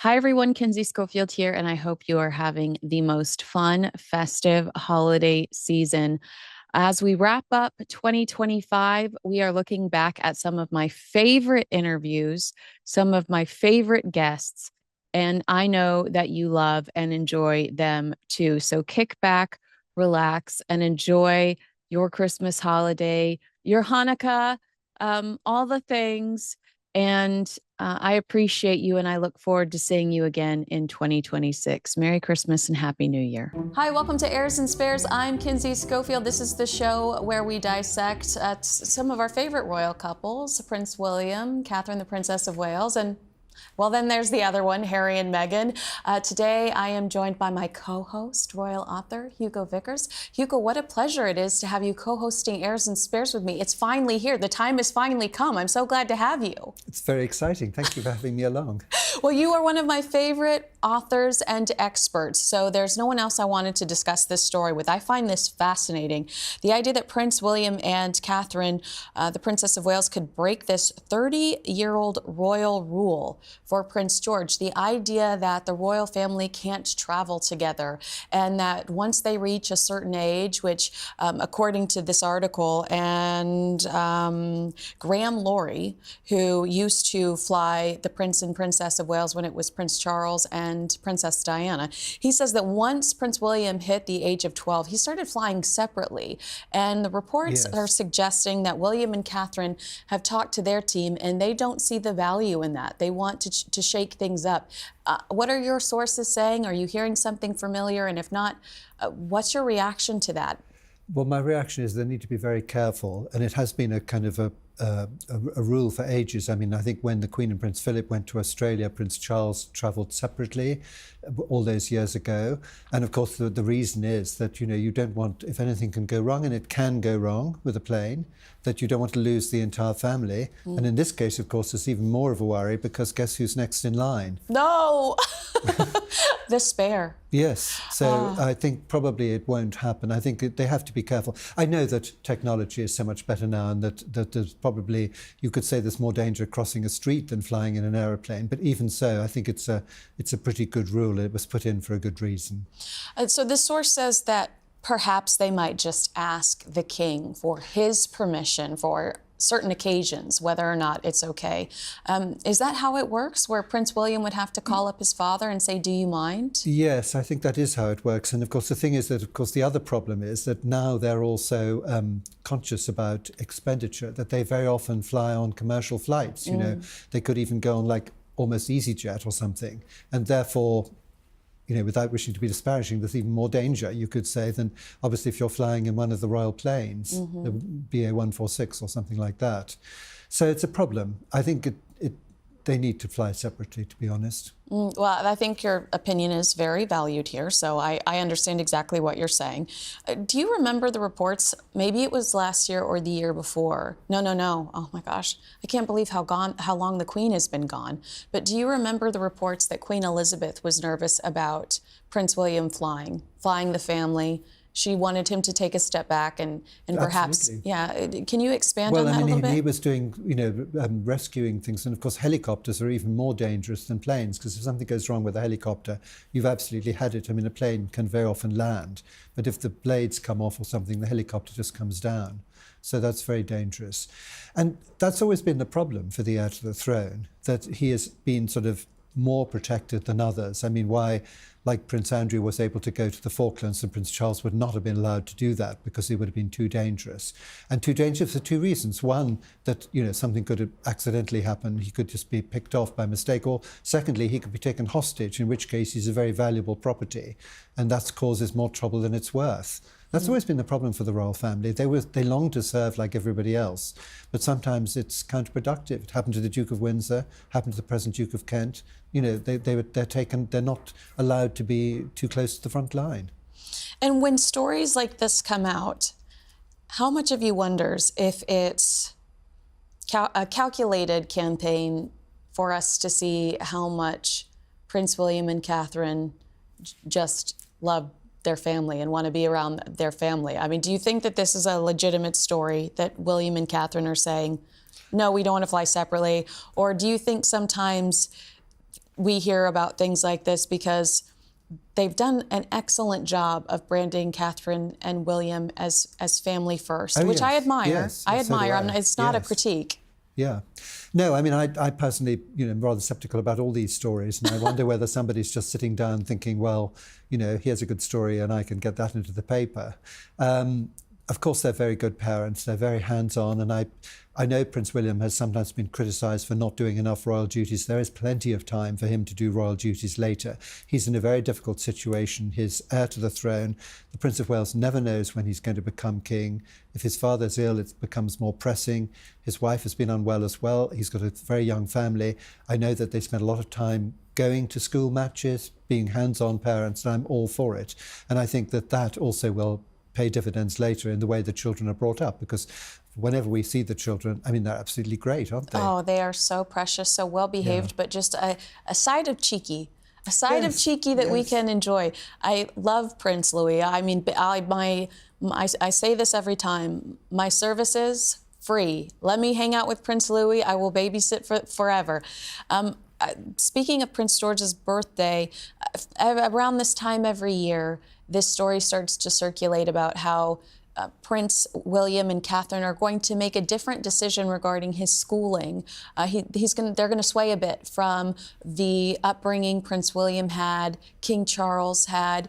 Hi, everyone. Kinsey Schofield here, and I hope you are having the most fun, festive holiday season. As we wrap up 2025, we are looking back at some of my favorite interviews, some of my favorite guests, and I know that you love and enjoy them too. So kick back, relax, and enjoy your Christmas holiday, your Hanukkah, all the things. And I appreciate you and I look forward to seeing you again in 2026. Merry Christmas and Happy New Year. Hi, welcome to Heirs and Spares. I'm Kinsey Schofield. This is the show where we dissect some of our favorite royal couples, Prince William, Catherine, the Princess of Wales, and well, then there's the other one, Harry and Meghan. Today, I am joined by my co-host, royal author, Hugo Vickers. Hugo, what a pleasure it is to have you co-hosting Heirs and Spares with me. It's finally here. The time has finally come. I'm so glad to have you. It's very exciting. Thank you for having me along. Well, you are one of my favorite authors and experts, so there's no one else I wanted to discuss this story with. I find this fascinating. The idea that Prince William and Catherine, the Princess of Wales, could break this 30-year-old royal rule for Prince George. The idea that the royal family can't travel together and that once they reach a certain age, which according to this article, and Graham Laurie, who used to fly the Prince and Princess of Wales when it was Prince Charles and Princess Diana, he says that once Prince William hit the age of 12, he started flying separately. And the reports are suggesting that William and Catherine have talked to their team and they don't see the value in that. They want to shake things up. What are your sources saying? Are you hearing something familiar? And if not, what's your reaction to that? Well, my reaction is they need to be very careful, and it has been a kind of a rule for ages. I mean, I think when the Queen and Prince Philip went to Australia, Prince Charles travelled separately all those years ago. And of course, the reason is that, you don't want, if anything can go wrong, and it can go wrong with a plane, that you don't want to lose the entire family. And in this case, of course, it's even more of a worry because guess who's next in line? No! The spare. Yes, so I think probably it won't happen. I think they have to be careful. I know that technology is so much better now and that there's probably, you could say there's more danger crossing a street than flying in an aeroplane. But even so, I think it's a pretty good rule. It was put in for a good reason. So this source says that perhaps they might just ask the king for his permission for certain occasions, whether or not it's okay. Is that how it works, where Prince William would have to call up his father and say, do you mind? Yes, I think that is how it works. And of course, the thing is that, of course, the other problem is that now they're also conscious about expenditure, that they very often fly on commercial flights. They could even go on like almost EasyJet or something. And therefore, without wishing to be disparaging, there's even more danger, you could say, than obviously if you're flying in one of the royal planes, the BA-146 or something like that. So it's a problem. I think they need to fly separately, to be honest. Well, I think your opinion is very valued here, so I understand exactly what you're saying. Do you remember the reports? Maybe it was last year or the year before. No. Oh my gosh, I can't believe how long the Queen has been gone. But do you remember the reports that Queen Elizabeth was nervous about Prince William flying the family? She wanted him to take a step back and perhaps, can you expand on that a little bit? He was doing, rescuing things. And of course, helicopters are even more dangerous than planes, because if something goes wrong with a helicopter, you've absolutely had it. I mean, a plane can very often land, but if the blades come off or something, the helicopter just comes down. So that's very dangerous. And that's always been the problem for the heir to the throne, that he has been sort of more protected than others. I mean, why, like Prince Andrew was able to go to the Falklands and Prince Charles would not have been allowed to do that because it would have been too dangerous. And too dangerous for two reasons. One, that, something could have accidentally happened. He could just be picked off by mistake. Or secondly, he could be taken hostage, in which case he's a very valuable property. And that causes more trouble than it's worth. That's always been the problem for the royal family. They long to serve like everybody else, but sometimes it's counterproductive. It happened to the Duke of Windsor, happened to the present Duke of Kent. They're not allowed to be too close to the front line. And when stories like this come out, how much of you wonders if it's a calculated campaign for us to see how much Prince William and Catherine just love their family and want to be around their family? I mean, do you think that this is a legitimate story that William and Catherine are saying, no, we don't want to fly separately? Or do you think sometimes we hear about things like this because they've done an excellent job of branding Catherine and William as family first, Oh, which yes. I admire. Yes, I so do admire. I. It's not a Yes. critique. Yeah. No, I mean, I personally, am rather sceptical about all these stories, and I wonder whether somebody's just sitting down thinking, well, here's a good story and I can get that into the paper. Of course, they're very good parents. They're very hands-on, and I know Prince William has sometimes been criticised for not doing enough royal duties. There is plenty of time for him to do royal duties later. He's in a very difficult situation. He's heir to the throne. The Prince of Wales never knows when he's going to become king. If his father's ill, it becomes more pressing. His wife has been unwell as well. He's got a very young family. I know that they spend a lot of time going to school matches, being hands-on parents, and I'm all for it. And I think that also will pay dividends later in the way the children are brought up, because whenever we see the children, I mean, they're absolutely great, aren't they? Oh, they are so precious, so well behaved, but just a side of cheeky. A side of Yes, cheeky that we yes. can enjoy. I love Prince Louis. I mean, I say this every time. My services, free. Let me hang out with Prince Louis. I will babysit forever. Speaking of Prince George's birthday, around this time every year, this story starts to circulate about how Prince William and Catherine are going to make a different decision regarding his schooling. They're going to sway a bit from the upbringing Prince William had, King Charles had.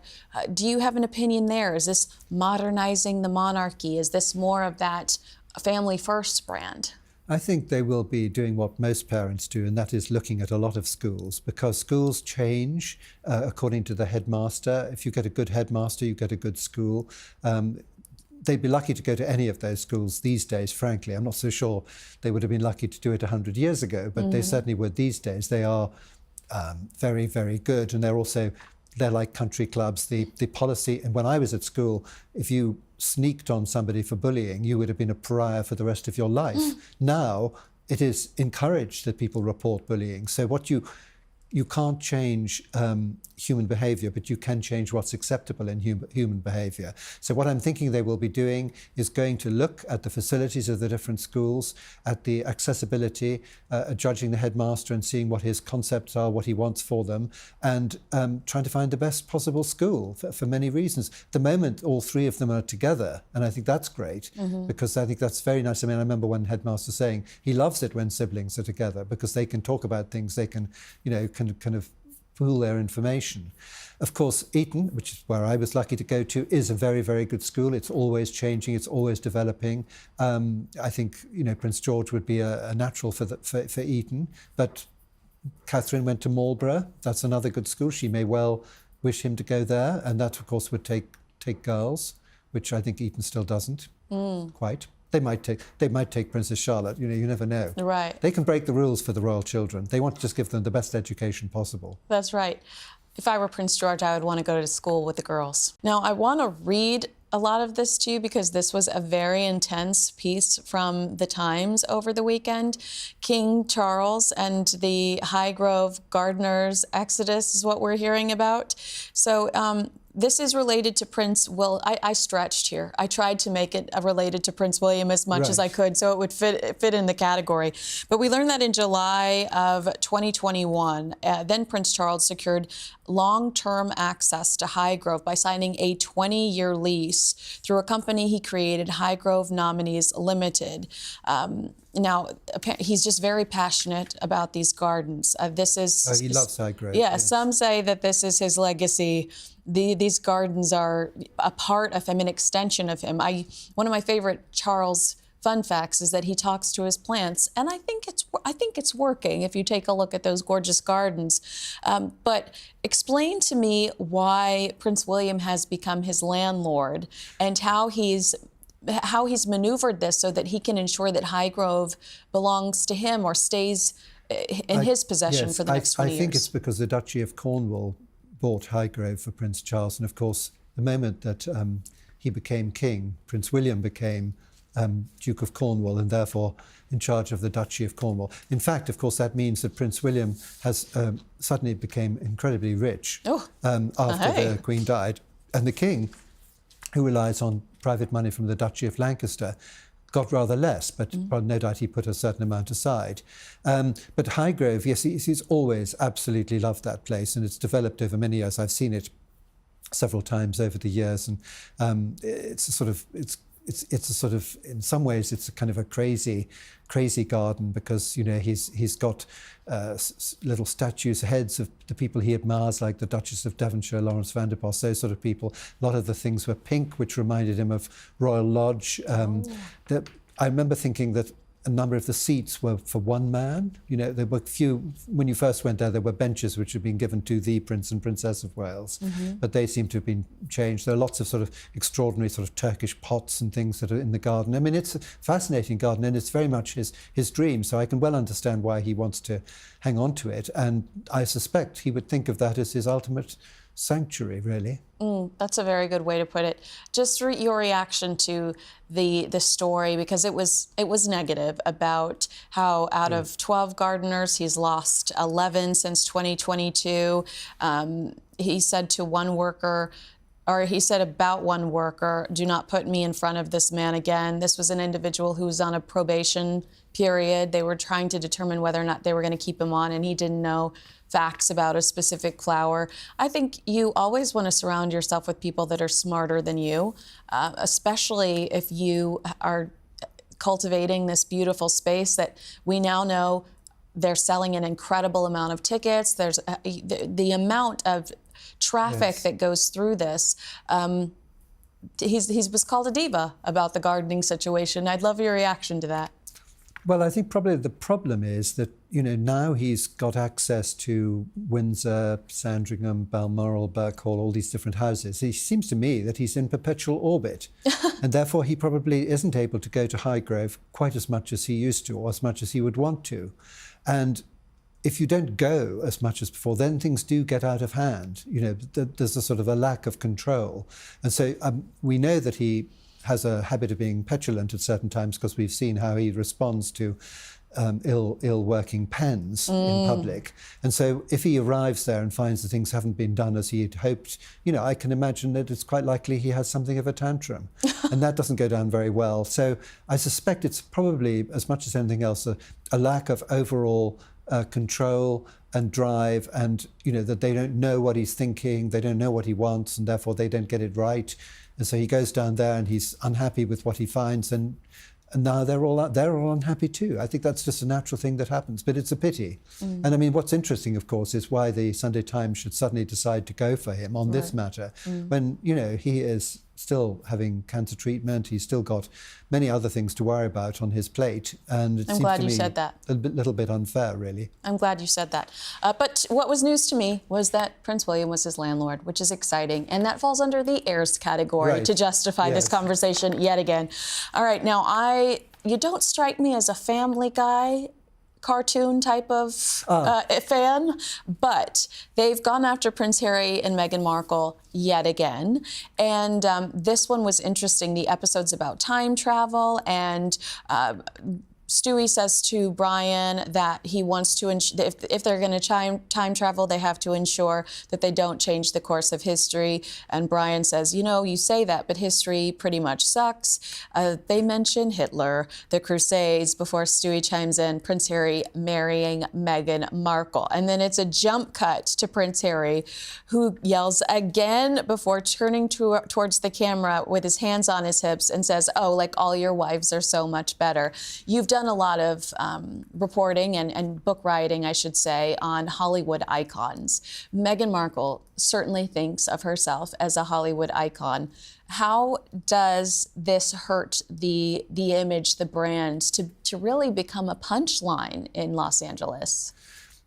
Do you have an opinion there? Is this modernizing the monarchy? Is this more of that family first brand? I think they will be doing what most parents do, and that is looking at a lot of schools, because schools change according to the headmaster. If you get a good headmaster, you get a good school. They'd be lucky to go to any of those schools these days, frankly. I'm not so sure they would have been lucky to do it 100 years ago, but they certainly would these days. They are very, very good, and they're like country clubs. The policy, and when I was at school, if you sneaked on somebody for bullying, you would have been a pariah for the rest of your life. Now, it is encouraged that people report bullying. So you can't change human behaviour, but you can change what's acceptable in human behaviour. So what I'm thinking they will be doing is going to look at the facilities of the different schools, at the accessibility, judging the headmaster and seeing what his concepts are, what he wants for them, and trying to find the best possible school for many reasons. At the moment, all three of them are together, and I think that's great, because I think that's very nice. I mean, I remember one headmaster saying he loves it when siblings are together, because they can talk about things, they can, kind of pool their information. Of course, Eton, which is where I was lucky to go to, is a very, very good school. It's always changing. It's always developing. I think, Prince George would be a natural for Eton. But Catherine went to Marlborough. That's another good school. She may well wish him to go there. And that, of course, would take girls, which I think Eton still doesn't quite. They might take Princess Charlotte. You never know. Right. They can break the rules for the royal children. They want to just give them the best education possible. That's right. If I were Prince George, I would want to go to school with the girls. Now, I want to read a lot of this to you because this was a very intense piece from the Times over the weekend. King Charles and the Highgrove Gardeners' exodus is what we're hearing about. So this is related to Prince Will. I stretched here. I tried to make it related to Prince William as much as I could so it would fit in the category. But we learned that in July of 2021, then Prince Charles secured long-term access to Highgrove by signing a 20-year lease through a company he created, Highgrove Nominees Limited. Now, he's just very passionate about these gardens. This is... He loves Highgrove. Yeah, yes. Some say that this is his legacy. These gardens are a part of him, an extension of him. One of my favorite Charles fun facts is that he talks to his plants, and I think it's working if you take a look at those gorgeous gardens. But explain to me why Prince William has become his landlord and how he's maneuvered this so that he can ensure that Highgrove belongs to him or stays in his possession for the next 20 years. I think it's because the Duchy of Cornwall bought Highgrove for Prince Charles, and of course, the moment that he became king, Prince William became Duke of Cornwall and therefore in charge of the Duchy of Cornwall. In fact, of course, that means that Prince William has suddenly became incredibly rich after the Queen died, and the King, who relies on private money from the Duchy of Lancaster, got rather less, but no doubt he put a certain amount aside. But Highgrove, yes, he's always absolutely loved that place, and it's developed over many years. I've seen it several times over the years, and it's a sort of, in some ways, it's a kind of a crazy garden, because he's got little statues, heads of the people he admires, like the Duchess of Devonshire, Lawrence Vanderpost, those sort of people. A lot of the things were pink, which reminded him of Royal Lodge. I remember thinking that a number of the seats were for one man. There were few, when you first went there were benches which had been given to the Prince and Princess of Wales, but they seem to have been changed. There are lots of sort of extraordinary sort of Turkish pots and things that are in the garden. I mean, it's a fascinating garden, and it's very much his dream, so I can well understand why he wants to hang on to it, and I suspect he would think of that as his ultimate sanctuary, really. That's a very good way to put it. Just your reaction to the story, because it was negative, about how out of 12 gardeners, he's lost 11 since 2022. He said to one worker, or he said about one worker, "Do not put me in front of this man again." This was an individual who was on a probation period. They were trying to determine whether or not they were going to keep him on, and he didn't know facts about a specific flower. I think you always want to surround yourself with people that are smarter than you, especially if you are cultivating this beautiful space that we now know they're selling an incredible amount of tickets. There's the amount of traffic that goes through this. He was called a diva about the gardening situation. I'd love your reaction to that. Well, I think probably the problem is that, now he's got access to Windsor, Sandringham, Balmoral, Birkhall, all these different houses. It seems to me that he's in perpetual orbit, and therefore he probably isn't able to go to Highgrove quite as much as he used to, or as much as he would want to. And if you don't go as much as before, then things do get out of hand. There's a sort of a lack of control. And so we know that he has a habit of being petulant at certain times, because we've seen how he responds to ill working pens in public. And so if he arrives there and finds that things haven't been done as he had hoped, I can imagine that it's quite likely he has something of a tantrum. And that doesn't go down very well. So I suspect it's probably, as much as anything else, a lack of overall control and drive, and that they don't know what he's thinking, they don't know what he wants, and therefore they don't get it right. And so he goes down there and he's unhappy with what he finds, and now they're all unhappy too. I think that's just a natural thing that happens, but it's a pity. And I mean, what's interesting, of course, is why the Sunday Times should suddenly decide to go for him on this matter, when, he is still having cancer treatment. He's still got many other things to worry about on his plate, and it I'm seems glad to you me said that. a little bit unfair, really. I'm glad you said that. But what was news to me was that Prince William was his landlord, which is exciting, and that falls under the heirs category to justify this conversation yet again. All right, now you don't strike me as a Family Guy cartoon type of fan, but they've gone after Prince Harry and Meghan Markle yet again. And this one was interesting. The episode's about time travel, and Stewie says to Brian that he wants to, if they're going to time travel, they have to ensure that they don't change the course of history. And Brian says, you say that, but history pretty much sucks. They mention Hitler, the Crusades, before Stewie chimes in, Prince Harry marrying Meghan Markle. And then it's a jump cut to Prince Harry, who yells again before turning towards the camera with his hands on his hips and says, "Oh, like all your wives are so much better." You've done a lot of reporting and book writing, I should say, on Hollywood icons. Meghan Markle certainly thinks of herself as a Hollywood icon. How does this hurt the image, the brand, to really become a punchline in Los Angeles?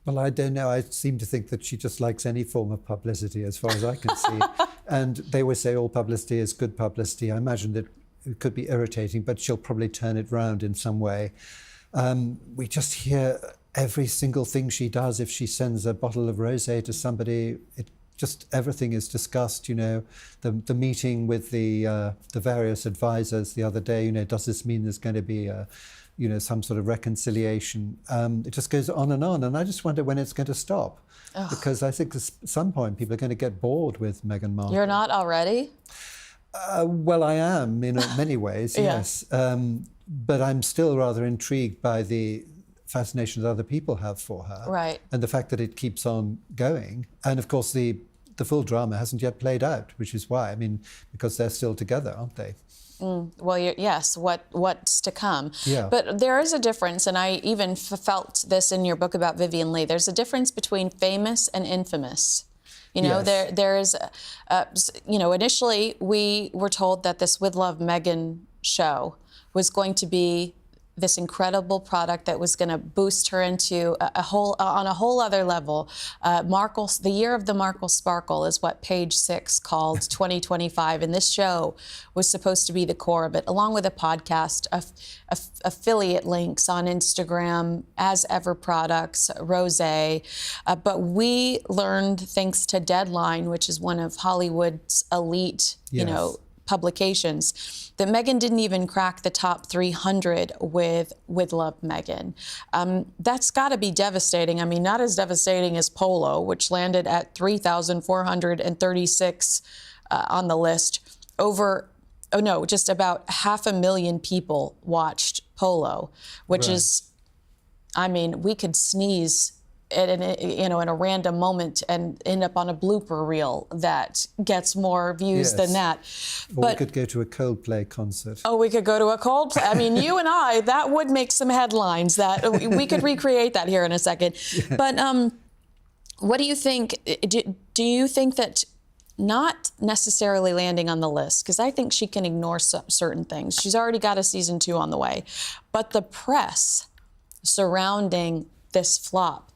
Well, I don't know. I seem to think that she just likes any form of publicity, as far as I can see. And they always say all publicity is good publicity. I imagine that it could be irritating, but she'll probably turn it round in some way. We just hear every single thing she does. If she sends a bottle of rosé to somebody, just everything is discussed. The meeting with the various advisors the other day. Does this mean there's going to be some sort of reconciliation? It just goes on, and I just wonder when it's going to stop. Ugh. Because I think at some point people are going to get bored with Meghan Markle. You're not already? Well, I am in many ways, yes. but I'm still rather intrigued by the fascination that other people have for her. Right. And the fact that it keeps on going. And of course, the full drama hasn't yet played out, which is why, I mean, because they're still together, aren't they? Well, yes, what's to come. Yeah. But there is a difference, and I even felt this in your book about Vivian Leigh. There's a difference between famous and infamous. You know, Yes. there's, you know, initially we were told that this With Love Meghan show was going to be this incredible product that was going to boost her into on a whole other level. The year of the Markle Sparkle is what Page Six called 2025, and this show was supposed to be the core of it, along with a podcast, affiliate links on Instagram, As Ever products, Rosé. But we learned, thanks to Deadline, which is one of Hollywood's elite, you know, publications, that Meghan didn't even crack the top 300 with Love Meghan. That's got to be devastating. I mean, not as devastating as Polo, which landed at 3,436 on the list. Just about 500,000 people watched Polo, which is, I mean, we could sneeze in a random moment and end up on a blooper reel that gets more views than that. Or we could go to a Coldplay concert. Oh, we could go to a Coldplay. I mean, you and I, that would make some headlines. That we could recreate that here in a second. Yeah. But what do you think? Do you think that not necessarily landing on the list, because I think she can ignore certain things. She's already got a season 2 on the way. But the press surrounding this flop,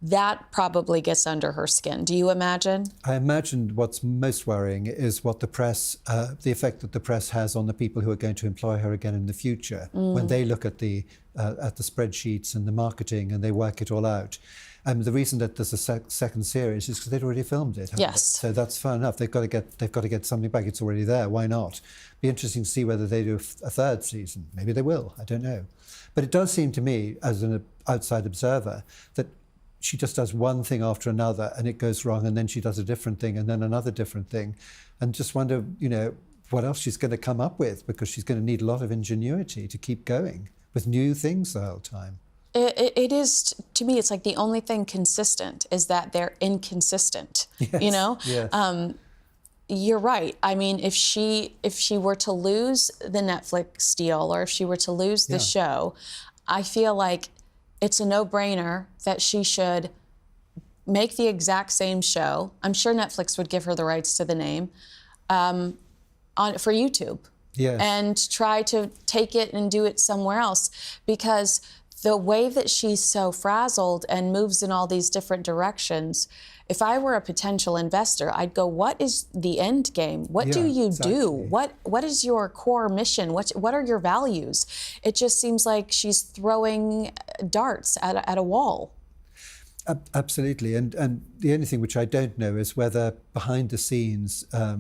that probably gets under her skin. Do you imagine? I imagine what's most worrying is what the press, the effect that the press has on the people who are going to employ her again in the future. When they look at the spreadsheets and the marketing and they work it all out. The reason that there's a second series is because they'd already filmed it. Yes. So that's fair enough. They've got to get something back. It's already there. Why not? Be interesting to see whether they do a third season. Maybe they will. I don't know. But it does seem to me, as an outside observer, that she just does one thing after another and it goes wrong, and then she does a different thing and then another different thing, and just wonder, what else she's going to come up with, because she's going to need a lot of ingenuity to keep going with new things the whole time. It is, to me, it's like the only thing consistent is that they're inconsistent, yes. Yes. You're right. I mean, if she were to lose the Netflix deal, or if she were to lose the show, I feel like it's a no-brainer that she should make the exact same show. I'm sure Netflix would give her the rights to the name for YouTube. Yes. And try to take it and do it somewhere else, because the way that she's so frazzled and moves in all these different directions, if I were a potential investor, I'd go, what is the end game? What do you do? What is your core mission? What are your values? It just seems like she's throwing darts at a wall. Absolutely. And the only thing which I don't know is whether behind the scenes, her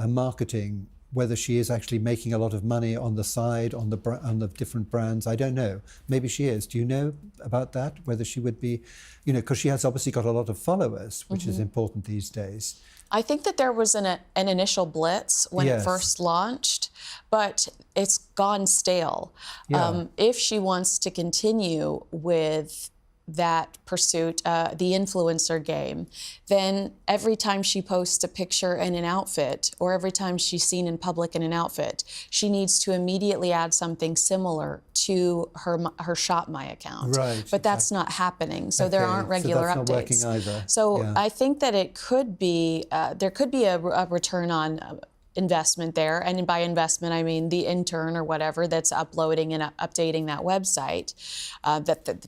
marketing, whether she is actually making a lot of money on the side, on the different brands. I don't know. Maybe she is. Do you know about that? Whether she would be, because she has obviously got a lot of followers, which is important these days. I think that there was an initial blitz when it first launched, but it's gone stale. Yeah. If she wants to continue with that pursuit, the influencer game, then every time she posts a picture in an outfit, or every time she's seen in public in an outfit, she needs to immediately add something similar to her Shop My account. Right. But that's not happening, so there aren't regular updates. Not working either. So I think that it could be, there could be a return on investment there, and by investment I mean the intern or whatever that's uploading and updating that website,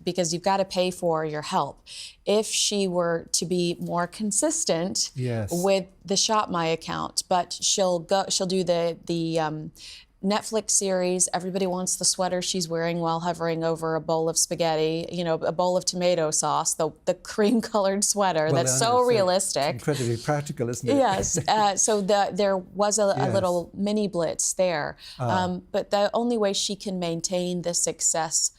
because you've got to pay for your help. If she were to be more consistent with the Shop My account, but she'll do the Netflix series. Everybody wants the sweater she's wearing while hovering over a bowl of spaghetti, a bowl of tomato sauce, the cream-colored sweater. That's so realistic. It's incredibly practical, isn't it? Yes. So there was a little mini blitz there. But the only way she can maintain the success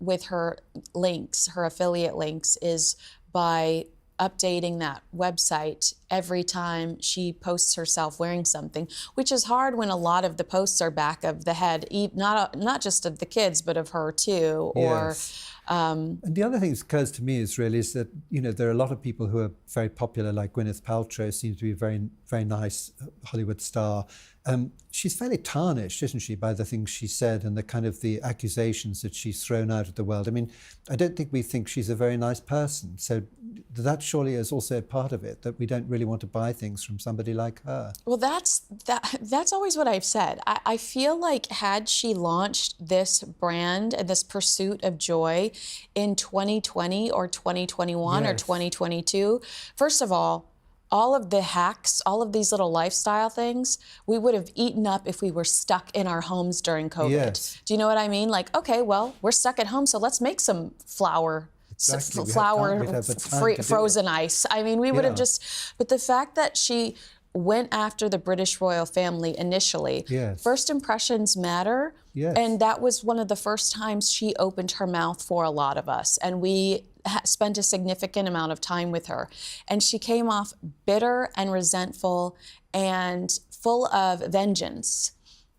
with her links, her affiliate links, is by updating that website every time she posts herself wearing something, which is hard when a lot of the posts are back of the head, not just of the kids, but of her too. Yes. And the other thing that occurs to me is that, there are a lot of people who are very popular, like Gwyneth Paltrow seems to be a very, very nice Hollywood star. She's fairly tarnished, isn't she, by the things she said and the kind of the accusations that she's thrown out at the world. I mean, I don't think we think she's a very nice person. So that surely is also a part of it, that we don't really want to buy things from somebody like her. Well, that's always what I've said. I feel like had she launched this brand and this pursuit of joy in 2020 or 2021 or 2022, first of all of the hacks, all of these little lifestyle things, we would have eaten up if we were stuck in our homes during COVID. Yes. Do you know what I mean? Like, okay, well, we're stuck at home, so let's make some frozen ice. I mean, we would have but the fact that she went after the British royal family initially, first impressions matter, and that was one of the first times she opened her mouth for a lot of us, and we spent a significant amount of time with her, and she came off bitter and resentful and full of vengeance,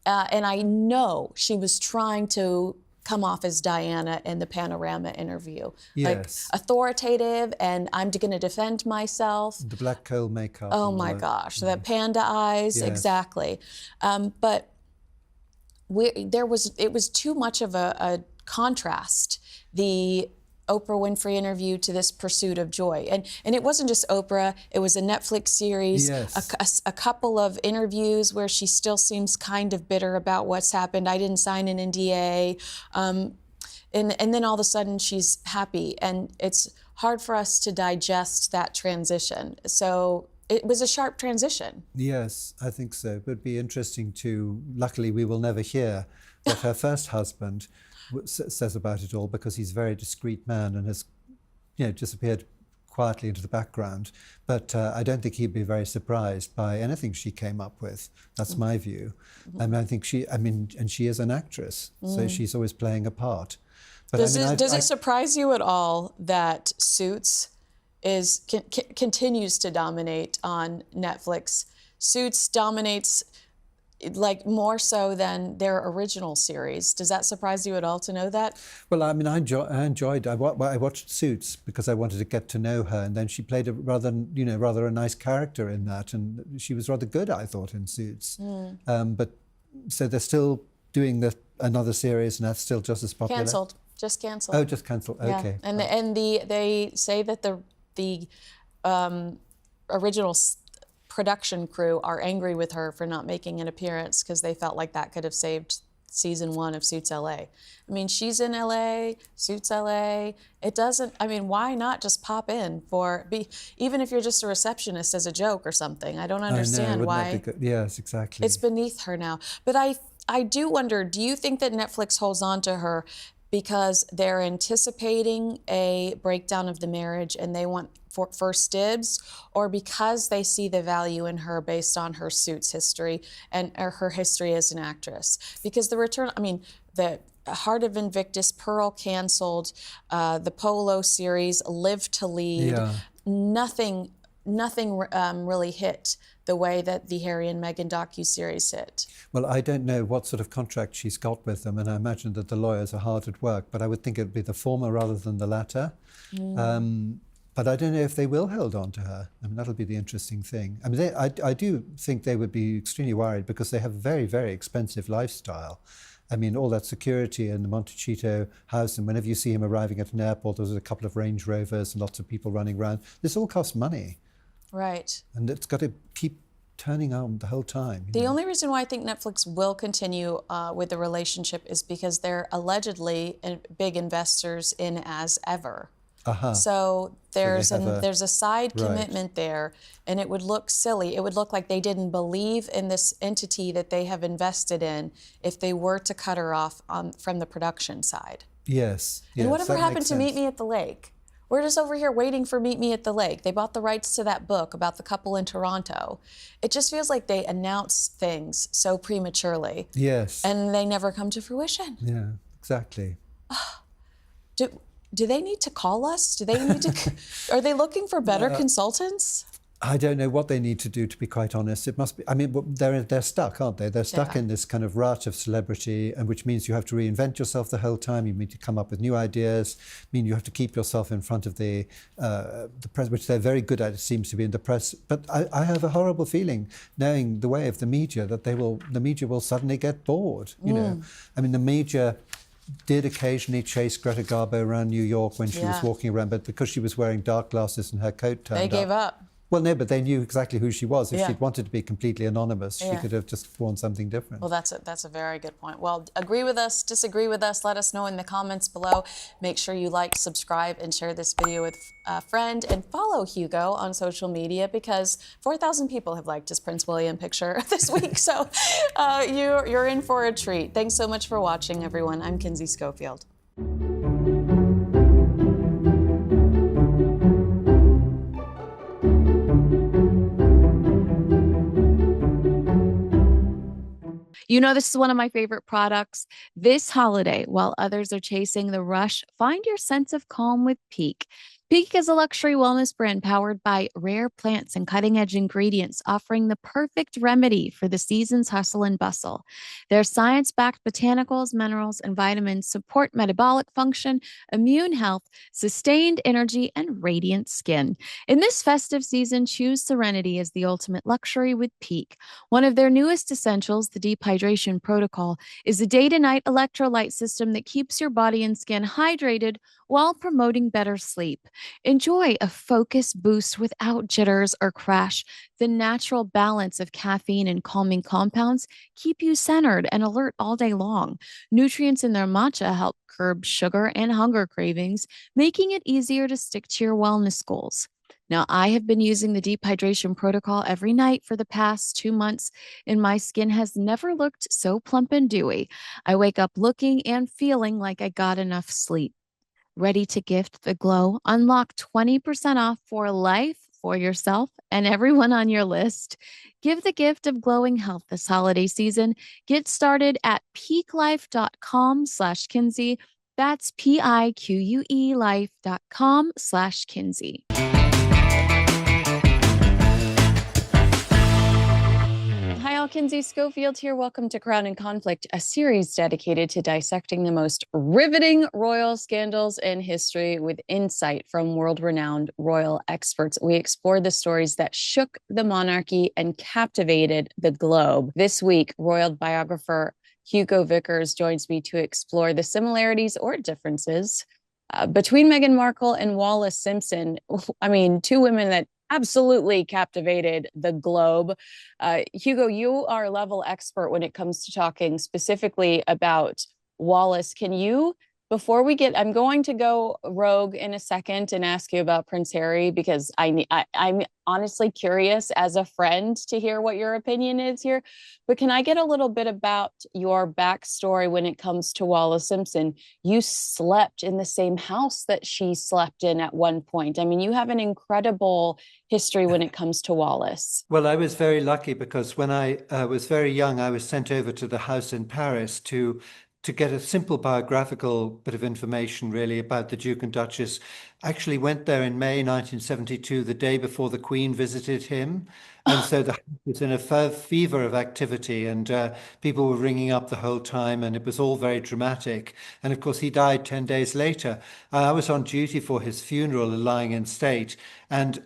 and I know she was trying to come off as Diana in the Panorama interview. Yes. Like authoritative, and I'm going to defend myself. The black coal makeup. Oh my gosh, the panda eyes, exactly. But it was too much of a contrast, the Oprah Winfrey interview to this pursuit of joy. And it wasn't just Oprah, it was a Netflix series, a couple of interviews where she still seems kind of bitter about what's happened. I didn't sign an NDA. And then all of a sudden she's happy. And it's hard for us to digest that transition. So it was a sharp transition. Yes, I think so. It would be interesting luckily we will never hear what her first husband says about it all, because he's a very discreet man and has, disappeared quietly into the background. But I don't think he'd be very surprised by anything she came up with. That's my view. I mean, and she is an actress, so she's always playing a part. But does it surprise you at all that Suits continues to dominate on Netflix? Suits dominates like more so than their original series. Does that surprise you at all to know that? Well, I mean, I watched Suits because I wanted to get to know her, and then she played a rather a nice character in that, and she was rather good, I thought, in Suits. But so they're still doing another series, and that's still just as popular. Just cancelled. Oh, just cancelled. Yeah. Okay. And they say that the original production crew are angry with her for not making an appearance because they felt like that could have saved season 1 of Suits LA. I mean, she's in LA, Suits LA. It doesn't, I mean, why not just pop in even if you're just a receptionist as a joke or something? I don't understand why. Yes, exactly. It's beneath her now. But I do wonder, do you think that Netflix holds on to her because they're anticipating a breakdown of the marriage and they want first dibs, or because they see the value in her based on her Suits history or her history as an actress? Because the Heart of Invictus, Pearl canceled, the Polo series, Live to Lead, nothing really hit the way that the Harry and Meghan docuseries hit. Well, I don't know what sort of contract she's got with them, and I imagine that the lawyers are hard at work, but I would think it would be the former rather than the latter. But I don't know if they will hold on to her. I mean, that'll be the interesting thing. I mean, I do think they would be extremely worried because they have a very, very expensive lifestyle. I mean, all that security in the Montecito house, and whenever you see him arriving at an airport, there's a couple of Range Rovers and lots of people running around. This all costs money. Right. And it's got to keep turning on the whole time. The only reason why I think Netflix will continue with the relationship is because they're allegedly big investors in As Ever. So there's a side commitment there, and it would look silly. It would look like they didn't believe in this entity that they have invested in if they were to cut her off from the production side. Yes. And whatever happened to Meet Me at the Lake? We're just over here waiting for Meet Me at the Lake. They bought the rights to that book about the couple in Toronto. It just feels like they announce things so prematurely. Yes. And they never come to fruition. Yeah, exactly. do they need to call us? Do they need to, are they looking for better consultants? I don't know what they need to do, to be quite honest. It must be, I mean, they're stuck, aren't they? They're stuck in this kind of rut of celebrity, and which means you have to reinvent yourself the whole time. You need to come up with new ideas. I mean, you have to keep yourself in front of the press, which they're very good at, it seems to be, in the press. But I have a horrible feeling, knowing the way of the media, that the media will suddenly get bored. You know, I mean, the media did occasionally chase Greta Garbo around New York when she was walking around, but because she was wearing dark glasses and her coat turned They gave up. Well, no, but they knew exactly who she was. If she'd wanted to be completely anonymous, she could have just worn something different. Well, that's a very good point. Well, agree with us, disagree with us, let us know in the comments below. Make sure you like, subscribe, and share this video with a friend, and follow Hugo on social media, because 4,000 people have liked his Prince William picture this week. So you're in for a treat. Thanks so much for watching, everyone. I'm Kinsey Schofield. You know, this is one of my favorite products. This holiday, while others are chasing the rush, find your sense of calm with Peak. Peak is a luxury wellness brand powered by rare plants and cutting-edge ingredients, offering the perfect remedy for the season's hustle and bustle. Their science-backed botanicals, minerals, and vitamins support metabolic function, immune health, sustained energy, and radiant skin. In this festive season, choose serenity as the ultimate luxury with Peak. One of their newest essentials, the Deep Hydration Protocol, is a day-to-night electrolyte system that keeps your body and skin hydrated while promoting better sleep. Enjoy a focus boost without jitters or crash. The natural balance of caffeine and calming compounds keep you centered and alert all day long. Nutrients in their matcha help curb sugar and hunger cravings, making it easier to stick to your wellness goals. Now, I have been using the Deep Hydration Protocol every night for the past 2 months, and my skin has never looked so plump and dewy. I wake up looking and feeling like I got enough sleep. Ready to gift the glow? Unlock 20% off for life for yourself and everyone on your list. Give the gift of glowing health this holiday season. Get started at peaklife.com/Kinsey. That's PIQUE life.com/Kinsey. Hi, all. Kinsey Schofield here. Welcome to Crown and Conflict, a series dedicated to dissecting the most riveting royal scandals in history with insight from world-renowned royal experts. We explore the stories that shook the monarchy and captivated the globe. This week, royal biographer Hugo Vickers joins me to explore the similarities or differences between Meghan Markle and Wallis Simpson. I mean, two women that absolutely captivated the globe. Hugo, you are a level expert when it comes to talking specifically about Wallis. Can you, before we get, I'm going to go rogue in a second and ask you about Prince Harry, because I'm honestly curious as a friend to hear what your opinion is here. But can I get a little bit about your backstory when it comes to Wallis Simpson? You slept in the same house that she slept in at one point. I mean, you have an incredible history when it comes to Wallis. Well, I was very lucky because when I was very young, I was sent over to the house in Paris to get a simple biographical bit of information, really, about the Duke and Duchess. Actually went there in May 1972, the day before the Queen visited him. And so the house was in a fever of activity, and people were ringing up the whole time, and it was all very dramatic. And of course, he died 10 days later. I was on duty for his funeral, lying in state. And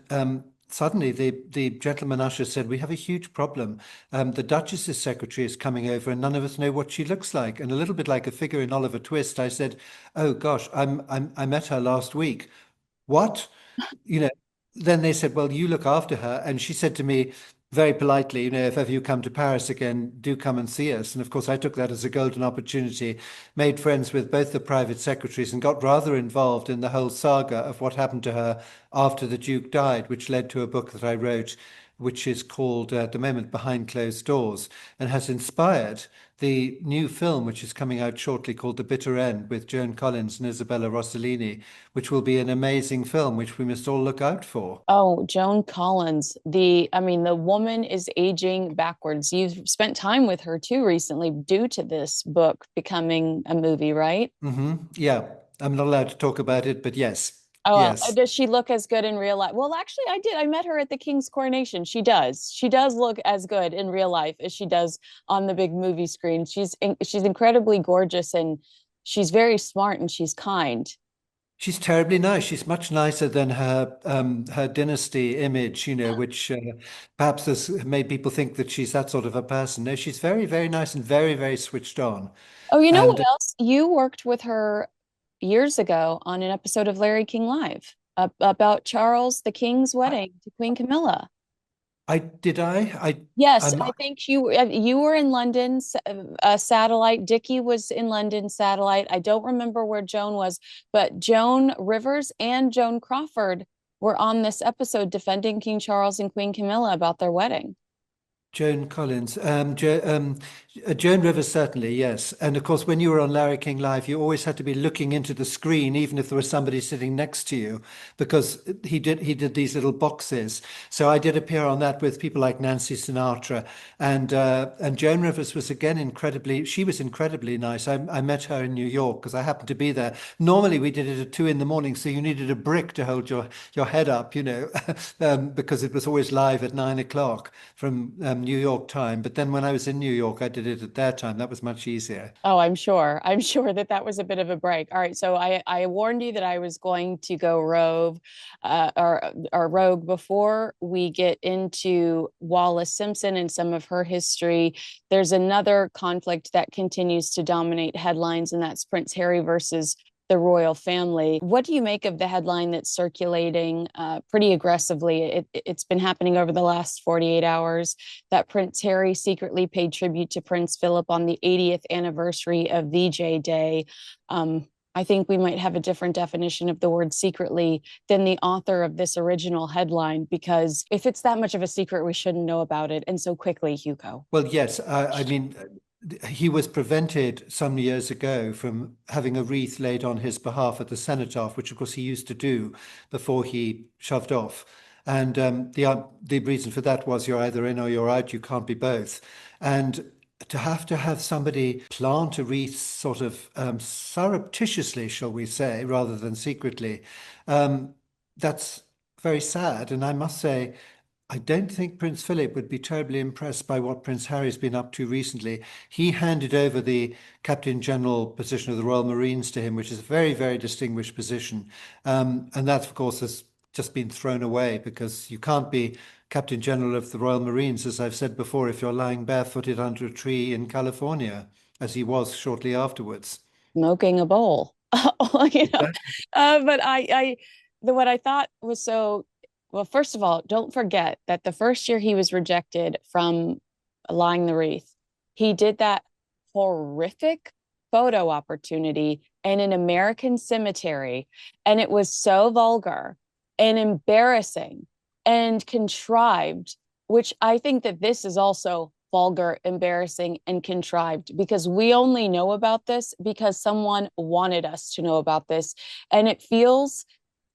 suddenly the gentleman usher said, "We have a huge problem. The Duchess's secretary is coming over and none of us know what she looks like." And a little bit like a figure in Oliver Twist, I said, "Oh gosh, I met her last week." "What?" You know, then they said, "Well, you look after her." And she said to me very politely, "If ever you come to Paris again, do come and see us." And of course, I took that as a golden opportunity, made friends with both the private secretaries, and got rather involved in the whole saga of what happened to her after the Duke died, which led to a book that I wrote, which is called At the Moment Behind Closed Doors, and has inspired the new film, which is coming out shortly, called The Bitter End, with Joan Collins and Isabella Rossellini, which will be an amazing film, which we must all look out for. Oh, Joan Collins. The woman is aging backwards. You've spent time with her too recently due to this book becoming a movie, right? Yeah. I'm not allowed to talk about it, but yes, Oh, well, yes. does she look as good in real life? Well, actually, I did. I met her at the King's coronation. She does. She does look as good in real life as she does on the big movie screen. She's incredibly gorgeous and she's very smart and she's kind. She's terribly nice. She's much nicer than her dynasty image, which perhaps has made people think that she's that sort of a person. No, she's very, very nice and very, very switched on. Oh, you know what And else? You worked with her years ago on an episode of Larry King Live about Charles the King's I, wedding to Queen Camilla. I did Yes, I'm I think you were in London, satellite. Dickie was in London, satellite. I don't remember where Joan was, but Joan Rivers and Joan Crawford were on this episode defending King Charles and Queen Camilla about their wedding. Joan Collins, Joan Rivers, certainly, yes. And of course, when you were on Larry King Live, you always had to be looking into the screen, even if there was somebody sitting next to you, because he did these little boxes. So I did appear on that with people like Nancy Sinatra, and Joan Rivers was again incredibly. She was incredibly nice. I met her in New York because I happened to be there. Normally, we did it at 2 in the morning, so you needed a brick to hold your head up, because it was always live at 9 o'clock from New York time. But then when I was in New York, I did it at their time. That was much easier. Oh, I'm sure. I'm sure that that was a bit of a break. All right, so I warned you that I was going to go rogue, or rogue before we get into Wallace Simpson and some of her history. There's another conflict that continues to dominate headlines, and that's Prince Harry versus the royal family. What do you make of the headline that's circulating pretty aggressively? It's been happening over the last 48 hours that Prince Harry secretly paid tribute to Prince Philip on the 80th anniversary of VJ Day. I think we might have a different definition of the word secretly than the author of this original headline, because if it's that much of a secret, we shouldn't know about it. And so quickly, Hugo. Well, yes, I mean, he was prevented some years ago from having a wreath laid on his behalf at the cenotaph, which of course he used to do before he shoved off. And the reason for that was you're either in or you're out. You can't be both. And to have somebody plant a wreath sort of surreptitiously, shall we say, rather than secretly, that's very sad. And I must say, I don't think Prince Philip would be terribly impressed by what Prince Harry's been up to recently. He handed over the Captain General position of the Royal Marines to him, which is a very, very distinguished position. And that, of course, has just been thrown away because you can't be Captain General of the Royal Marines, as I've said before, if you're lying barefooted under a tree in California, as he was shortly afterwards. Smoking a bowl. you know. Exactly. But what I thought was so, well, first of all, don't forget that the first year he was rejected from lying the wreath, he did that horrific photo opportunity in an American cemetery, and it was so vulgar and embarrassing and contrived, which I think that this is also vulgar, embarrassing, and contrived, because we only know about this because someone wanted us to know about this. And it feels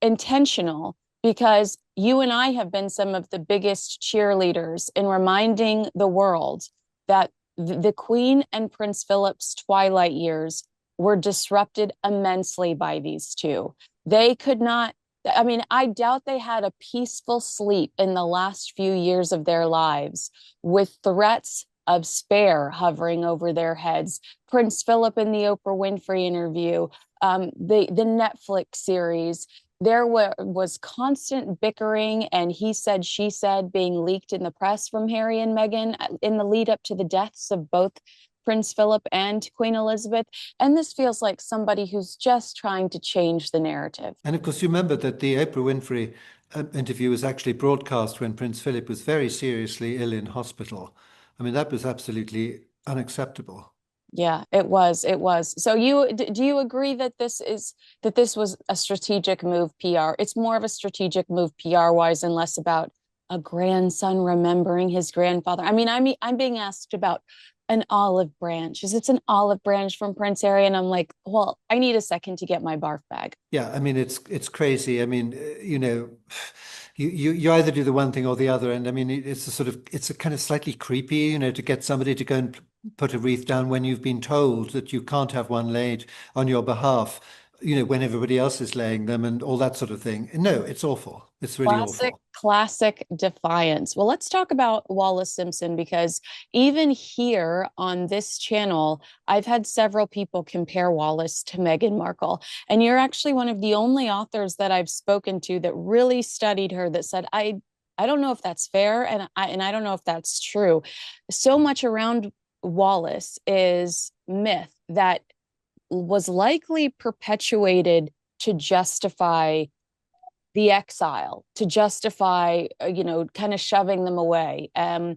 intentional because you and I have been some of the biggest cheerleaders in reminding the world that the Queen and Prince Philip's twilight years were disrupted immensely by these two. They could not, I mean, I doubt they had a peaceful sleep in the last few years of their lives with threats of spare hovering over their heads. Prince Philip in the Oprah Winfrey interview, the Netflix series, was constant bickering and he said, she said being leaked in the press from Harry and Meghan in the lead up to the deaths of both Prince Philip and Queen Elizabeth. And this feels like somebody who's just trying to change the narrative. And of course, you remember that the Oprah Winfrey interview was actually broadcast when Prince Philip was very seriously ill in hospital. I mean, that was absolutely unacceptable. Yeah, it was. It was. So do you agree that this was a strategic move PR? It's more of a strategic move PR wise and less about a grandson remembering his grandfather. I'm being asked about an olive branch. Is it's an olive branch from Prince Harry? And I'm like, well, I need a second to get my barf bag. Yeah, I mean, it's crazy. I mean, you either do the one thing or the other, and I mean, it's a kind of slightly creepy, to get somebody to go and put a wreath down when you've been told that you can't have one laid on your behalf. when everybody else is laying them and all that sort of thing. No, it's awful. It's really Classic, awful. classic defiance. Well, let's talk about Wallace Simpson because even here on this channel, I've had several people compare Wallace to Meghan Markle. And you're actually one of the only authors that I've spoken to that really studied her that said, I don't know if that's fair and I don't know if that's true. So much around Wallace is myth that was likely perpetuated to justify the exile, to justify kind of shoving them away, and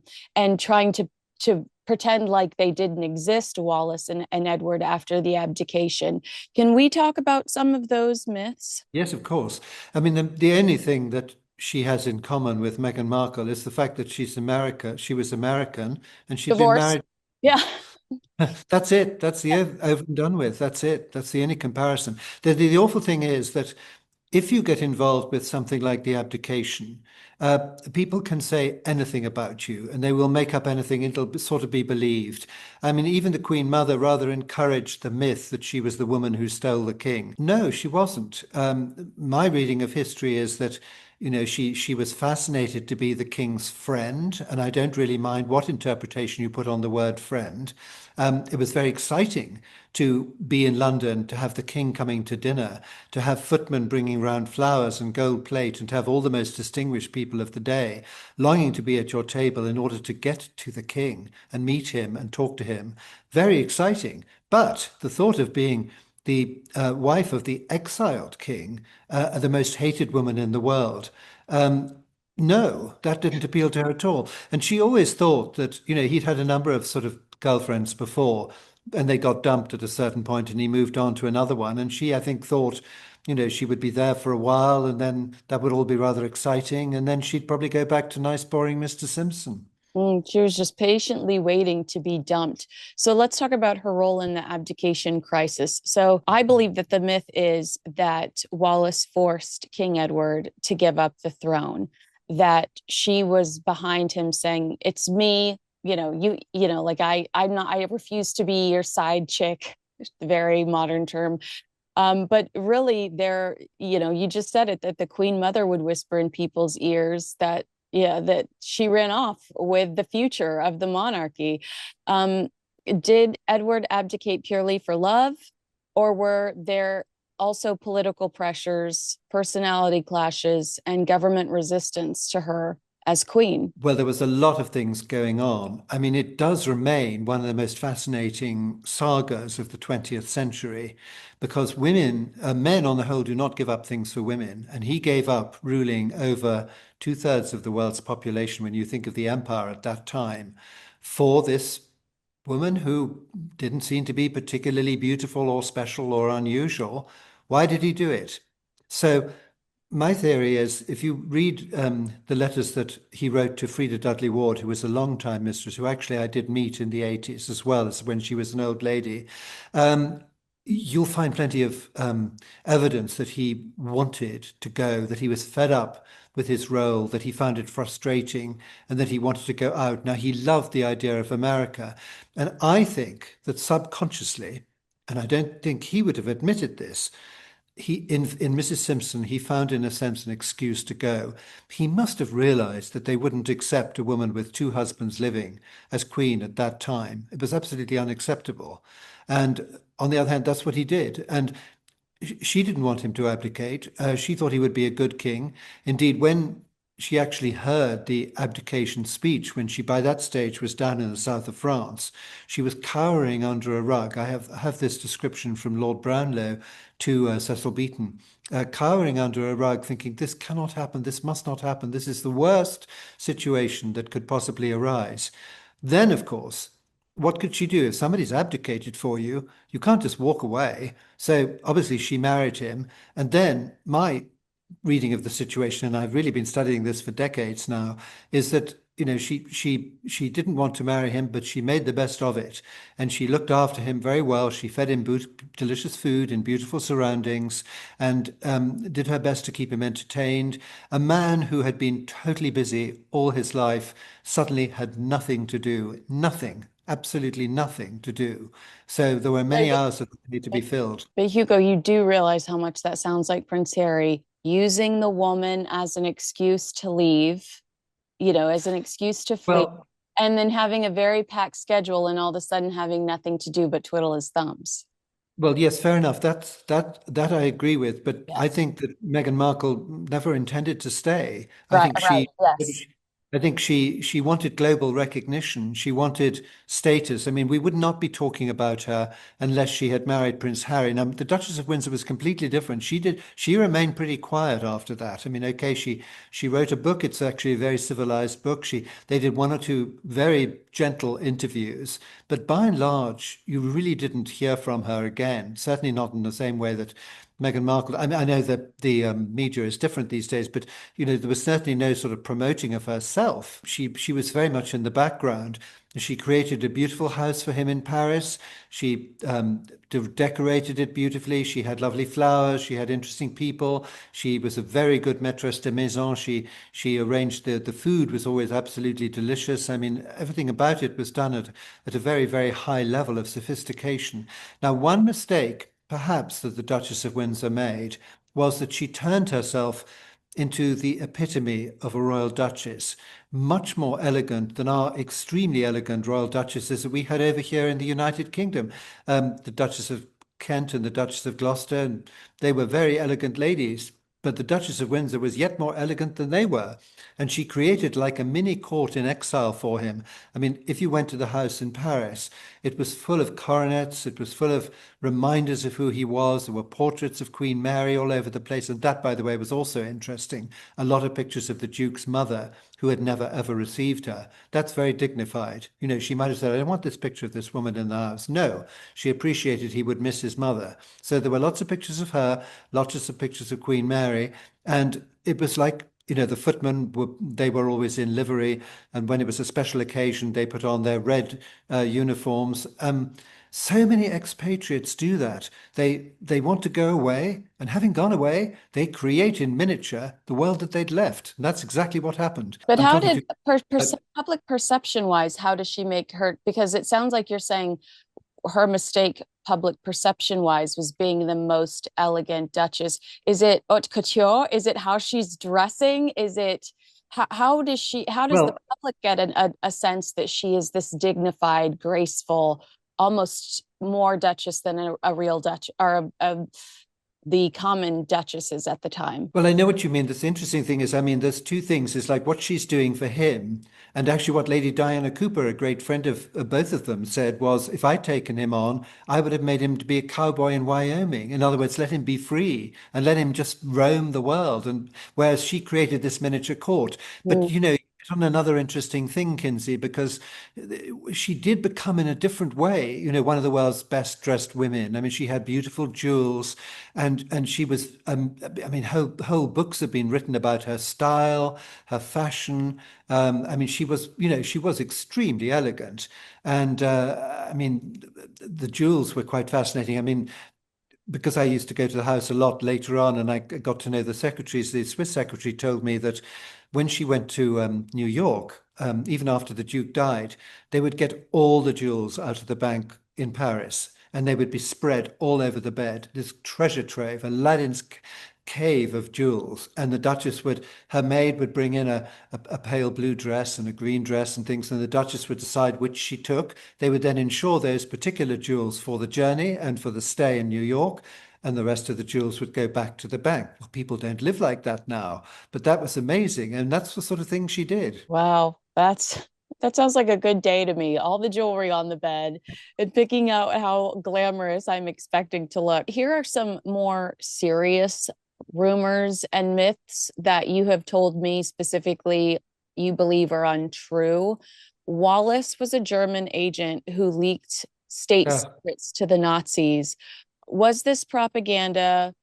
trying to pretend like they didn't exist, Wallace and Edward, after the abdication. Can we talk about some of those myths? Yes, of course. I mean, the only thing that she has in common with Meghan Markle is the fact that she's America. She was American and she'd been Divorce. married. Yeah. That's it. That's the over and done with. That's it. That's the only comparison. The awful thing is that if you get involved with something like the abdication, people can say anything about you and they will make up anything. It'll sort of be believed. I mean, even the Queen Mother rather encouraged the myth that she was the woman who stole the king. No, she wasn't. My reading of history is that she was fascinated to be the king's friend, and I don't really mind what interpretation you put on the word friend. It was very exciting to be in London, to have the king coming to dinner, to have footmen bringing round flowers and gold plate, and to have all the most distinguished people of the day longing to be at your table in order to get to the king and meet him and talk to him. Very exciting. But the thought of being the wife of the exiled king, the most hated woman in the world. No, that didn't appeal to her at all. And she always thought that, he'd had a number of sort of girlfriends before, and they got dumped at a certain point, and he moved on to another one. And she, I think, thought, she would be there for a while, and then that would all be rather exciting. And then she'd probably go back to nice, boring Mr. Simpson. She was just patiently waiting to be dumped. So let's talk about her role in the abdication crisis. So I believe that the myth is that Wallace forced King Edward to give up the throne, that she was behind him saying, "It's me, like I'm not, I refuse to be your side chick," very modern term. But really, you just said it, that the Queen Mother would whisper in people's ears that, yeah, that she ran off with the future of the monarchy. Um, did Edward abdicate purely for love, or were there also political pressures, personality clashes, and government resistance to her as queen? Well, there was a lot of things going on. I mean, it does remain one of the most fascinating sagas of the 20th century because men on the whole do not give up things for women. And he gave up ruling over two-thirds of the world's population when you think of the empire at that time for this woman who didn't seem to be particularly beautiful or special or unusual. Why did he do it? So my theory is if you read the letters that he wrote to Frida Dudley Ward, who was a long-time mistress, who actually I did meet in the 80s as well as when she was an old lady, um, you'll find plenty of evidence that he wanted to go, that he was fed up with his role, that he found it frustrating, and that he wanted to go out. Now, he loved the idea of America. And I think that subconsciously, and I don't think he would have admitted this, in Mrs. Simpson, he found in a sense an excuse to go. He must have realized that they wouldn't accept a woman with two husbands living as queen at that time. It was absolutely unacceptable. And on the other hand, that's what he did. And she didn't want him to abdicate. She thought he would be a good king. Indeed, when she actually heard the abdication speech, when she by that stage was down in the south of France, she was cowering under a rug. I have this description from Lord Brownlow to Cecil Beaton, cowering under a rug, thinking, this cannot happen, this must not happen, this is the worst situation that could possibly arise. Then, of course, what could she do? If somebody's abdicated for you, you can't just walk away. So obviously she married him. And then my reading of the situation, and I've really been studying this for decades now, is that she didn't want to marry him, but she made the best of it, and she looked after him very well. She fed him delicious food in beautiful surroundings, and did her best to keep him entertained. A man who had been totally busy all his life suddenly had nothing to do, nothing absolutely nothing to do. So there were But, many hours that need to be filled. but Hugo, you do realize how much that sounds like Prince Harry using the woman as an excuse to leave, as an excuse to flee, Well, and then having a very packed schedule and all of a sudden having nothing to do but twiddle his thumbs. well, yes, fair enough. That I agree with, but I Yes. think that Meghan Markle never intended to stay. Right, right. Yes. I think she wanted global recognition. She wanted status. I mean, we would not be talking about her unless she had married Prince Harry. Now, the Duchess of Windsor was completely different. She remained pretty quiet after that. I mean, okay, she wrote a book. It's actually a very civilized book. They did one or two very gentle interviews, but by and large, you really didn't hear from her again. Certainly not in the same way that Meghan Markle. I mean, I know that the media is different these days, but there was certainly no sort of promoting of herself. She was very much in the background. She created a beautiful house for him in Paris. She decorated it beautifully. She had lovely flowers. She had interesting people. She was a very good maîtresse de maison. She arranged the food was always absolutely delicious. I mean, everything about it was done at a very, very high level of sophistication. Now, one mistake, perhaps, that the Duchess of Windsor made was that she turned herself into the epitome of a royal duchess, much more elegant than our extremely elegant royal duchesses that we had over here in the United Kingdom. The Duchess of Kent and the Duchess of Gloucester, and they were very elegant ladies. But the Duchess of Windsor was yet more elegant than they were. And she created like a mini court in exile for him. I mean, if you went to the house in Paris, it was full of coronets, it was full of reminders of who he was. There were portraits of Queen Mary all over the place. And that, by the way, was also interesting. A lot of pictures of the Duke's mother, who had never ever received her. That's very dignified. She might have said, I don't want this picture of this woman in the house. No, she appreciated he would miss his mother. So there were lots of pictures of her, lots of pictures of Queen Mary. And it was like, the footmen they were always in livery, and when it was a special occasion, they put on their red uniforms. So many expatriates do that. They want to go away, and having gone away, they create in miniature the world that they'd left. And that's exactly what happened. But I'm how talking did to public perception wise, how does she make her? Because it sounds like you're saying her mistake public perception wise was being the most elegant duchess. Is it haute couture? Is it how she's dressing? Is it how does the well, public get a sense that she is this dignified, graceful, almost more duchess than a real duchess or the common duchesses at the time? Well, I know what you mean. The interesting thing is, I mean, there's two things. It's like what she's doing for him, and actually what Lady Diana Cooper, a great friend of both of them, said was, if I'd taken him on, I would have made him to be a cowboy in Wyoming. In other words, let him be free and let him just roam the world. And whereas she created this miniature court, but Mm. on another interesting thing, Kinsey, because she did become in a different way, one of the world's best dressed women. I mean, she had beautiful jewels, and she was. I mean, whole books have been written about her style, her fashion. I mean, she was extremely elegant, and I mean, the jewels were quite fascinating. I mean, because I used to go to the house a lot later on, and I got to know the secretaries. The Swiss secretary told me that when she went to New York, even after the Duke died, they would get all the jewels out of the bank in Paris, and they would be spread all over the bed. This treasure trove, Aladdin's cave of jewels. And the Duchess her maid would bring in a pale blue dress and a green dress and things, and the Duchess would decide which she took. They would then insure those particular jewels for the journey and for the stay in New York, and the rest of the jewels would go back to the bank. Well, people don't live like that now, but that was amazing, and that's the sort of thing she did. Wow, that sounds like a good day to me. All the jewelry on the bed and picking out how glamorous I'm expecting to look. Here are some more serious rumors and myths that you have told me specifically you believe are untrue. Wallace was a German agent who leaked state Yeah. secrets to the Nazis. Was this propaganda,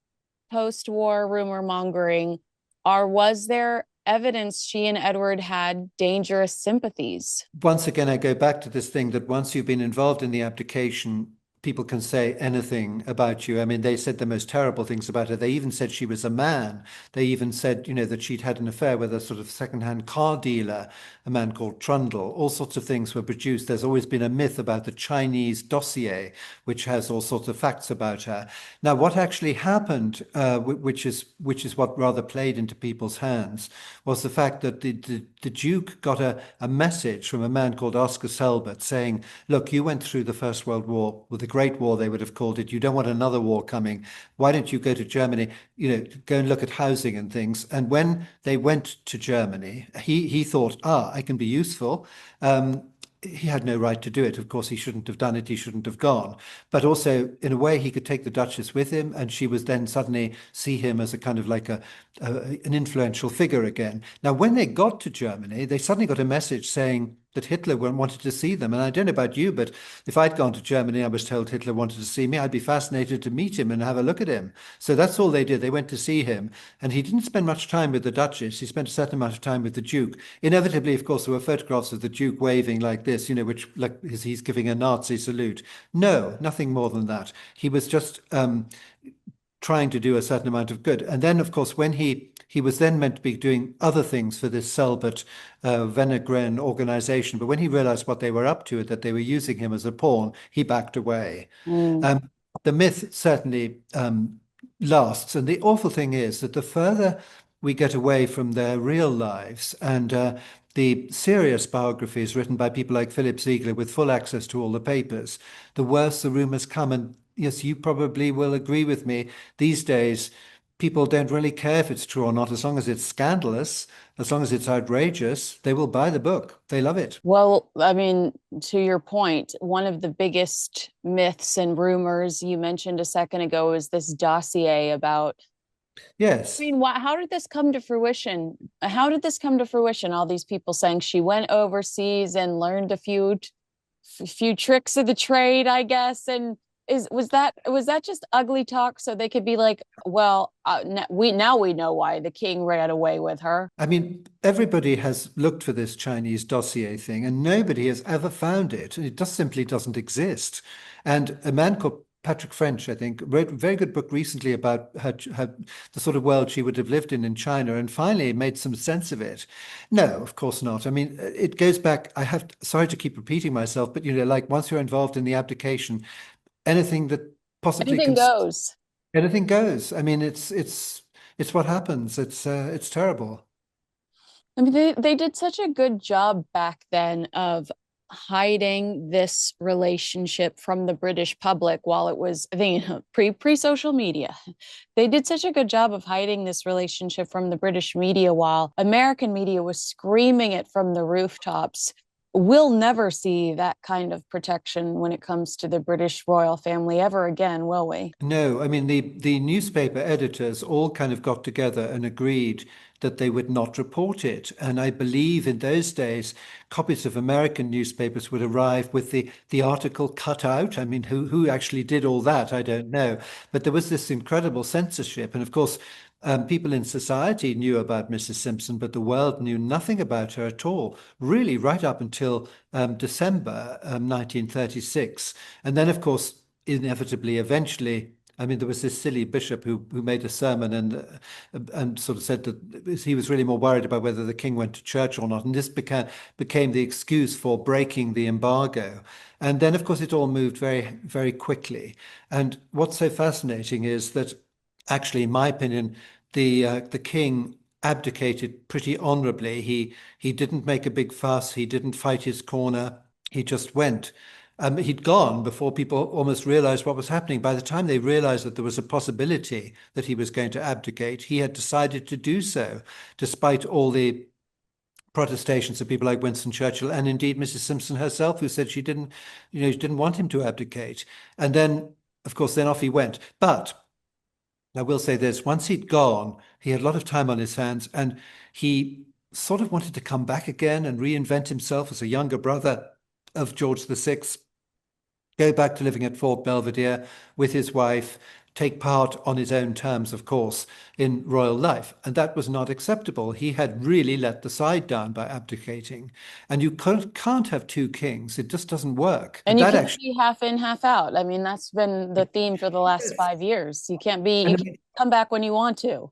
post-war rumor mongering, or was there evidence she and Edward had dangerous sympathies? Once again, I go back to this thing that once you've been involved in the abdication, people can say anything about you. I mean, they said the most terrible things about her. They even said she was a man. They even said, that she'd had an affair with a sort of second-hand car dealer, a man called Trundle. All sorts of things were produced. There's always been a myth about the Chinese dossier, which has all sorts of facts about her. Now, what actually happened, which is what rather played into people's hands, was the fact that the Duke got a message from a man called Oscar Selbert saying, look, you went through the First World War, with the Great War, they would have called it. You don't want another war coming. Why don't you go to Germany, go and look at housing and things. And when they went to Germany, he thought, I can be useful. He had no right to do it. Of course, he shouldn't have done it. He shouldn't have gone. But also, in a way, he could take the Duchess with him, and she was then suddenly see him as a kind of like an influential figure again. Now, when they got to Germany, they suddenly got a message saying that Hitler wanted to see them. And I don't know about you, but if I'd gone to Germany, I was told Hitler wanted to see me, I'd be fascinated to meet him and have a look at him. So that's all they did. They went to see him. And he didn't spend much time with the Duchess. He spent a certain amount of time with the Duke. Inevitably, of course, there were photographs of the Duke waving like this, which like he's giving a Nazi salute. No, nothing more than that. He was just trying to do a certain amount of good. And then, of course, when he was then meant to be doing other things for this Selbert Wenner-Gren organization, but when he realized what they were up to, that they were using him as a pawn, he backed away. Mm. The myth certainly lasts. And the awful thing is that the further we get away from their real lives and the serious biographies written by people like Philip Ziegler with full access to all the papers, the worse the rumors come. And yes, you probably will agree with me. These days, people don't really care if it's true or not. As long as it's scandalous, as long as it's outrageous, they will buy the book. They love it. Well, I mean, to your point, one of the biggest myths and rumors you mentioned a second ago is this dossier about. I Yes. mean, how did this come to fruition? How did this come to fruition? All these people saying she went overseas and learned a few tricks of the trade, I guess. And was that just ugly talk so they could be like, well, we know why the king ran away with her. I mean, everybody has looked for this Chinese dossier thing, and nobody has ever found it. It just simply doesn't exist. And a man called Patrick French, I think, wrote a very good book recently about the sort of world she would have lived in China, and finally made some sense of it. No, of course not. I mean, it goes back. Sorry to keep repeating myself, but like once you're involved in the abdication, anything that possibly Anything can, goes. anything goes. I mean, it's what happens. It's terrible. I mean, they did such a good job back then of hiding this relationship from the British public while it was, I think, pre social media. They did such a good job of hiding this relationship from the British media while American media was screaming it from the rooftops. We'll never see that kind of protection when it comes to the British royal family ever again, will we? No, I mean the newspaper editors all kind of got together and agreed that they would not report it. And I believe in those days, copies of American newspapers would arrive with the article cut out. I mean, who actually did all that? I don't know. But there was this incredible censorship. And of course, people in society knew about Mrs. Simpson, but the world knew nothing about her at all, really, right up until December 1936. And then, of course, inevitably, eventually, I mean, there was this silly bishop who made a sermon and sort of said that he was really more worried about whether the king went to church or not, and this became the excuse for breaking the embargo. And then, of course, it all moved very, very quickly. And what's so fascinating is that, actually, in my opinion, the king abdicated pretty honorably. He didn't make a big fuss. He didn't fight his corner. He just went. He'd gone before people almost realized what was happening. By the time they realized that there was a possibility that he was going to abdicate, he had decided to do so, despite all the protestations of people like Winston Churchill and indeed Mrs. Simpson herself, who said she didn't want him to abdicate. And then, of course, then off he went. But I will say this, once he'd gone, he had a lot of time on his hands, and he sort of wanted to come back again and reinvent himself as a younger brother of George VI, go back to living at Fort Belvedere with his wife, take part on his own terms, of course, in royal life. And that was not acceptable. He had really let the side down by abdicating. And you can't have two kings. It just doesn't work. And And you that can't actually, be half in, half out. I mean, that's been the theme for the last yes. 5 years. And You I can't mean, come back when you want to.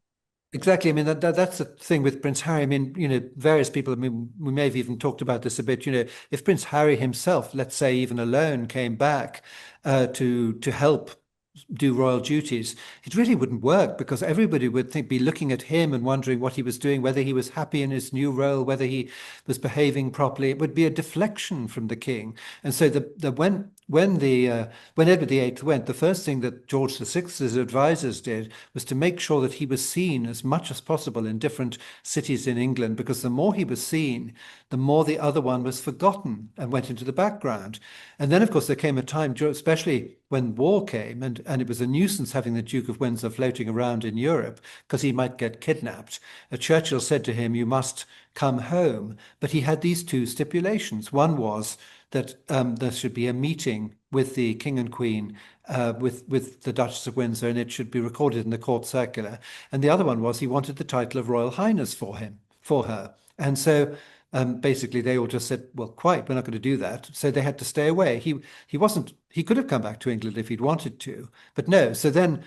exactly. I mean, that's the thing with Prince Harry. I mean, various people, I mean, we may have even talked about this a bit. If Prince Harry himself, let's say even alone, came back to help do royal duties, it really wouldn't work because everybody would be looking at him and wondering what he was doing, whether he was happy in his new role, whether he was behaving properly. It would be a deflection from the king. And so when Edward VIII went, the first thing that George VI's advisors did was to make sure that he was seen as much as possible in different cities in England, because the more he was seen, the more the other one was forgotten and went into the background. And then, of course, there came a time, especially when war came, and it was a nuisance having the Duke of Windsor floating around in Europe because he might get kidnapped. Churchill said to him, "You must come home." But he had these two stipulations. One was that there should be a meeting with the King and Queen, with the Duchess of Windsor, and it should be recorded in the court circular. And the other one was he wanted the title of Royal Highness for her. And so basically they all just said, well, quite, we're not going to do that. So they had to stay away. He could have come back to England if he'd wanted to, but no. So then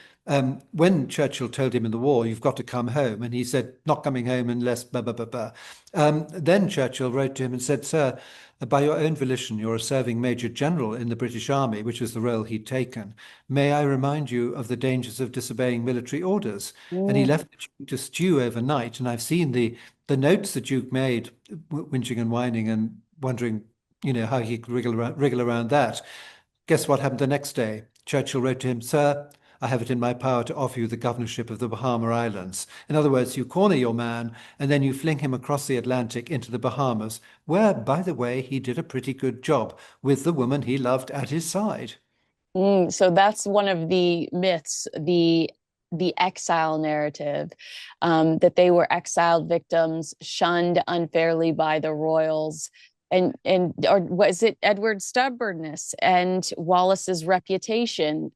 when Churchill told him in the war, you've got to come home, and he said, not coming home unless blah, blah, blah, blah. Then Churchill wrote to him and said, "Sir, by your own volition, you're a serving Major General in the British Army," which was the role he'd taken. "May I remind you of the dangers of disobeying military orders?" And he Mm. left the Duke to stew overnight. And I've seen the notes the Duke made, whinging and whining and wondering, how he could wriggle around that. Guess what happened the next day? Churchill wrote to him, "Sir, I have it in my power to offer you the governorship of the Bahama Islands." In other words, you corner your man and then you fling him across the Atlantic into the Bahamas, where, by the way, he did a pretty good job with the woman he loved at his side. So that's one of the myths, the exile narrative, that they were exiled victims, shunned unfairly by the royals, and or was it Edward's stubbornness and Wallace's reputation,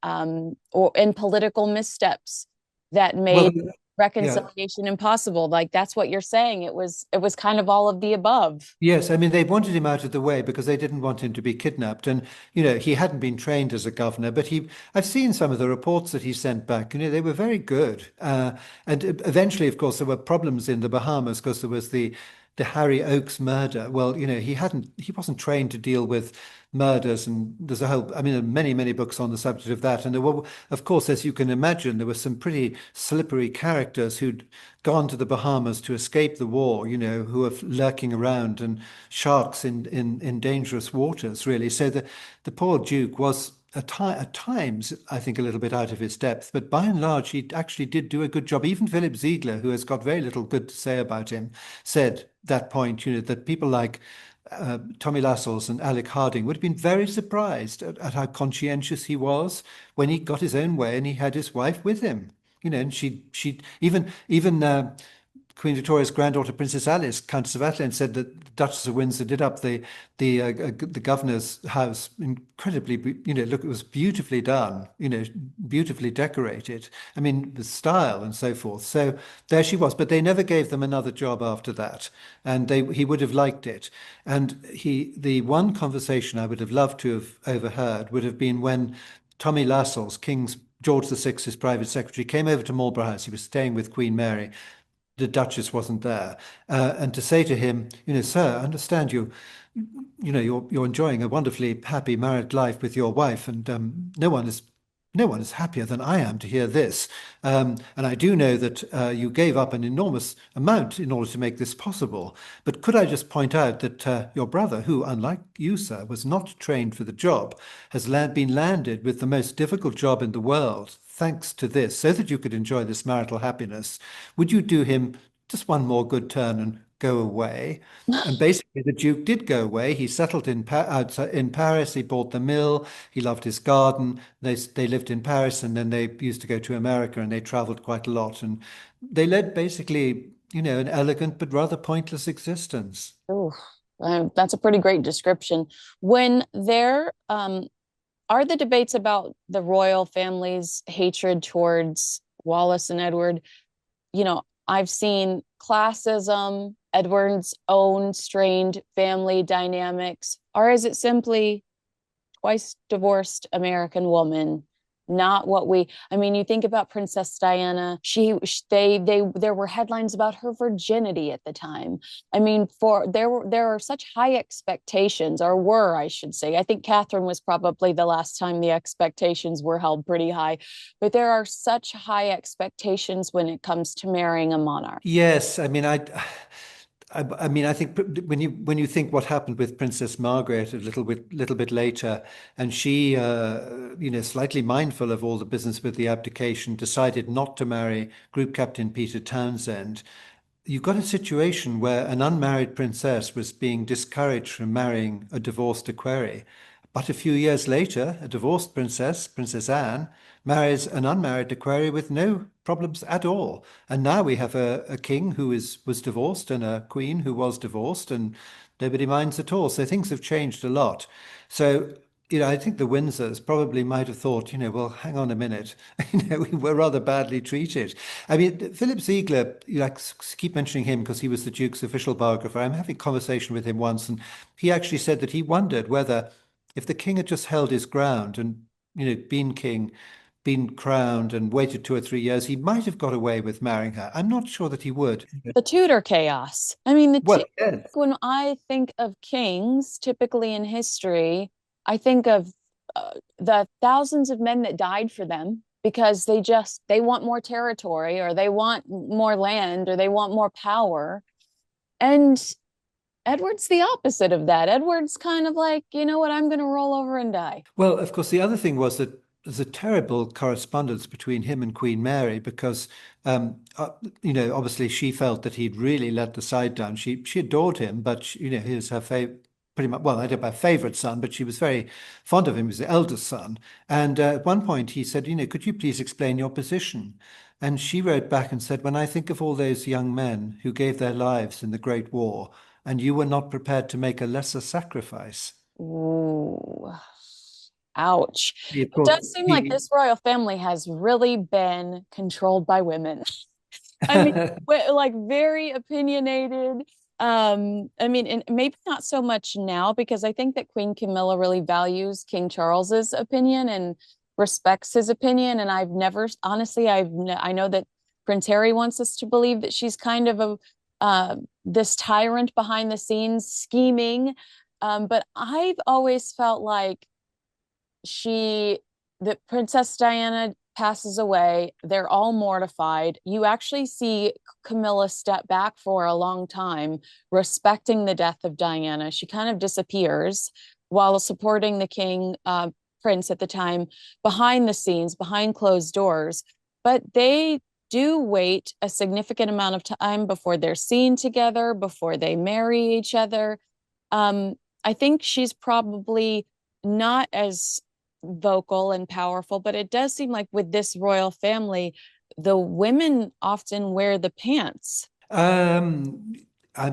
or and political missteps that Well, made yeah. reconciliation impossible? Like that's what you're saying. It was kind of all of the above. Yes, I mean, they wanted him out of the way because they didn't want him to be kidnapped. And, he hadn't been trained as a governor, but I've seen some of the reports that he sent back. They were very good. And eventually, of course, there were problems in the Bahamas because there was the Harry Oakes murder. Well, he wasn't trained to deal with murders. And there's I mean, there are many, many books on the subject of that. And there were, of course, as you can imagine, there were some pretty slippery characters who'd gone to the Bahamas to escape the war, who are lurking around, and sharks in dangerous waters, really. So the poor Duke was at times, I think, a little bit out of his depth, but by and large, he actually did do a good job. Even Philip Ziegler, who has got very little good to say about him, said that point, that people like Tommy Lascelles and Alec Harding would have been very surprised at how conscientious he was when he got his own way and he had his wife with him. And she even Queen Victoria's granddaughter, Princess Alice, Countess of Athlone, said that the Duchess of Windsor did up the governor's house incredibly. Look, it was beautifully done. Beautifully decorated. I mean, the style and so forth. So there she was. But they never gave them another job after that, and he would have liked it. And the one conversation I would have loved to have overheard would have been when Tommy Lascelles, George VI's private secretary, came over to Marlborough House. He was staying with Queen Mary. The Duchess wasn't there, and to say to him, "Sir, I understand you're enjoying a wonderfully happy married life with your wife, and no one is happier than I am to hear this. And I do know that you gave up an enormous amount in order to make this possible. But could I just point out that your brother, who, unlike you, sir, was not trained for the job, has been landed with the most difficult job in the world, thanks to this, so that you could enjoy this marital happiness. Would you do him just one more good turn and go away?" And basically, the Duke did go away. He settled outside in Paris. He bought the mill. He loved his garden. They lived in Paris, and then they used to go to America, and they traveled quite a lot. And they led basically, an elegant but rather pointless existence. Oh, that's a pretty great description. When they're are the debates about the royal family's hatred towards Wallace and Edward, I've seen classism, Edward's own strained family dynamics, or is it simply twice divorced American woman? Not what I mean, you think about Princess Diana, there were headlines about her virginity at the time. I mean, there are such high expectations, or were, I should say. I think Catherine was probably the last time the expectations were held pretty high, but there are such high expectations when it comes to marrying a monarch. Yes, I mean, I think when you think what happened with Princess Margaret a little bit later, and she, slightly mindful of all the business with the abdication, decided not to marry Group Captain Peter Townsend. You've got a situation where an unmarried princess was being discouraged from marrying a divorced equerry. But a few years later, a divorced princess, Princess Anne, marries an unmarried equerry with no problems at all. And now we have a king who was divorced and a queen who was divorced, and nobody minds at all. So things have changed a lot. So, I think the Windsors probably might have thought, well, hang on a minute, we were rather badly treated. I mean, Philip Ziegler, keep mentioning him because he was the Duke's official biographer. I'm having a conversation with him once, and he actually said that he wondered whether if the king had just held his ground and, been king, been crowned and waited 2 or 3 years, he might have got away with marrying her. I'm not sure that he would. The Tudor chaos. I mean, Well, yes. when I think of kings, typically in history, I think of the thousands of men that died for them because they want more territory, or they want more land, or they want more power. And Edward's the opposite of that. Edward's kind of like, you know what, I'm going to roll over and die. Well, of course, the other thing was that there's a terrible correspondence between him and Queen Mary because, obviously she felt that he'd really let the side down. She adored him, but he was her favorite, pretty much. Well, I don't know about favorite son, but she was very fond of him. He was the eldest son, and at one point he said, could you please explain your position? And she wrote back and said, when I think of all those young men who gave their lives in the Great War, and you were not prepared to make a lesser sacrifice. Ooh, ouch. Of It course, does seem like this royal family has really been controlled by women. I mean, like very opinionated. I mean, and maybe not so much now because I think that Queen Camilla really values King Charles's opinion and respects his opinion. And I've never, honestly, I know that Prince Harry wants us to believe that she's kind of this tyrant behind the scenes scheming. But I've always felt like that Princess Diana passes away. They're all mortified. You actually see Camilla step back for a long time, respecting the death of Diana. She kind of disappears while supporting the king, prince at the time, behind the scenes, behind closed doors. But they do wait a significant amount of time before they're seen together, before they marry each other. I think she's probably not as vocal and powerful, but it does seem like with this royal family, the women often wear the pants. I, I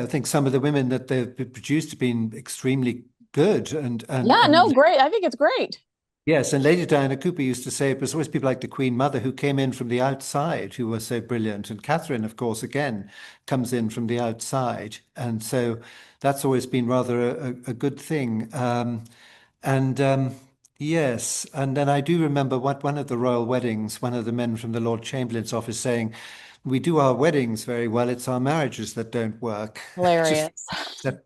think some of the women that they've produced have been extremely good, Yeah, no, great. I think it's great. yes, and Lady Diana Cooper used to say it was always people like the Queen Mother who came in from the outside who were so brilliant, and Catherine, of course, again comes in from the outside, and so that's always been rather a good thing. And yes, and then I do remember one of the royal weddings, one of the men from the Lord Chamberlain's office saying, "We do our weddings very well. It's our marriages that don't work." Just Hilarious. that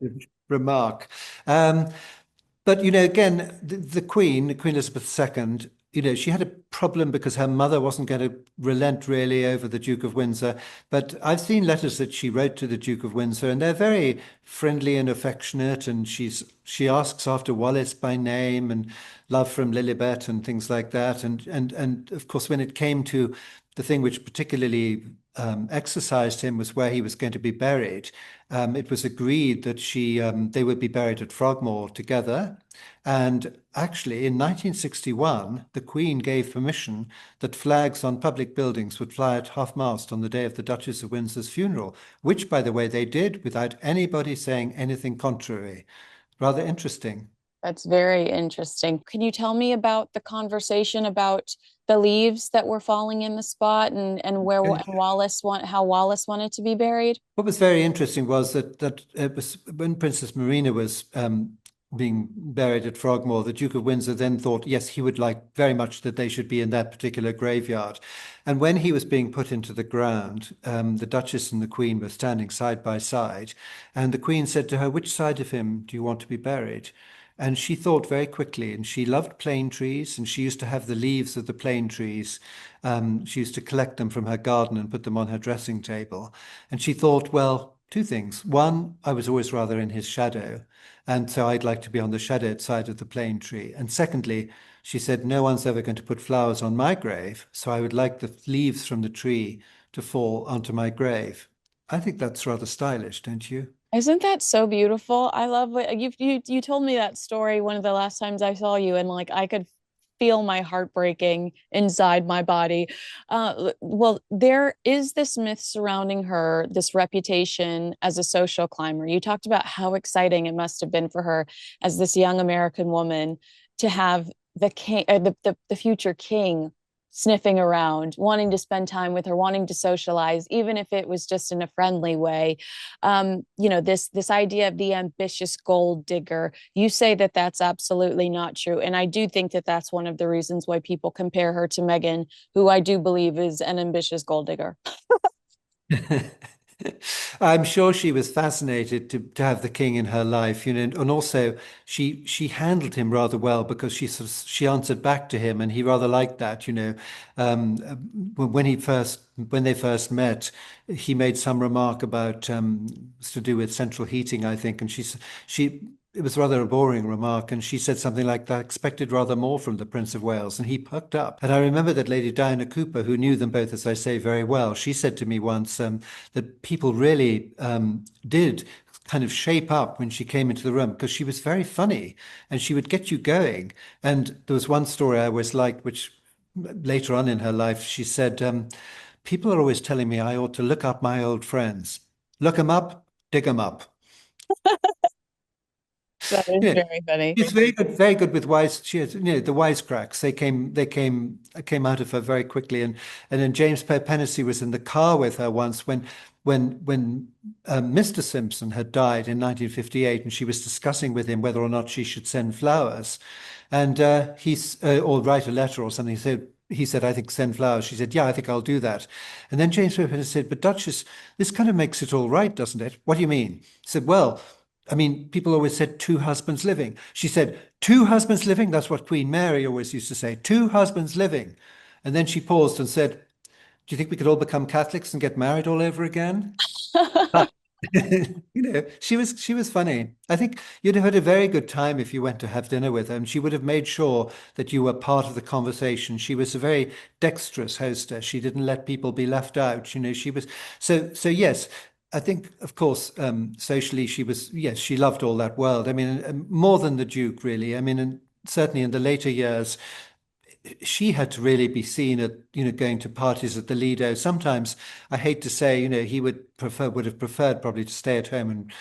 remark. But again, the Queen, Queen Elizabeth II, she had a problem because her mother wasn't going to relent really over the Duke of Windsor. But I've seen letters that she wrote to the Duke of Windsor, and they're very friendly and affectionate. And she asks after Wallace by name and love from Lilibet and things like that. And of course, when it came to the thing which particularly exercised him was where he was going to be buried. It was agreed that they would be buried at Frogmore together. And actually, in 1961, the Queen gave permission that flags on public buildings would fly at half-mast on the day of the Duchess of Windsor's funeral, which, by the way, they did without anybody saying anything contrary. Rather interesting. That's very interesting. Can you tell me about the conversation about the leaves that were falling in the spot and where Okay. How Wallace wanted to be buried? What was very interesting was that it was when Princess Marina was being buried at Frogmore, the Duke of Windsor then thought, yes, he would like very much that they should be in that particular graveyard. And when he was being put into the ground, the Duchess and the Queen were standing side by side, and the Queen said to her, "Which side of him do you want to be buried?" And she thought very quickly, and she loved plane trees, and she used to have the leaves of the plane trees. She used to collect them from her garden and put them on her dressing table. And she thought, well, two things. One, I was always rather in his shadow, and so I'd like to be on the shadowed side of the plane tree. And secondly, she said, no one's ever going to put flowers on my grave, so I would like the leaves from the tree to fall onto my grave. I think that's rather stylish, don't you? Isn't that so beautiful? I love what you told me that story one of the last times I saw you, and like I could feel my heart breaking inside my body. Well, there is this myth surrounding her, this reputation as a social climber. You talked about how exciting it must have been for her as this young American woman to have the king, the future king sniffing around, wanting to spend time with her, wanting to socialize, even if it was just in a friendly way. This idea of the ambitious gold digger. You say that that's absolutely not true, and I do think that that's one of the reasons why people compare her to Meghan, who I do believe is an ambitious gold digger. I'm sure she was fascinated to have the king in her life, and also she handled him rather well because she answered back to him, and he rather liked that. When they first met, he made some remark about it's to do with central heating, I think, and she it was rather a boring remark, and she said something like that, expected rather more from the Prince of Wales, and he perked up. And I remember that Lady Diana Cooper, who knew them both, as I say, very well, she said to me once that people really did kind of shape up when she came into the room because she was very funny and she would get you going. And there was one story I always liked, which later on in her life, she said, people are always telling me I ought to look up my old friends. Look them up, dig them up. That is Yeah, very funny. she's very good with wise. She has, the wisecracks. They came out of her very quickly. And then James Pennissy was in the car with her once when Mr. Simpson had died in 1958, and she was discussing with him whether or not she should send flowers, and he's or write a letter or something. He said, I think send flowers. She said, yeah, I think I'll do that. And then James Pennissy said, but Duchess, this kind of makes it all right, doesn't it? What do you mean? He said, well. I mean, people always said two husbands living. She said, two husbands living? That's what Queen Mary always used to say, two husbands living. And then she paused and said, do you think we could all become Catholics and get married all over again? She was funny. I think you'd have had a very good time if you went to have dinner with her, and she would have made sure that you were part of the conversation. She was a very dexterous hostess. She didn't let people be left out. She was so yes. I think, of course, socially, yes, she loved all that world. I mean, more than the Duke, really. I mean, and certainly in the later years, she had to really be seen at, going to parties at the Lido. Sometimes, I hate to say, he would have preferred probably to stay at home and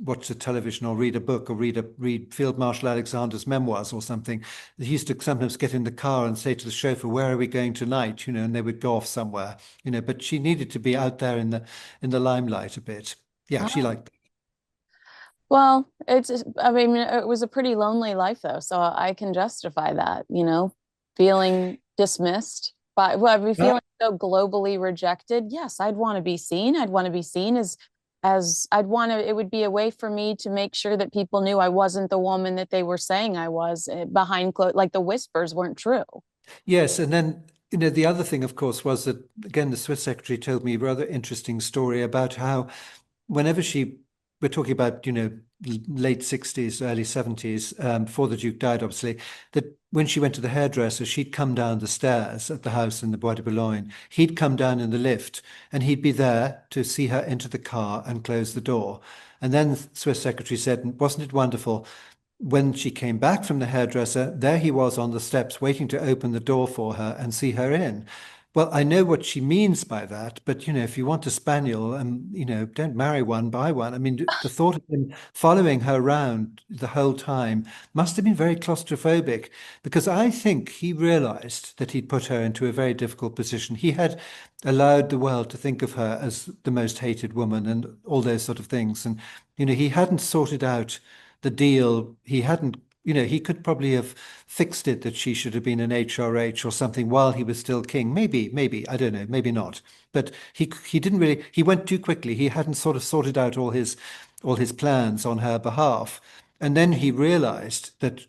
watch the television or read a book or read Field Marshal Alexander's memoirs or something. He used to sometimes get in the car and say to the chauffeur, "Where are we going tonight?" And they would go off somewhere. But she needed to be out there in the limelight a bit. Yeah, she liked. Well, I mean, it was a pretty lonely life though, so I can justify that, feeling dismissed by, well, I mean, That. feeling so globally rejected. Yes, I'd want to be seen. I'd want to be seen as it would be a way for me to make sure that people knew I wasn't the woman that they were saying I was behind closed, like the whispers weren't true. Yes, and then the other thing, of course, was that again the Swiss secretary told me a rather interesting story about how whenever we're talking about late 60s, early 70s, before the Duke died, obviously, that when she went to the hairdresser, she'd come down the stairs at the house in the Bois de Boulogne. He'd come down in the lift, and he'd be there to see her into the car and close the door. And then the Swiss secretary said, wasn't it wonderful? When she came back from the hairdresser, there he was on the steps waiting to open the door for her and see her in. Well, I know what she means by that, but if you want a spaniel, don't marry one, buy one. I mean, the thought of him following her around the whole time must have been very claustrophobic, because I think he realized that he'd put her into a very difficult position. He had allowed the world to think of her as the most hated woman and all those sort of things, and he hadn't sorted out the deal. He hadn't he could probably have fixed it that she should have been an HRH or something while he was still king. Maybe, I don't know, maybe not. But he didn't really, he went too quickly. He hadn't sort of sorted out all his plans on her behalf. And then he realized that,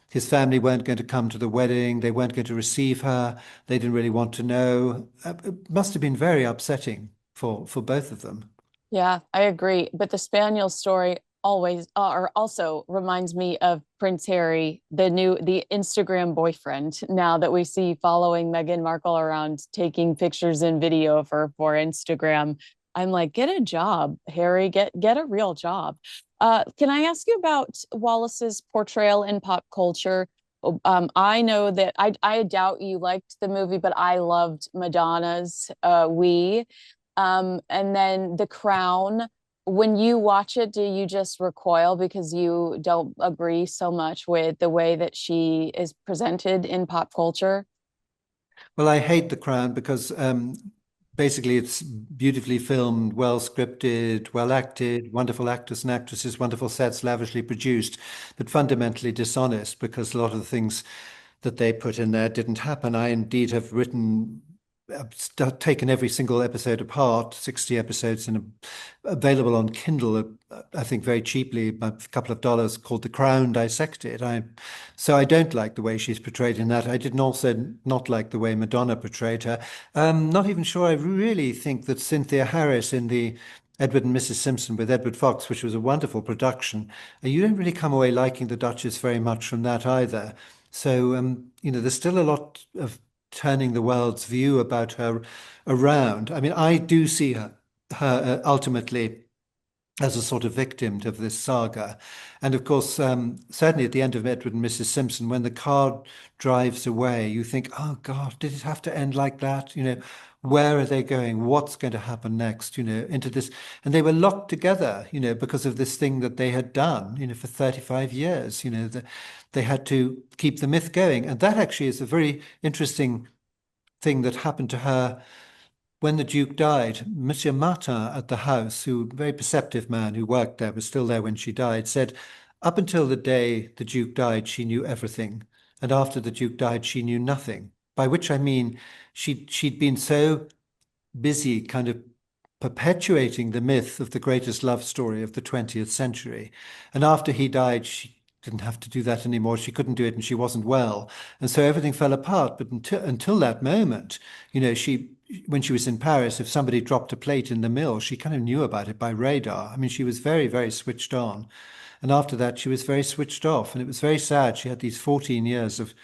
his family weren't going to come to the wedding. They weren't going to receive her. They didn't really want to know. It must have been very upsetting for both of them. Yeah, I agree. But the Spaniel story always or also reminds me of Prince Harry, the Instagram boyfriend now that we see following Meghan Markle around taking pictures and video of her for Instagram. I'm like, get a job, Harry, get a real job. Can I ask you about Wallace's portrayal in pop culture? I know that I doubt you liked the movie, but I loved Madonna's We. And then The Crown, when you watch it, do you just recoil because you don't agree so much with the way that she is presented in pop culture? Well, I hate The Crown because basically it's beautifully filmed, well scripted, well acted, wonderful actors and actresses, wonderful sets, lavishly produced, but fundamentally dishonest because a lot of the things that they put in there didn't happen. I indeed have written, taken every single episode apart, 60 episodes, and available on Kindle, I think very cheaply, a couple of dollars, called The Crown Dissected. So I don't like the way she's portrayed in that. I didn't also not like the way Madonna portrayed her. Not even sure I really think that Cynthia Harris in the Edward and Mrs. Simpson with Edward Fox, which was a wonderful production, you don't really come away liking the Duchess very much from that either. So, there's still a lot of turning the world's view about her around. I mean, I do see her ultimately as a sort of victim of this saga. And of course, certainly at the end of Edward and Mrs. Simpson, when the car drives away, you think, oh God, did it have to end like that? Where are they going? What's going to happen next? Into this. And they were locked together, because of this thing that they had done, for 35 years. They had to keep the myth going. And that actually is a very interesting thing that happened to her when the Duke died. Monsieur Martin at the house, who a very perceptive man who worked there, was still there when she died, said, up until the day the Duke died, she knew everything. And after the Duke died, she knew nothing. By which I mean she'd been so busy kind of perpetuating the myth of the greatest love story of the 20th century. And after he died, she didn't have to do that anymore. She couldn't do it and she wasn't well. And so everything fell apart. But until that moment, when she was in Paris, if somebody dropped a plate in the mill, she kind of knew about it by radar. I mean, she was very, very switched on. And after that, she was very switched off. And it was very sad. She had these 14 years of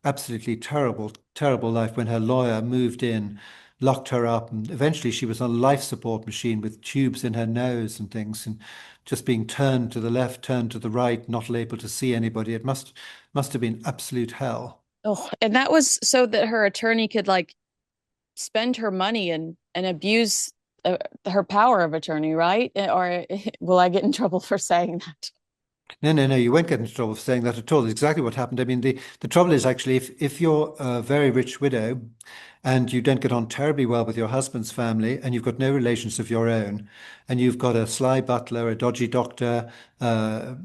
absolutely terrible, terrible life when her lawyer moved in, locked her up, and eventually she was on a life support machine with tubes in her nose and things, and just being turned to the left, turned to the right, not able to see anybody. It must have been absolute hell. Oh, and that was so that her attorney could like spend her money and abuse her power of attorney, right? Or will I get in trouble for saying that? No, no, no, you won't get into trouble for saying that at all. It's exactly what happened. I mean, the trouble is actually if you're a very rich widow and you don't get on terribly well with your husband's family and you've got no relations of your own and you've got a sly butler, a dodgy doctor, a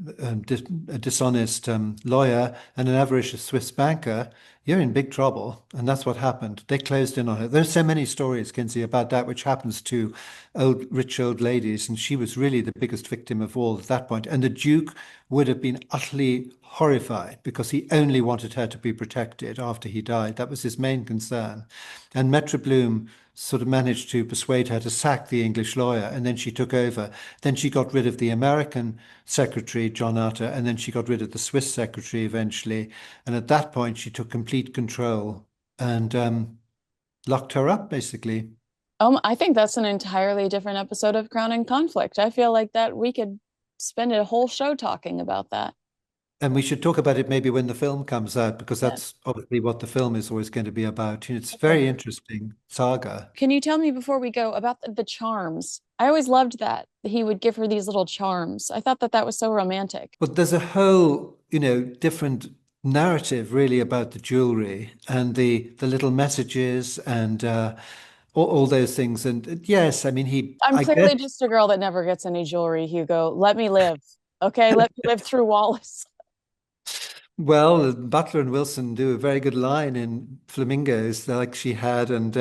dishonest lawyer and an avaricious Swiss banker, you're in big trouble. And that's what happened. They closed in on her. There's so many stories, Kinsey, about that, which happens to rich old ladies. And she was really the biggest victim of all at that point. And the Duke would have been utterly horrified because he only wanted her to be protected after he died. That was his main concern. And Metro Bloom sort of managed to persuade her to sack the English lawyer, and then she took over. Then she got rid of the American secretary, John Arter, and then she got rid of the Swiss secretary eventually. And at that point, she took complete control and locked her up, basically. I think that's an entirely different episode of Crown and Conflict. I feel like that we could spend a whole show talking about that. And we should talk about it maybe when the film comes out, because Yeah. that's obviously what the film is always going to be about. It's a Okay. very interesting saga. Can you tell me before we go about the charms? I always loved that he would give her these little charms. I thought that that was so romantic. But there's a whole, different narrative really about the jewelry and the little messages and all those things. And yes, I mean, I'm I guess. clearly just a girl that never gets any jewelry, Hugo. Let me live. Okay, let me live through Wallace. Well, Butler and Wilson do a very good line in Flamingos, like she had, and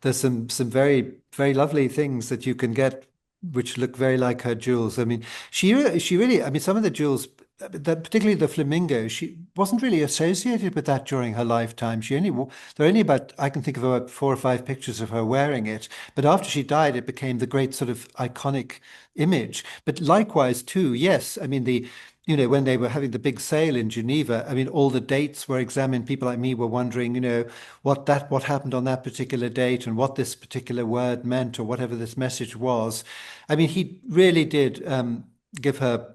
there's some very lovely things that you can get, which look very like her jewels. I mean, she really, I mean, some of the jewels, that particularly the flamingo, she wasn't really associated with that during her lifetime. There are only about, I can think of about 4 or 5 pictures of her wearing it, but after she died, it became the great sort of iconic image. But likewise, too, yes, I mean when they were having the big sale in Geneva, I mean, all the dates were examined. People like me were wondering, what happened on that particular date and what this particular word meant or whatever this message was. I mean, he really did give her,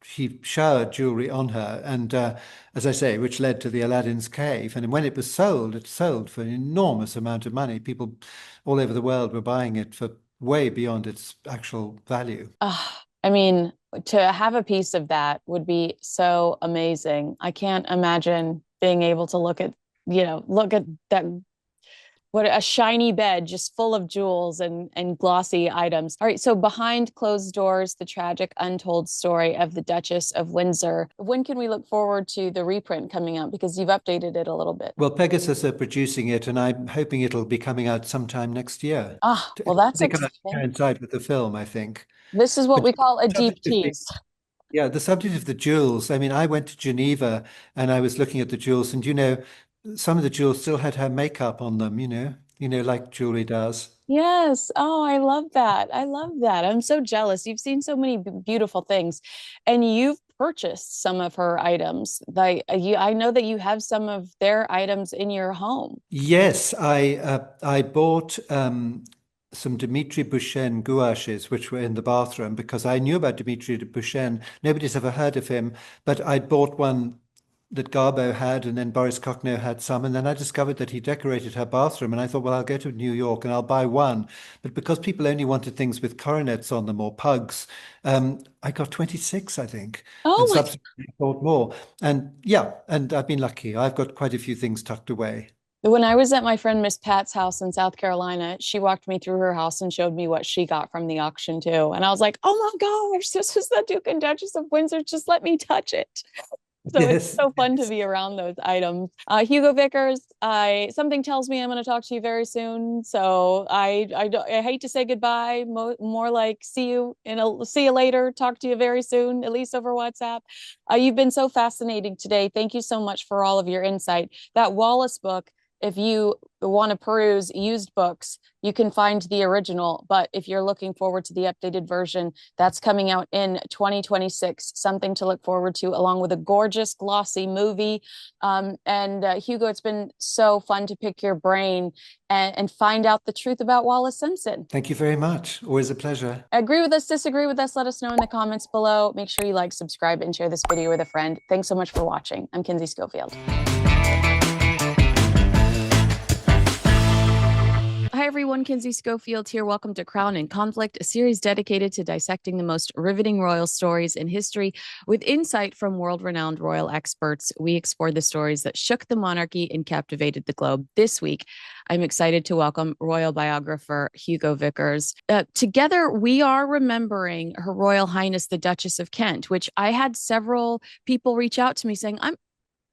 he showered jewelry on her, and as I say, which led to the Aladdin's cave. And when it was sold, it sold for an enormous amount of money. People all over the world were buying it for way beyond its actual value. I mean, to have a piece of that would be so amazing. I can't imagine being able to look at that what a shiny bed just full of jewels and glossy items. All right, so behind closed doors, the tragic untold story of the Duchess of Windsor. When can we look forward to the reprint coming out? Because you've updated it a little bit. Well, Pegasus are producing it, and I'm hoping it'll be coming out sometime next year. Well, that's They kind of exciting. coincide with the film, I think. This is what But we call a the deep subject of the, tease. yeah, the subject of the jewels. I mean, I went to Geneva and I was looking at the jewels, and some of the jewels still had her makeup on them. Like jewelry does. Yes. Oh, I love that. I love that. I'm so jealous. You've seen so many beautiful things, and you've purchased some of her items. I know that you have some of their items in your home. Yes, I bought some Dimitri Bouchen gouaches, which were in the bathroom because I knew about Dimitri Bouchen. Nobody's ever heard of him, but I bought one that Garbo had, and then Boris Kochno had some, and then I discovered that he decorated her bathroom, and I thought, well, I'll go to New York and I'll buy one. But because people only wanted things with coronets on them or pugs, I got 26, I think, Oh and my subsequently bought more. And yeah, and I've been lucky. I've got quite a few things tucked away. When I was at my friend Miss Pat's house in South Carolina, she walked me through her house and showed me what she got from the auction too. And I was like, oh my gosh, this is the Duke and Duchess of Windsor. Just let me touch it. So it's Yes, so fun to yes. be around those items. Hugo Vickers, I something tells me I'm going to talk to you very soon. So I hate to say goodbye. More like see you later. Talk to you very soon, at least over WhatsApp. You've been so fascinating today. Thank you so much for all of your insight. That Wallace book, if you want to peruse used books, you can find the original. But if you're looking forward to the updated version, that's coming out in 2026. Something to look forward to, along with a gorgeous, glossy movie. And Hugo, it's been so fun to pick your brain and find out the truth about Wallace Simpson. Thank you very much. Always a pleasure. Agree with us, disagree with us, let us know in the comments below. Make sure you like, subscribe, and share this video with a friend. Thanks so much for watching. I'm Kinsey Schofield. Hi, everyone. Kinsey Schofield here. Welcome to Crown and Conflict, a series dedicated to dissecting the most riveting royal stories in history with insight from world-renowned royal experts. We explore the stories that shook the monarchy and captivated the globe. This week, I'm excited to welcome royal biographer Hugo Vickers. Together, we are remembering Her Royal Highness the Duchess of Kent, which I had several people reach out to me saying,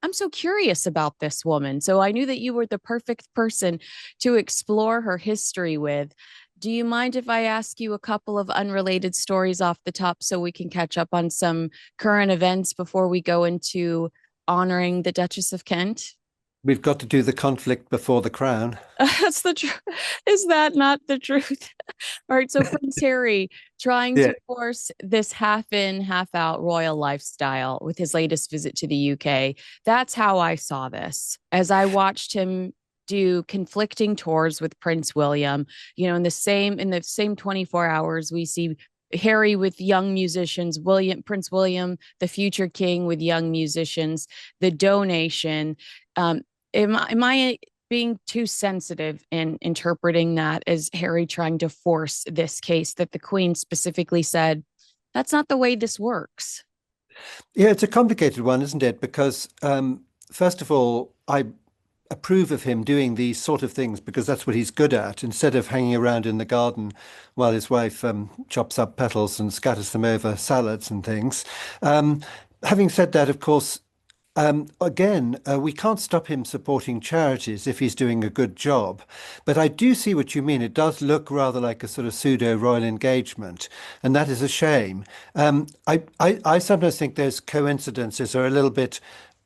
I'm so curious about this woman. So I knew that you were the perfect person to explore her history with. Do you mind if I ask you a couple of unrelated stories off the top so we can catch up on some current events before we go into honoring the Duchess of Kent? We've got to do the conflict before the crown. That's the truth. Is that not the truth? All right. So Prince Harry trying Yeah. to force this half in, half out royal lifestyle with his latest visit to the UK. That's how I saw this as I watched him do conflicting tours with Prince William. In the same 24 hours, we see Harry with young musicians, Prince William, the future king with young musicians, the donation. Um, am I being too sensitive in interpreting that as Harry trying to force this case that the Queen specifically said, that's not the way this works? Yeah, it's a complicated one, isn't it? Because first of all, I approve of him doing these sort of things because that's what he's good at, instead of hanging around in the garden while his wife chops up petals and scatters them over salads and things. Um, Having said that, of course, again, we can't stop him supporting charities if he's doing a good job. But I do see what you mean. It does look rather like a sort of pseudo royal engagement, and that is a shame. I sometimes think those coincidences are a little bit,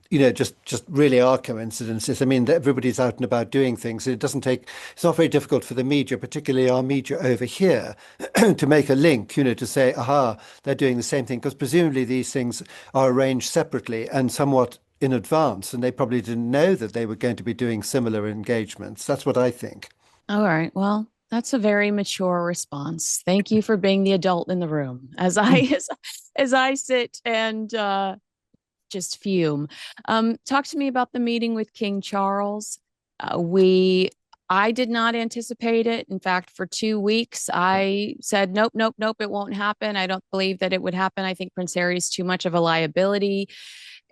just really are coincidences. I mean, everybody's out and about doing things. It doesn't take, it's not very difficult for the media, particularly our media over here, to make a link, to say, aha, they're doing the same thing, because presumably these things are arranged separately and somewhat in advance, and they probably didn't know that they were going to be doing similar engagements. That's what I think. All right. Well, that's a very mature response. Thank you for being the adult in the room as I as I sit and just fume. Talk to me about the meeting with King Charles. We I did not anticipate it. In fact, for 2 weeks, I said, nope, nope, nope, it won't happen. I don't believe that it would happen. I think Prince Harry's too much of a liability.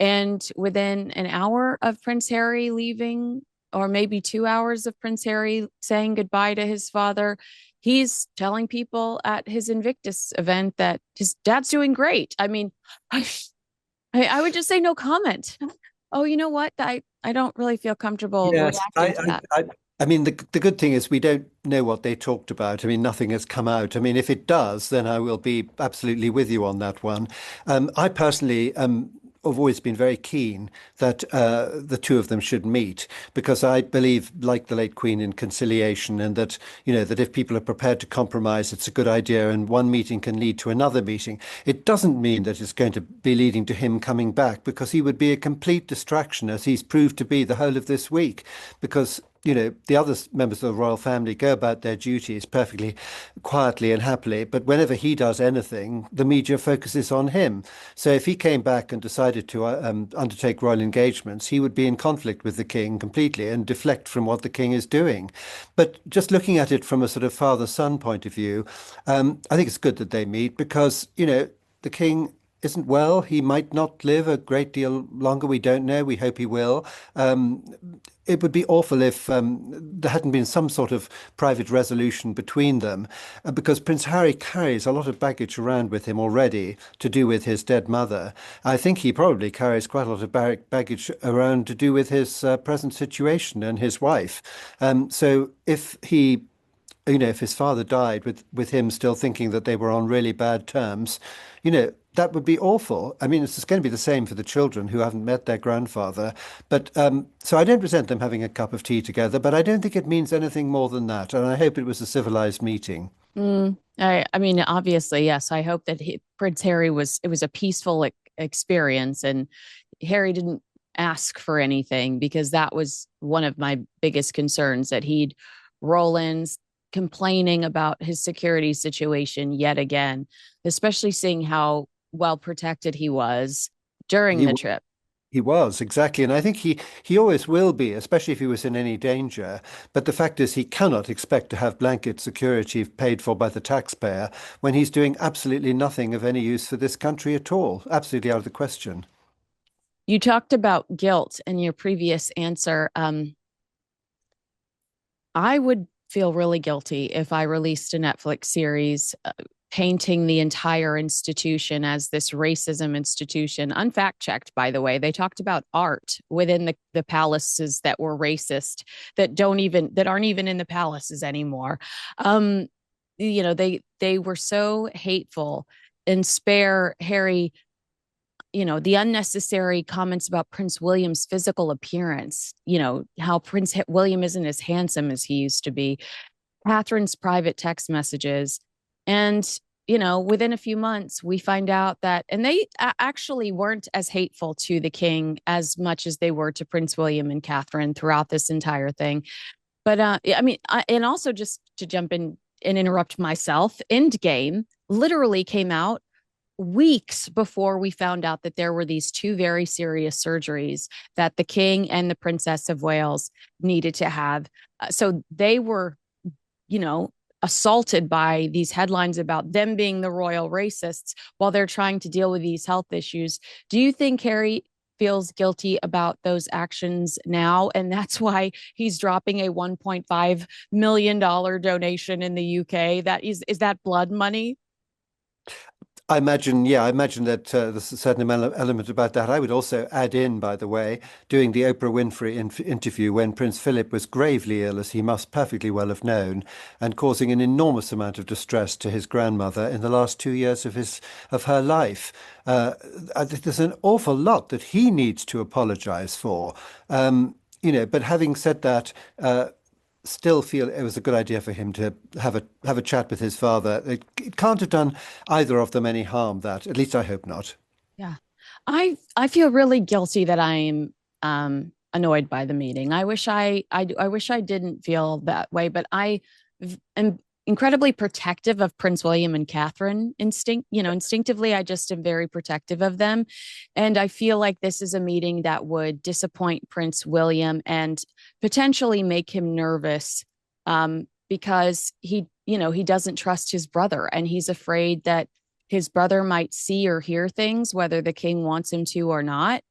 And within an hour of Prince Harry leaving, or maybe 2 hours of Prince Harry saying goodbye to his father, he's telling people at his Invictus event that his dad's doing great. I mean, I would just say no comment. Oh, you know what? I don't really feel comfortable Yes, reacting to that. I mean, the good thing is we don't know what they talked about. I mean, nothing has come out. I mean, if it does, then I will be absolutely with you on that one. I personally have always been very keen that the two of them should meet, because I believe, like the late Queen, in conciliation, and that, that if people are prepared to compromise, it's a good idea, and one meeting can lead to another meeting. It doesn't mean that it's going to be leading to him coming back, because he would be a complete distraction, as he's proved to be the whole of this week, because the other members of the royal family go about their duties perfectly quietly and happily. But whenever he does anything, the media focuses on him. So if he came back and decided to undertake royal engagements, he would be in conflict with the king completely and deflect from what the king is doing. But just looking at it from a sort of father-son point of view, I think it's good that they meet, because, the king isn't well. He might not live a great deal longer. We don't know. We hope he will. It would be awful if there hadn't been some sort of private resolution between them, because Prince Harry carries a lot of baggage around with him already to do with his dead mother. I think he probably carries quite a lot of baggage around to do with his present situation and his wife. So if his father died with him still thinking that they were on really bad terms, that would be awful. I mean, it's just going to be the same for the children who haven't met their grandfather. But so I don't resent them having a cup of tea together, but I don't think it means anything more than that. And I hope it was a civilized meeting. I mean, obviously, yes. I hope that Prince Harry it was a peaceful experience, and Harry didn't ask for anything, because that was one of my biggest concerns, that he'd Roland's complaining about his security situation yet again, especially seeing how well protected he was during He the trip. He was, exactly. And I think he always will be, especially if he was in any danger. But the fact is, he cannot expect to have blanket security paid for by the taxpayer when he's doing absolutely nothing of any use for this country at all. Absolutely out of the question. You talked about guilt in your previous answer. I would feel really guilty if I released a Netflix series painting the entire institution as this racism institution, unfact checked, by the way. They talked about art within the palaces that were racist, that aren't even in the palaces anymore. Um, they were so hateful, and spare Harry, the unnecessary comments about Prince William's physical appearance, how William isn't as handsome as he used to be, Catherine's private text messages. And, within a few months, we find out that, and they actually weren't as hateful to the king as much as they were to Prince William and Catherine throughout this entire thing. But I mean, and also, just to jump in, and interrupt myself, Endgame literally came out weeks before we found out that there were these two very serious surgeries that the king and the princess of Wales needed to have. So they were, you know, assaulted by these headlines about them being the royal racists while they're trying to deal with these health issues. Do you think Harry feels guilty about those actions now, and that's why he's dropping a $1.5 million donation in the UK? That is that blood money? I imagine, yeah, I imagine that there's a certain element about that. I would also add in, by the way, doing the Oprah Winfrey interview when Prince Philip was gravely ill, as he must perfectly well have known, and causing an enormous amount of distress to his grandmother in the last 2 years of her life. I think there's an awful lot that he needs to apologize for. But having said that, still feel it was a good idea for him to have a chat with his father. It can't have done either of them any harm. That, at least I hope not. Yeah. I feel really guilty that I'm annoyed by the meeting. I wish I didn't feel that way, but am incredibly protective of Prince William and Catherine. Instinctively I just am very protective of them. And I feel like this is a meeting that would disappoint Prince William and potentially make him nervous, because he doesn't trust his brother and he's afraid that his brother might see or hear things, whether the king wants him to or not,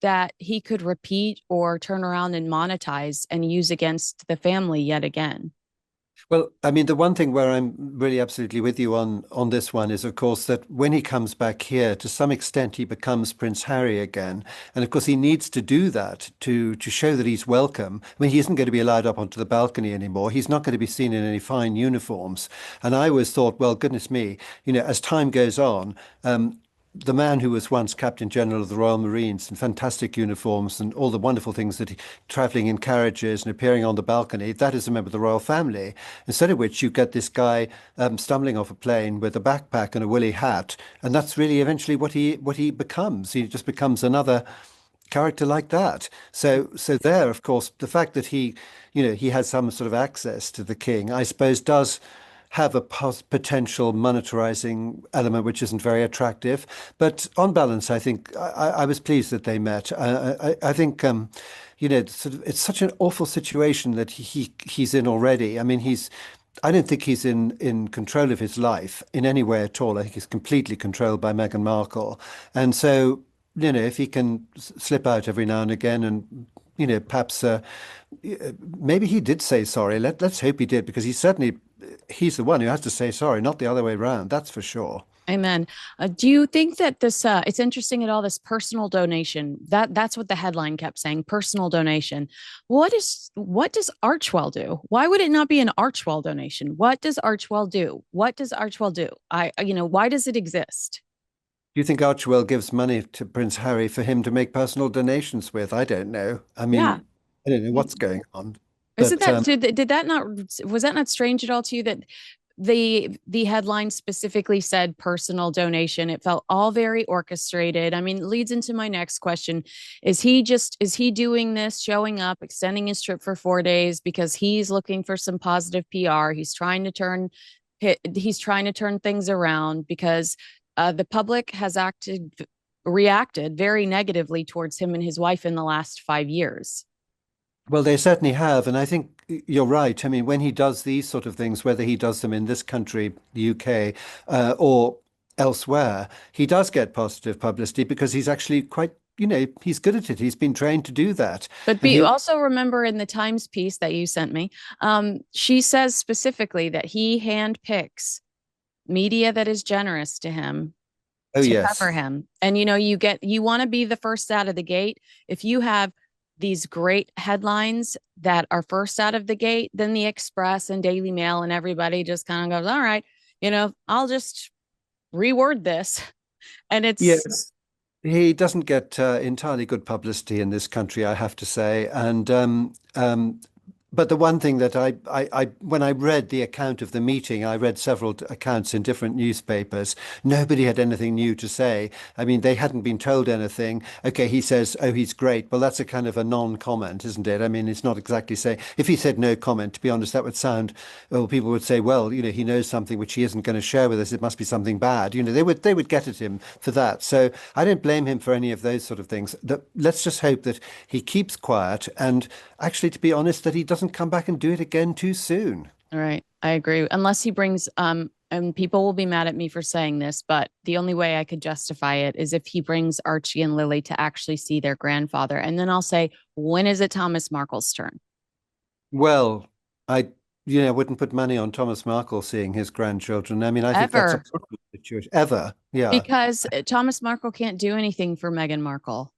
that he could repeat or turn around and monetize and use against the family yet again. Well, I mean, the one thing where I'm really absolutely with you on this one is, of course, that when he comes back here, to some extent, he becomes Prince Harry again, and of course, he needs to do that to show that he's welcome. I mean, he isn't going to be allowed up onto the balcony anymore. He's not going to be seen in any fine uniforms. And I always thought, well, goodness me, as time goes on, the man who was once Captain General of the Royal Marines in fantastic uniforms and all the wonderful things that he traveling in carriages and appearing on the balcony, that is a member of the royal family. Instead of which you get this guy stumbling off a plane with a backpack and a woolly hat, and that's really eventually what he becomes. He just becomes another character like that. So there, of course, the fact that he has some sort of access to the king, I suppose, does have a potential monetizing element, which isn't very attractive. But on balance, I think I was pleased that they met. I think, it's such an awful situation that he's in already. I mean, I don't think he's in control of his life in any way at all. I think he's completely controlled by Meghan Markle. And so, if he can slip out every now and again and, perhaps maybe he did say sorry. Let's hope he did, because he's the one who has to say sorry, not the other way around. That's for sure. Amen. Do you think that this it's interesting at all, this personal donation? That's what the headline kept saying, personal donation. What does Archwell do? Why would it not be an Archwell donation? What does Archwell do? What does Archwell do? Why does it exist? Do you think Archibald gives money to Prince Harry for him to make personal donations with? I don't know. I Yeah. mean, I don't know what's going on. Isn't But that did that not was that not strange at all to you that the headline specifically said personal donation? It felt all very orchestrated. I mean, it leads into my next question. Is he doing this, showing up, extending his trip for 4 days because he's looking for some positive PR? He's trying to turn things around because the public has reacted very negatively towards him and his wife in the last 5 years. well, they certainly have. And I think you're right. I mean, when he does these sort of things, whether he does them in this country, the UK, or elsewhere, he does get positive publicity because he's actually quite, he's good at it. He's been trained to do that. But And he, also remember in the Times piece that you sent me, she says specifically that he handpicks media that is generous to him oh, to yes. cover him. And you want to be the first out of the gate. If you have these great headlines that are first out of the gate, then the Express and Daily Mail and everybody just kind of goes, all right, I'll just reword this. And it's Yes. He doesn't get entirely good publicity in this country, I have to say. And But the one thing that when I read the account of the meeting, I read several accounts in different newspapers. Nobody had anything new to say. I mean, they hadn't been told anything. Okay, he says, "Oh, he's great." Well, that's a kind of a non-comment, isn't it? I mean, it's not exactly saying. If he said no comment, to be honest, that would sound. Well, people would say, "Well, he knows something which he isn't going to share with us. It must be something bad." They would get at him for that. So I don't blame him for any of those sort of things. Let's just hope that he keeps quiet and actually, to be honest, that he doesn't come back and do it again too soon. All right. I agree. Unless he brings, and people will be mad at me for saying this, but the only way I could justify it is if he brings Archie and Lily to actually see their grandfather. And then I'll say, when is it Thomas Markle's turn? Well, I, wouldn't put money on Thomas Markle seeing his grandchildren. I mean, I think that's a Ever. problem situation. Ever, yeah. Because Thomas Markle can't do anything for Meghan Markle.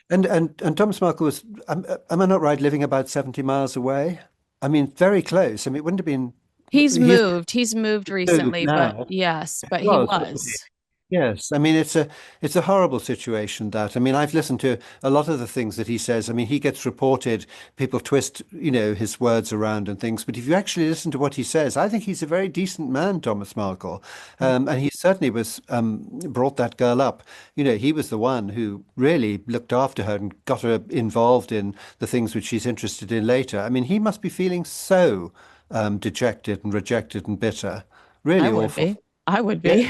And Thomas Markle was, am I not right, living about 70 miles away? I mean, very close. I mean, it wouldn't have been, He's he's moved. He's moved moved recently, but now. yes, but he Was. was. Yes, I mean it's a horrible situation that I mean I've listened to a lot of the things that he says. I mean he gets reported, people twist, his words around and things, but if you actually listen to what he says, I think he's a very decent man, Thomas Markle. And he certainly was brought that girl up. He was the one who really looked after her and got her involved in the things which she's interested in later. I mean he must be feeling so dejected and rejected and bitter. I Really would awful. be. I would Yeah, be.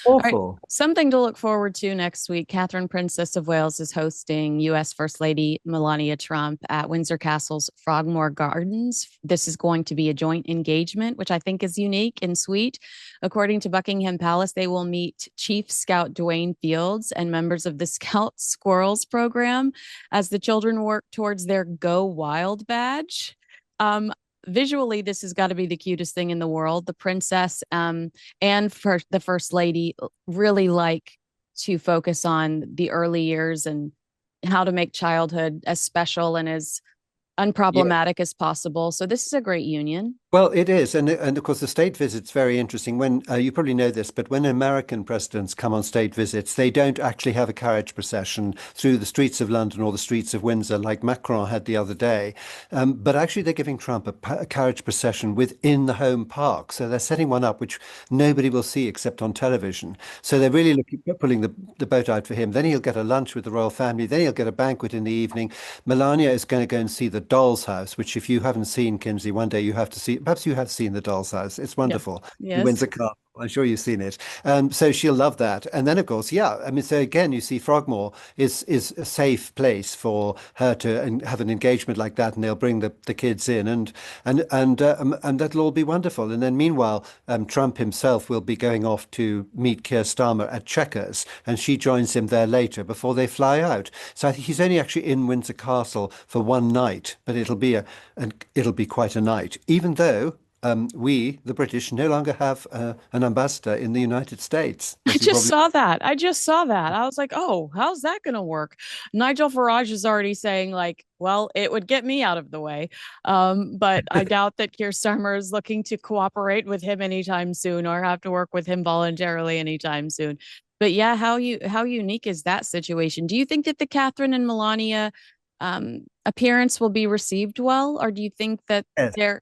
All right. awful. Something to look forward to next week. Catherine, Princess of Wales, is hosting U.S. First Lady Melania Trump at Windsor Castle's Frogmore Gardens. This is going to be a joint engagement, which I think is unique and sweet. According to Buckingham Palace, they will meet Chief Scout Dwayne Fields and members of the Scout Squirrels program as the children work towards their Go Wild badge. Um, Visually, this has got to be the cutest thing in the world. The princess and for the first lady really like to focus on the early years and how to make childhood as special and as unproblematic as possible. So this is a great union. Well, it is, and of course the state visit's very interesting. When you probably know this, but when American presidents come on state visits, they don't actually have a carriage procession through the streets of London or the streets of Windsor like Macron had the other day. But actually, they're giving Trump a carriage procession within the home park. So they're setting one up which nobody will see except on television. So they're really pulling the boat out for him. Then he'll get a lunch with the royal family. Then he'll get a banquet in the evening. Melania is going to go and see the Doll's House, which if you haven't seen, Kinsey, one day you have to see. Perhaps you have seen the Doll's House. It's Yeah. wonderful. In Yes. Windsor Castle. I'm sure you've seen it. So she'll love that. And then, of course, yeah. I mean, so again, you see, Frogmore is a safe place for her to have an engagement like that, and they'll bring the kids in, and that'll all be wonderful. And then, meanwhile, Trump himself will be going off to meet Keir Starmer at Chequers, and she joins him there later before they fly out. So I think he's only actually in Windsor Castle for one night, but it'll be quite a night, even though we, the British, no longer have an ambassador in the United States, I as you just probably. saw that. I just saw that. I was like, oh, how's that going to work? Nigel Farage is already saying, like, well, it would get me out of the way. But I doubt that Keir Starmer is looking to cooperate with him anytime soon or have to work with him voluntarily anytime soon. But yeah, how unique is that situation? Do you think that the Catherine and Melania appearance will be received well, or do you think that Yes. they're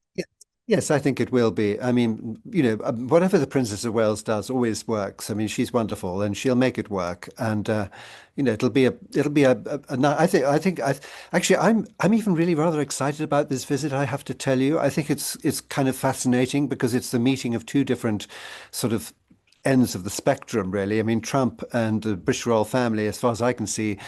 Yes, I think it will be. I mean, whatever the Princess of Wales does always works. I mean, she's wonderful, and she'll make it work. And it'll be a. Actually, I'm even really rather excited about this visit. I have to tell you, I think it's kind of fascinating because it's the meeting of two different sort of ends of the spectrum, really. I mean, Trump and the British royal family, as far as I can see,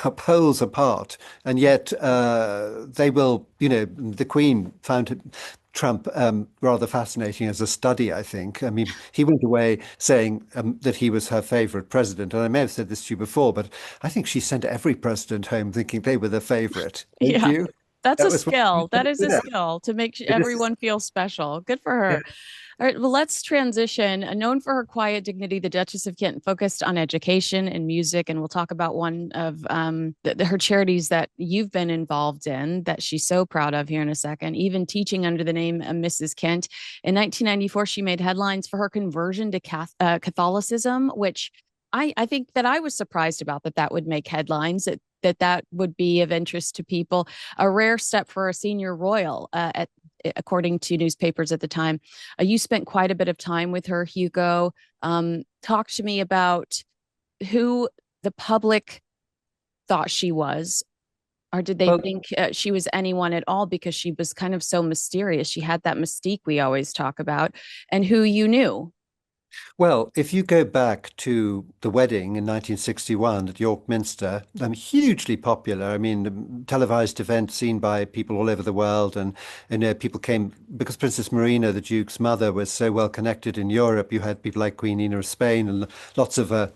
are poles apart, and yet they will. The Queen found Trump rather fascinating as a study, I think. I mean, he went away saying that he was her favorite president. And I may have said this to you before, but I think she sent every president home thinking they were the favorite. Don't yeah. you? That's That a was what skill. That is a yeah, skill to make it is. everyone feel special. Good for Yeah. her. All right, well, let's transition. Known for her quiet dignity, the Duchess of Kent focused on education and music, and we'll talk about one of her charities that you've been involved in that she's so proud of here in a second, even teaching under the name of Mrs. Kent. In 1994, she made headlines for her conversion to Catholicism, which I think that I was surprised about that would make headlines. that would be of interest to people. A rare step for a senior royal, according to newspapers at the time. You spent quite a bit of time with her, Hugo. Talk to me about who the public thought she was, or did they Well, think she was anyone at all because she was kind of so mysterious? She had that mystique we always talk about, and who you knew. Well, if you go back to the wedding in 1961 at York Minster, hugely popular. I mean, televised event seen by people all over the world, and people came because Princess Marina, the Duke's mother, was so well connected in Europe. You had people like Queen Ina of Spain and lots of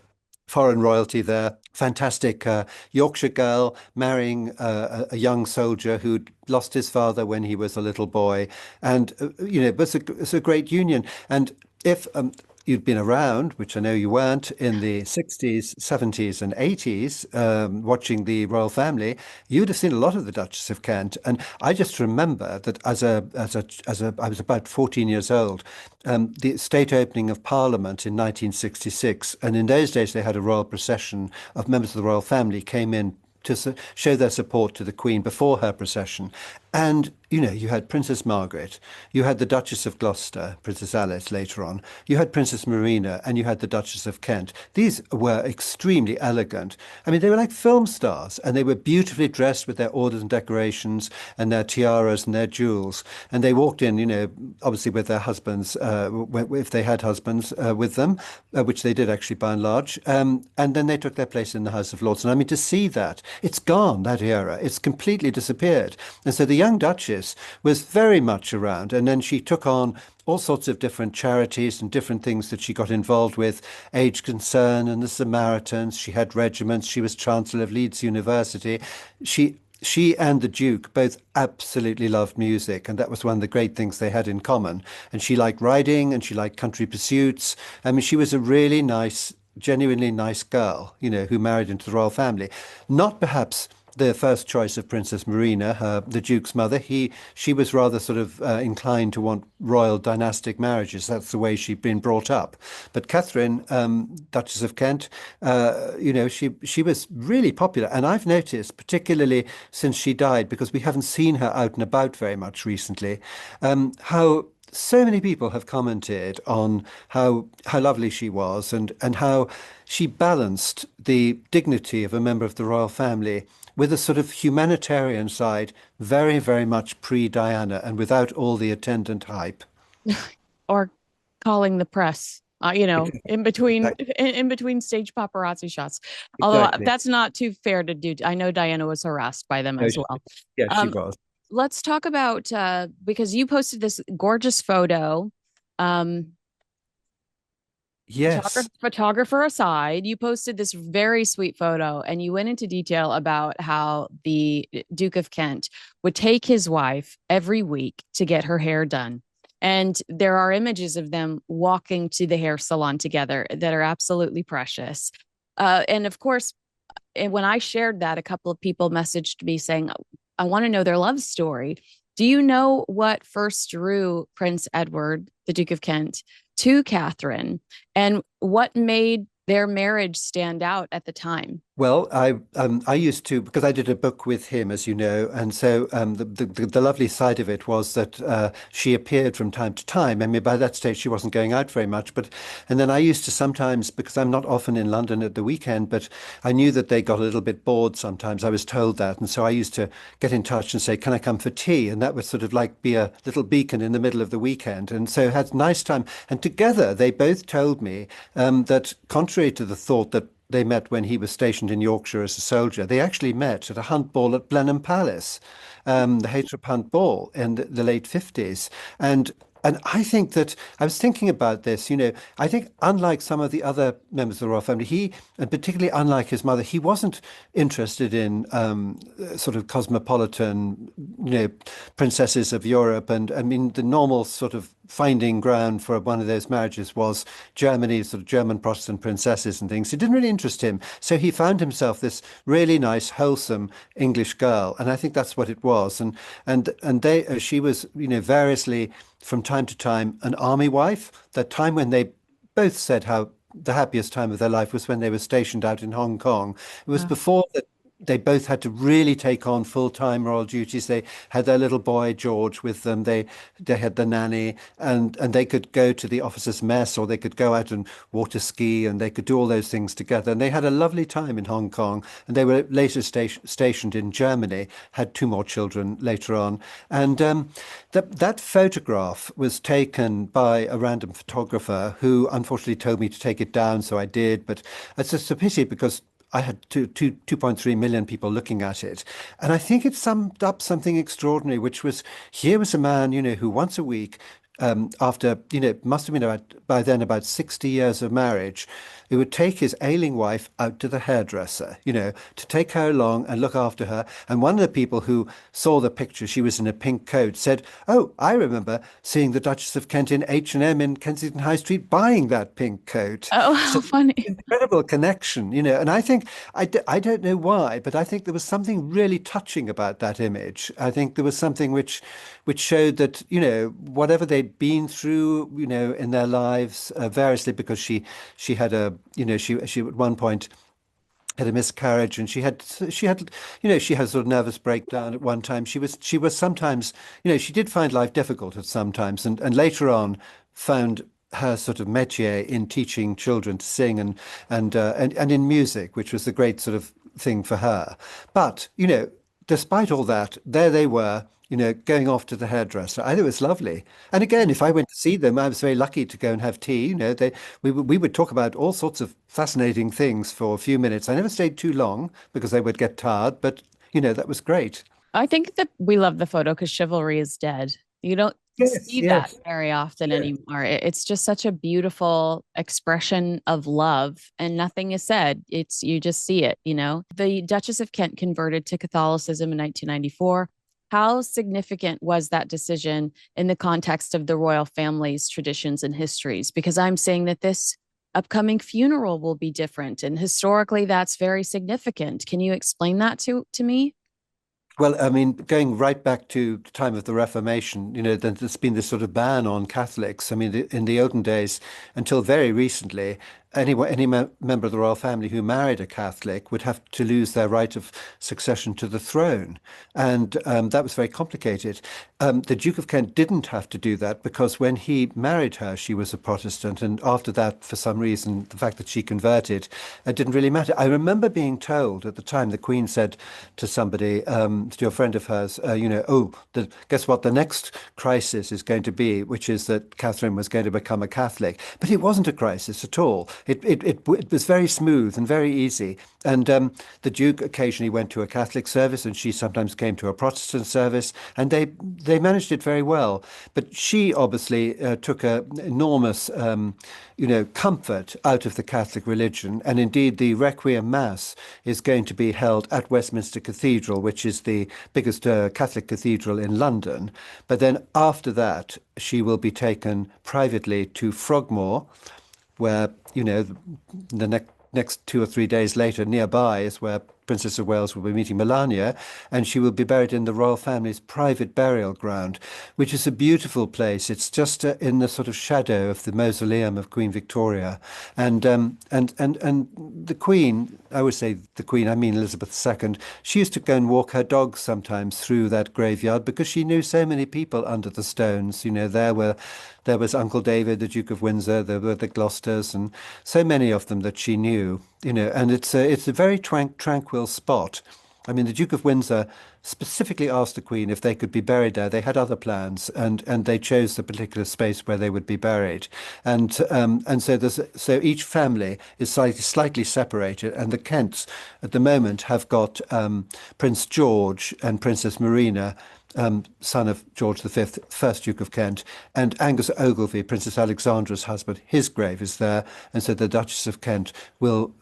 foreign royalty there. Fantastic Yorkshire girl marrying a young soldier who'd lost his father when he was a little boy, and it's a great union. And if you'd been around, which I know you weren't, in the 60s, 70s, and 80s, watching the royal family, you'd have seen a lot of the Duchess of Kent. And I just remember that I was about 14 years old, the state opening of Parliament in 1966, and in those days they had a royal procession of members of the royal family came in to show their support to the Queen before her procession. And, you had Princess Margaret, you had the Duchess of Gloucester, Princess Alice later on, you had Princess Marina, and you had the Duchess of Kent. These were extremely elegant. I mean, they were like film stars, and they were beautifully dressed with their orders and decorations and their tiaras and their jewels. And they walked in, obviously with their husbands, if they had husbands with them, which they did actually by and large. And then they took their place in the House of Lords. And I mean, to see that, it's gone, that era. It's completely disappeared. And so the young Duchess was very much around. And then she took on all sorts of different charities and different things that she got involved with, Age Concern and the Samaritans. She had regiments. She was Chancellor of Leeds University. She and the Duke both absolutely loved music, and that was one of the great things they had in common. And she liked riding and she liked country pursuits. I mean, she was a really nice, genuinely nice girl, who married into the royal family. Not perhaps the first choice of Princess Marina, the Duke's mother. She was rather sort of inclined to want royal dynastic marriages. That's the way she'd been brought up. But Catherine, Duchess of Kent, she was really popular. And I've noticed, particularly since she died, because we haven't seen her out and about very much recently, how so many people have commented on how lovely she was and how she balanced the dignity of a member of the royal family with a sort of humanitarian side, very, very much pre-Diana and without all the attendant hype. Or calling the press, in between Exactly. in between stage paparazzi shots. Although Exactly. that's not too fair to do. I know Diana was harassed by them No, as well. yeah, she Um, was. let's talk about because you posted this gorgeous photo. Um, Yes. photographer aside, you posted this very sweet photo and you went into detail about how the Duke of Kent would take his wife every week to get her hair done. And there are images of them walking to the hair salon together that are absolutely precious. And of course, when I shared that, a couple of people messaged me saying, I want to know their love story. Do you know what first drew Prince Edward, the Duke of Kent, to Catherine, and what made their marriage stand out at the time? Well, I used to because I did a book with him, as you know, and so the lovely side of it was that she appeared from time to time. I mean, by that stage she wasn't going out very much, but and then I used to sometimes because I'm not often in London at the weekend, but I knew that they got a little bit bored sometimes. I was told that, and so I used to get in touch and say, "Can I come for tea?" And that would sort of like be a little beacon in the middle of the weekend, and so had a nice time. And together they both told me that contrary to the thought that they met when he was stationed in Yorkshire as a soldier. They actually met at a hunt ball at Blenheim Palace, the Hatrop Hunt Ball in the late 50s. And I think that I was thinking about this, I think unlike some of the other members of the royal family, and particularly unlike his mother, he wasn't interested in sort of cosmopolitan, princesses of Europe. And I mean, the normal sort of finding ground for one of those marriages was Germany, sort of German Protestant princesses and things. It didn't really interest him. So he found himself this really nice, wholesome English girl. And I think that's what it was. And she was, variously from time to time an army wife. That time when they both said how the happiest time of their life was when they were stationed out in Hong Kong. It was Uh, before that they both had to really take on full-time royal duties. They had their little boy George with them. They had the nanny, and they could go to the officers' mess, or they could go out and water ski, and they could do all those things together. And they had a lovely time in Hong Kong. And they were later stationed in Germany. Had two more children later on, and that photograph was taken by a random photographer who unfortunately told me to take it down, so I did. But it's just a pity because I had 2.3 million people looking at it. And I think it summed up something extraordinary, which was here was a man, who once a week, after, it must have been by then about 60 years of marriage, he would take his ailing wife out to the hairdresser, to take her along and look after her. And one of the people who saw the picture, she was in a pink coat, said, "Oh, I remember seeing the Duchess of Kent in H&M in Kensington High Street buying that pink coat." Oh, So how funny. incredible connection, and I think I don't know why, but I think there was something really touching about that image. I think there was something which showed that, whatever they'd been through, in their lives, variously, because she had she at one point had a miscarriage, and she had a sort of nervous breakdown at one time. She was sometimes, she did find life difficult at sometimes, and later on found her sort of métier in teaching children to sing, and in music, which was the great sort of thing for her. But despite all that, there they were, going off to the hairdresser. I thought it was lovely. And again, if I went to see them, I was very lucky to go and have tea. We would talk about all sorts of fascinating things for a few minutes. I never stayed too long because they would get tired, but that was great. I think that we love the photo because chivalry is dead. You don't Yes, see that yes. very often Yeah. anymore. It's just such a beautiful expression of love, and nothing is said. It's you just see it. The Duchess of Kent converted to Catholicism in 1994. How significant was that decision in the context of the royal family's traditions and histories? Because I'm saying that this upcoming funeral will be different, and historically, that's very significant. Can you explain that to me? Well, I mean, going right back to the time of the Reformation, then there's been this sort of ban on Catholics. I mean, in the olden days, until very recently, any member of the royal family who married a Catholic would have to lose their right of succession to the throne, and that was very complicated. The Duke of Kent didn't have to do that because when he married her, she was a Protestant, and after that, for some reason, the fact that she converted, it didn't really matter. I remember being told at the time, the Queen said to somebody, to a friend of hers, "Oh, guess what? The next crisis is going to be, which is that Catherine was going to become a Catholic." But it wasn't a crisis at all. It was very smooth and very easy. And the Duke occasionally went to a Catholic service, and she sometimes came to a Protestant service, and they managed it very well. But she obviously took an enormous, comfort out of the Catholic religion. And indeed, the Requiem Mass is going to be held at Westminster Cathedral, which is the biggest Catholic cathedral in London. But then after that, she will be taken privately to Frogmore, where, the next 2 or 3 days later, nearby, is where Princess of Wales will be meeting Melania, and she will be buried in the royal family's private burial ground, which is a beautiful place. It's just in the sort of shadow of the mausoleum of Queen Victoria, and the Queen. I would say the Queen. I mean Elizabeth II. She used to go and walk her dogs sometimes through that graveyard because she knew so many people under the stones. There was Uncle David, the Duke of Windsor. There were the Gloucesters, and so many of them that she knew. And it's a very tranquil spot. I mean, the Duke of Windsor specifically asked the Queen if they could be buried there. They had other plans, and they chose the particular space where they would be buried. And so each family is slightly separated. And the Kents at the moment have got Prince George and Princess Marina, son of George V, first Duke of Kent, and Angus Ogilvy, Princess Alexandra's husband. His grave is there, and so the Duchess of Kent will.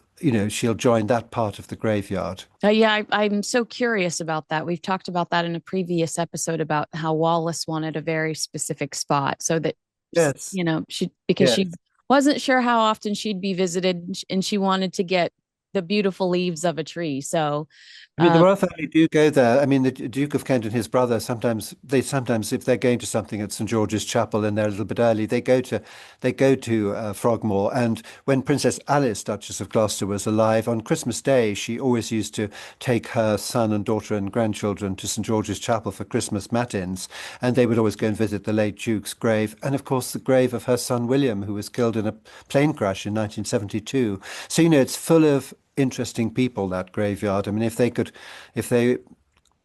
She'll join that part of the graveyard. Yeah, I'm so curious about that. We've talked about that in a previous episode about how Wallace wanted a very specific spot so that, Yes, because yes. she wasn't sure how often she'd be visited and she wanted to get the beautiful leaves of a tree. So I mean, the royal family do go there. I mean, the Duke of Kent and his brother sometimes, if they're going to something at St George's Chapel and they're a little bit early, they go to Frogmore. And when Princess Alice, Duchess of Gloucester, was alive on Christmas Day, she always used to take her son and daughter and grandchildren to St George's Chapel for Christmas matins, and they would always go and visit the late Duke's grave, and of course the grave of her son William, who was killed in a plane crash in 1972. So it's full of interesting people, that graveyard. I mean, if they,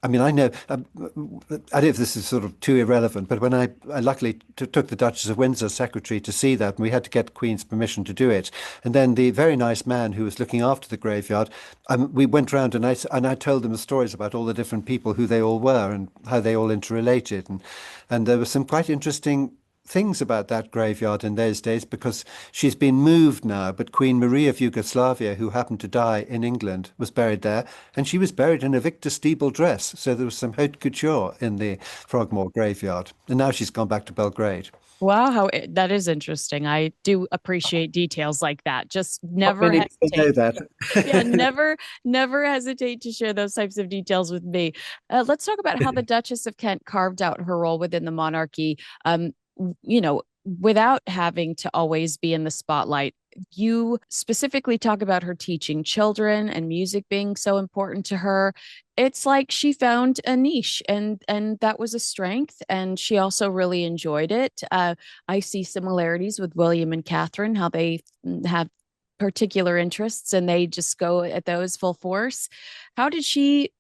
I mean, I know, I don't know if this is sort of too irrelevant, but when I luckily took the Duchess of Windsor secretary to see that, and we had to get Queen's permission to do it. And then the very nice man who was looking after the graveyard, we went round and I told them the stories about all the different people, who they all were and how they all interrelated. And there were some quite interesting things about that graveyard in those days, because she's been moved now, but Queen Marie of Yugoslavia, who happened to die in England, was buried there, and she was buried in a Victor Steeple dress. So there was some haute couture in the Frogmore graveyard. And now she's gone back to Belgrade. Wow, that is interesting. I do appreciate details like that. Just Not never many people know hesitate. that. Yeah, never hesitate to share those types of details with me. Let's talk about how the Duchess of Kent carved out her role within the monarchy. Without having to always be in the spotlight. You specifically talk about her teaching children and music being so important to her. It's like she found a niche, and that was a strength, and she also really enjoyed it. I see similarities with William and Catherine, how they have particular interests and they just go at those full force. How did she,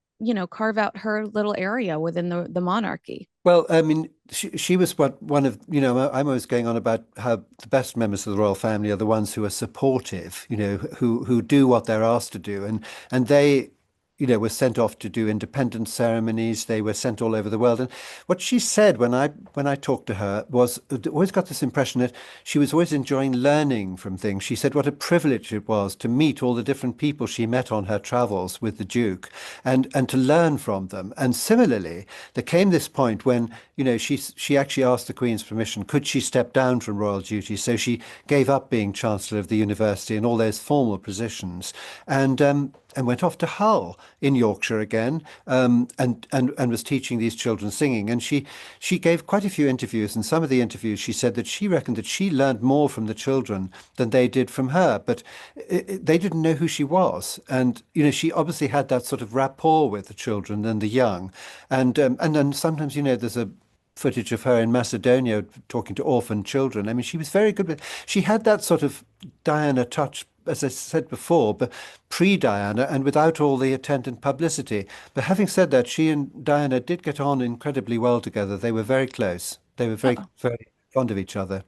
carve out her little area within the monarchy? Well, I mean, she was one of, I'm always going on about how the best members of the royal family are the ones who are supportive, who do what they're asked to do. And they, were sent off to do independence ceremonies. They were sent all over the world. And what she said when I talked to her was, always got this impression that she was always enjoying learning from things. She said what a privilege it was to meet all the different people she met on her travels with the Duke, and to learn from them. And similarly, there came this point when, she actually asked the Queen's permission. Could she step down from royal duty? So she gave up being Chancellor of the University and all those formal positions, and went off to Hull in Yorkshire again, and was teaching these children singing. And she gave quite a few interviews. And some of the interviews, she said that she reckoned that she learned more from the children than they did from her. But they didn't know who she was. And she obviously had that sort of rapport with the children and the young. And then sometimes, there's a footage of her in Macedonia talking to orphan children. I mean, she was very good with. She had that sort of Diana touch, as I said before, but pre-Diana and without all the attendant publicity. But having said that, she and Diana did get on incredibly well together. They were very close. They were very, Oh, very fond of each other.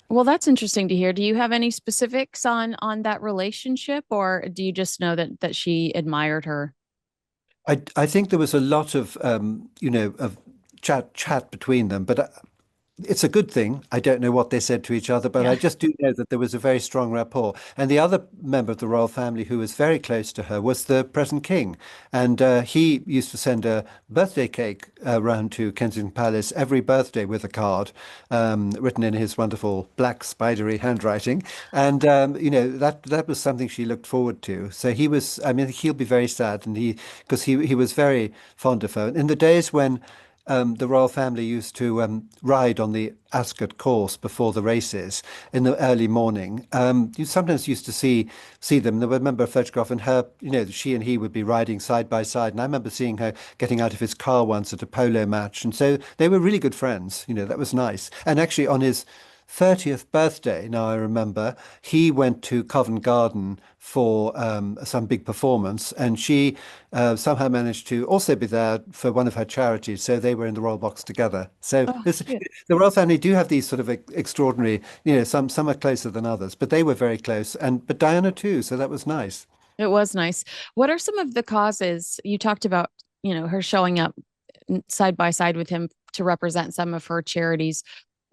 well, that's interesting to hear. Do you have any specifics on that relationship, or do you just know that she admired her? I think there was a lot of of chat between them, but it's a good thing. I don't know what they said to each other, but I Yeah. just do know that there was a very strong rapport. And the other member of the royal family who was very close to her was the present king. And he used to send a birthday cake round to Kensington Palace every birthday with a card written in his wonderful black spidery handwriting. And, that was something she looked forward to. So he was, I mean, he'll be very sad, and because he was very fond of her. In the days when the royal family used to ride on the Ascot course before the races in the early morning. You sometimes used to see them. I remember a photograph, and her, she and he would be riding side by side. And I remember seeing her getting out of his car once at a polo match. And so they were really good friends. That was nice. And actually, on his 30th birthday, now I remember, he went to Covent Garden for some big performance, and she somehow managed to also be there for one of her charities. So they were in the royal box together. So Oh, cute. the royal family do have these sort of extraordinary, some are closer than others, but they were very close, but Diana too. So that was nice. It was nice. What are some of the causes you talked about, her showing up side by side with him to represent some of her charities,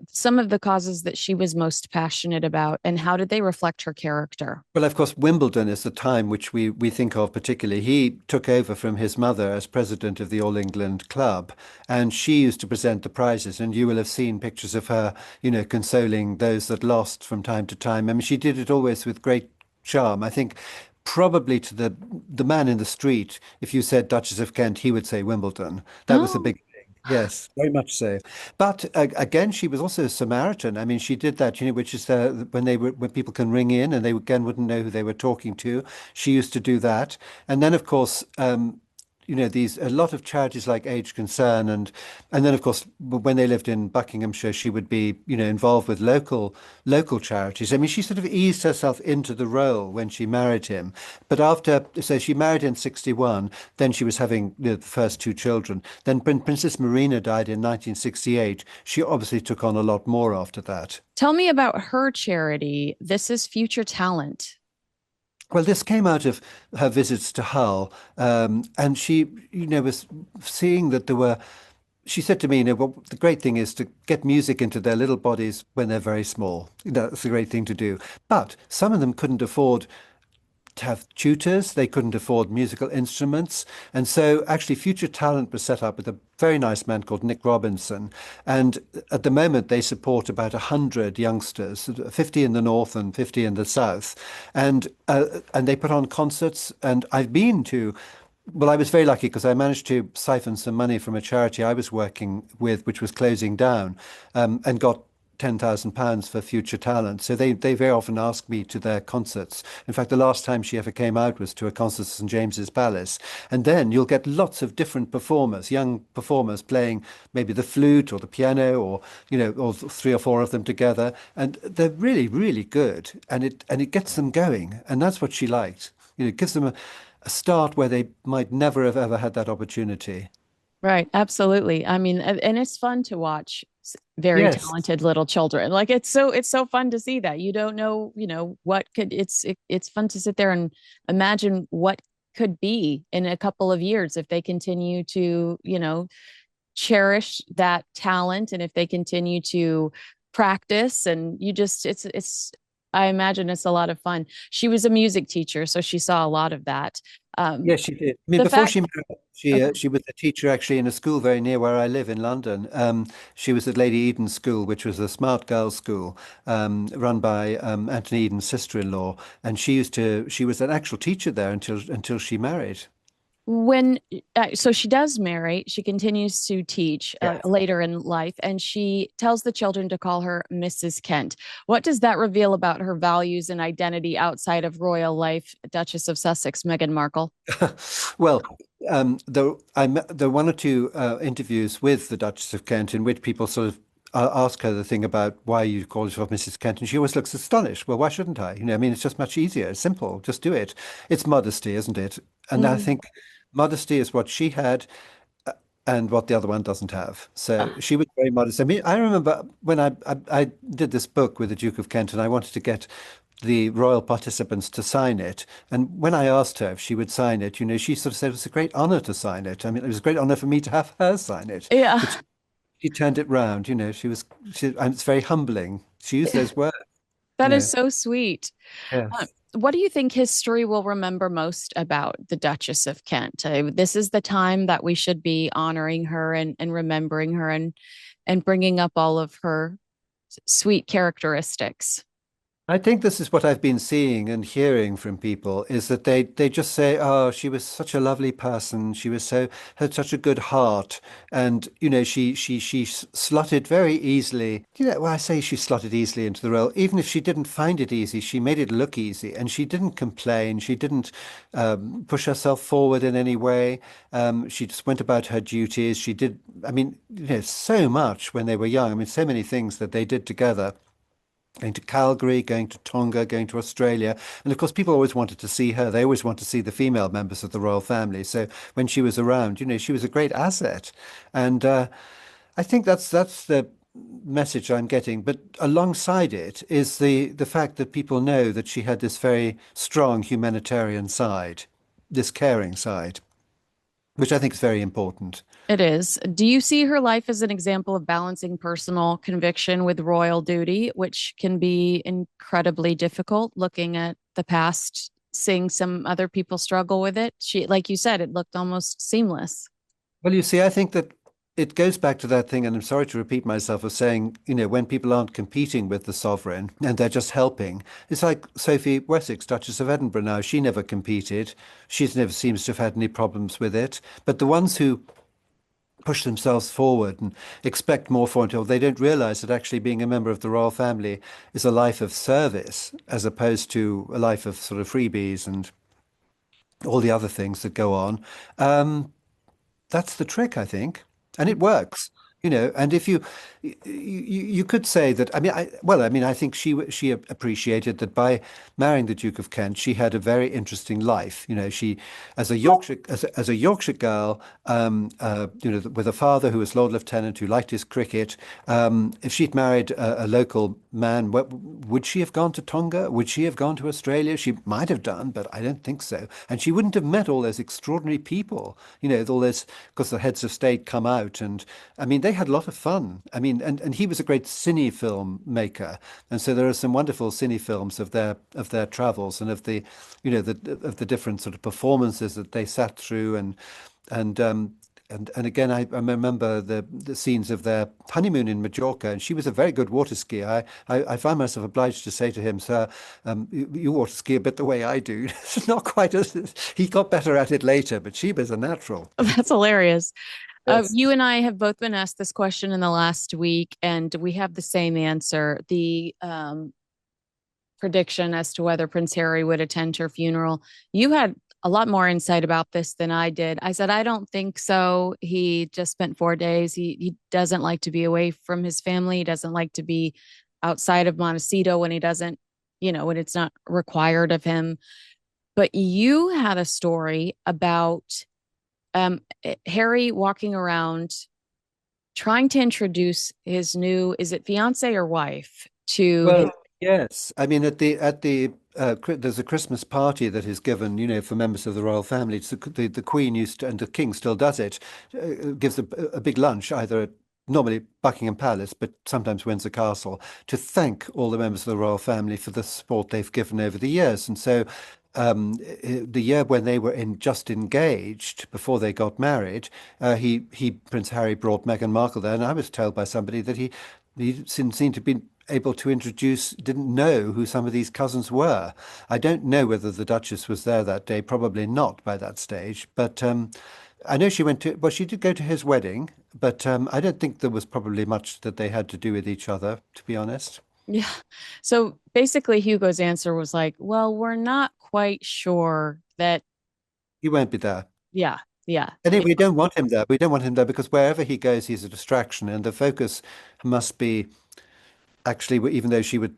some of the causes that she was most passionate about, and how did they reflect her character? Well, of course, Wimbledon is the time which we think of particularly. He took over from his mother as president of the All England Club, and she used to present the prizes. And you will have seen pictures of her, consoling those that lost from time to time. I mean, she did it always with great charm. I think probably to the man in the street, if you said Duchess of Kent, he would say Wimbledon. That was a Oh, big thing. Yes, very much so. But again, she was also a Samaritan. I mean, she did that, which is when people can ring in and they again wouldn't know who they were talking to. She used to do that, and then of course. These a lot of charities like Age Concern and then of course when they lived in Buckinghamshire she would be involved with local charities. I mean she sort of eased herself into the role when she married him, but so she married in 61, then she was having the first two children, then when Princess Marina died in 1968 she obviously took on a lot more after that. tell me about her charity. This is Future Talent. Well, this came out of her visits to Hull, and she, was seeing that there were. She said to me, well, the great thing is to get music into their little bodies when they're very small. That's a great thing to do. But some of them couldn't afford to have tutors. They couldn't afford musical instruments. And so actually Future Talent was set up with a very nice man called Nick Robinson. And at the moment they support about 100 youngsters, 50 in the north and 50 in the south. And they put on concerts. And I've been to well, I was very lucky because I managed to siphon some money from a charity I was working with, which was closing down, and got £10,000 for Future Talent. So they very often ask me to their concerts. In fact, the last time she ever came out was to a concert at St James's Palace. And then you'll get lots of different performers, young performers playing maybe the flute or the piano or, or three or four of them together. And they're really, really good. And it gets them going. And that's what she liked. It gives them a start where they might never have ever had that opportunity. Right, absolutely. I mean, and it's fun to watch very Yes. talented little children. Like it's so fun to see that. You don't know, what could it's fun to sit there and imagine what could be in a couple of years if they continue to, cherish that talent and if they continue to practice and you just it's I imagine it's a lot of fun. She was a music teacher, so she saw a lot of that. Yes, she did. I mean, The before fact she married, oh, she was a teacher actually in a school very near where I live in London. She was at Lady Eden's School, which was a smart girls' school run by Anthony Eden's sister-in-law, and she was an actual teacher there until she married. when so she does marry, she continues to teach Yes. later in life, and she tells the children to call her Mrs. Kent. What does that reveal about her values and identity outside of royal life, Duchess of Sussex, Meghan Markle? Well, there are one or two interviews with the Duchess of Kent in which people sort of ask her the thing about why you call yourself Mrs. Kent, and she always looks astonished. Well, why shouldn't I? I mean, it's just much easier. It's simple. Just do it. It's modesty, isn't it? And I Mm. think modesty is what she had and what the other one doesn't have. So Ah, she was very modest. I mean, I remember when I did this book with the Duke of Kent, and I wanted to get the royal participants to sign it. And when I asked her if she would sign it, she sort of said it was a great honor to sign it. I mean, it was a great honor for me to have her sign it. But yeah, she turned it round, and it's very humbling. She used those words, you that is know. so sweet. Uh, Yes. what do you think history will remember most about the Duchess of Kent? This is the time that we should be honoring her and remembering her and bringing up all of her sweet characteristics. I think this is what I've been seeing and hearing from people is that they just say, "Oh, she was such a lovely person. She was had such a good heart, and she slotted very easily. Well, I say she slotted easily into the role. Even if she didn't find it easy, she made it look easy, and she didn't complain. She didn't push herself forward in any way. She just went about her duties. She did. I mean, so much when they were young. I mean, so many things that they did together." Going to Calgary, going to Tonga, going to Australia. And of course, people always wanted to see her. They always want to see the female members of the royal family. So when she was around, she was a great asset. And I think that's the message I'm getting. But alongside it is the fact that people know that she had this very strong humanitarian side, this caring side, which I think is very important. It is. Do you see her life as an example of balancing personal conviction with royal duty, which can be incredibly difficult looking at the past, seeing some other people struggle with it? She, like you said, it looked almost seamless. Well, you see, I think that. it goes back to that thing, and I'm sorry to repeat myself, of saying, when people aren't competing with the sovereign and they're just helping, it's like Sophie Wessex, Duchess of Edinburgh now. She never competed. She's never seems to have had any problems with it. But the ones who push themselves forward and expect more for until they don't realize that actually being a member of the royal family is a life of service as opposed to a life of sort of freebies and all the other things that go on. Um, that's the trick, I think, and it works. And if you could say that. I mean, I think she appreciated that by marrying the Duke of Kent, she had a very interesting life. She as a Yorkshire girl, with a father who was Lord Lieutenant who liked his cricket. If she'd married a local man, would she have gone to Tonga? Would she have gone to Australia? She might have done, but I don't think so. And she wouldn't have met all those extraordinary people. All this because the heads of state come out, and I mean they had a lot of fun. I mean, and he was a great cine film maker, and so there are some wonderful cine films of their travels and of the different sort of performances that they sat through, and and again, I remember the scenes of their honeymoon in Majorca, and she was a very good water skier. I find myself obliged to say to him, "Sir, you water ski a bit the way I do." It's not quite as he got better at it later, but she was a natural. That's hilarious. Yes. You and I have both been asked this question in the last week, and we have the same answer. The prediction as to whether Prince Harry would attend her funeral. You had a lot more insight about this than I did. I said, I don't think so. He just spent 4 days. He doesn't like to be away from his family. He doesn't like to be outside of Montecito when he doesn't, when it's not required of him. But you had a story about Harry walking around trying to introduce his new, is it fiance or wife to his. Well, yes. I mean, there's a Christmas party that is given, for members of the royal family. It's the Queen used to, and the King still does it, gives a big lunch, either at normally Buckingham Palace, but sometimes Windsor Castle, to thank all the members of the royal family for the support they've given over the years. And so the year when they were just engaged, before they got married, Prince Harry brought Meghan Markle there, and I was told by somebody that he seemed to be able to didn't know who some of these cousins were. I don't know whether the Duchess was there that day, probably not by that stage, but I know she did go to his wedding, but I don't think there was probably much that they had to do with each other, to be honest. Yeah. So basically, Hugo's answer was like, well, we're not quite sure that. He won't be there. Yeah. Yeah. And we don't want him there. We don't want him there because wherever he goes, he's a distraction, and the focus must be actually, even though she would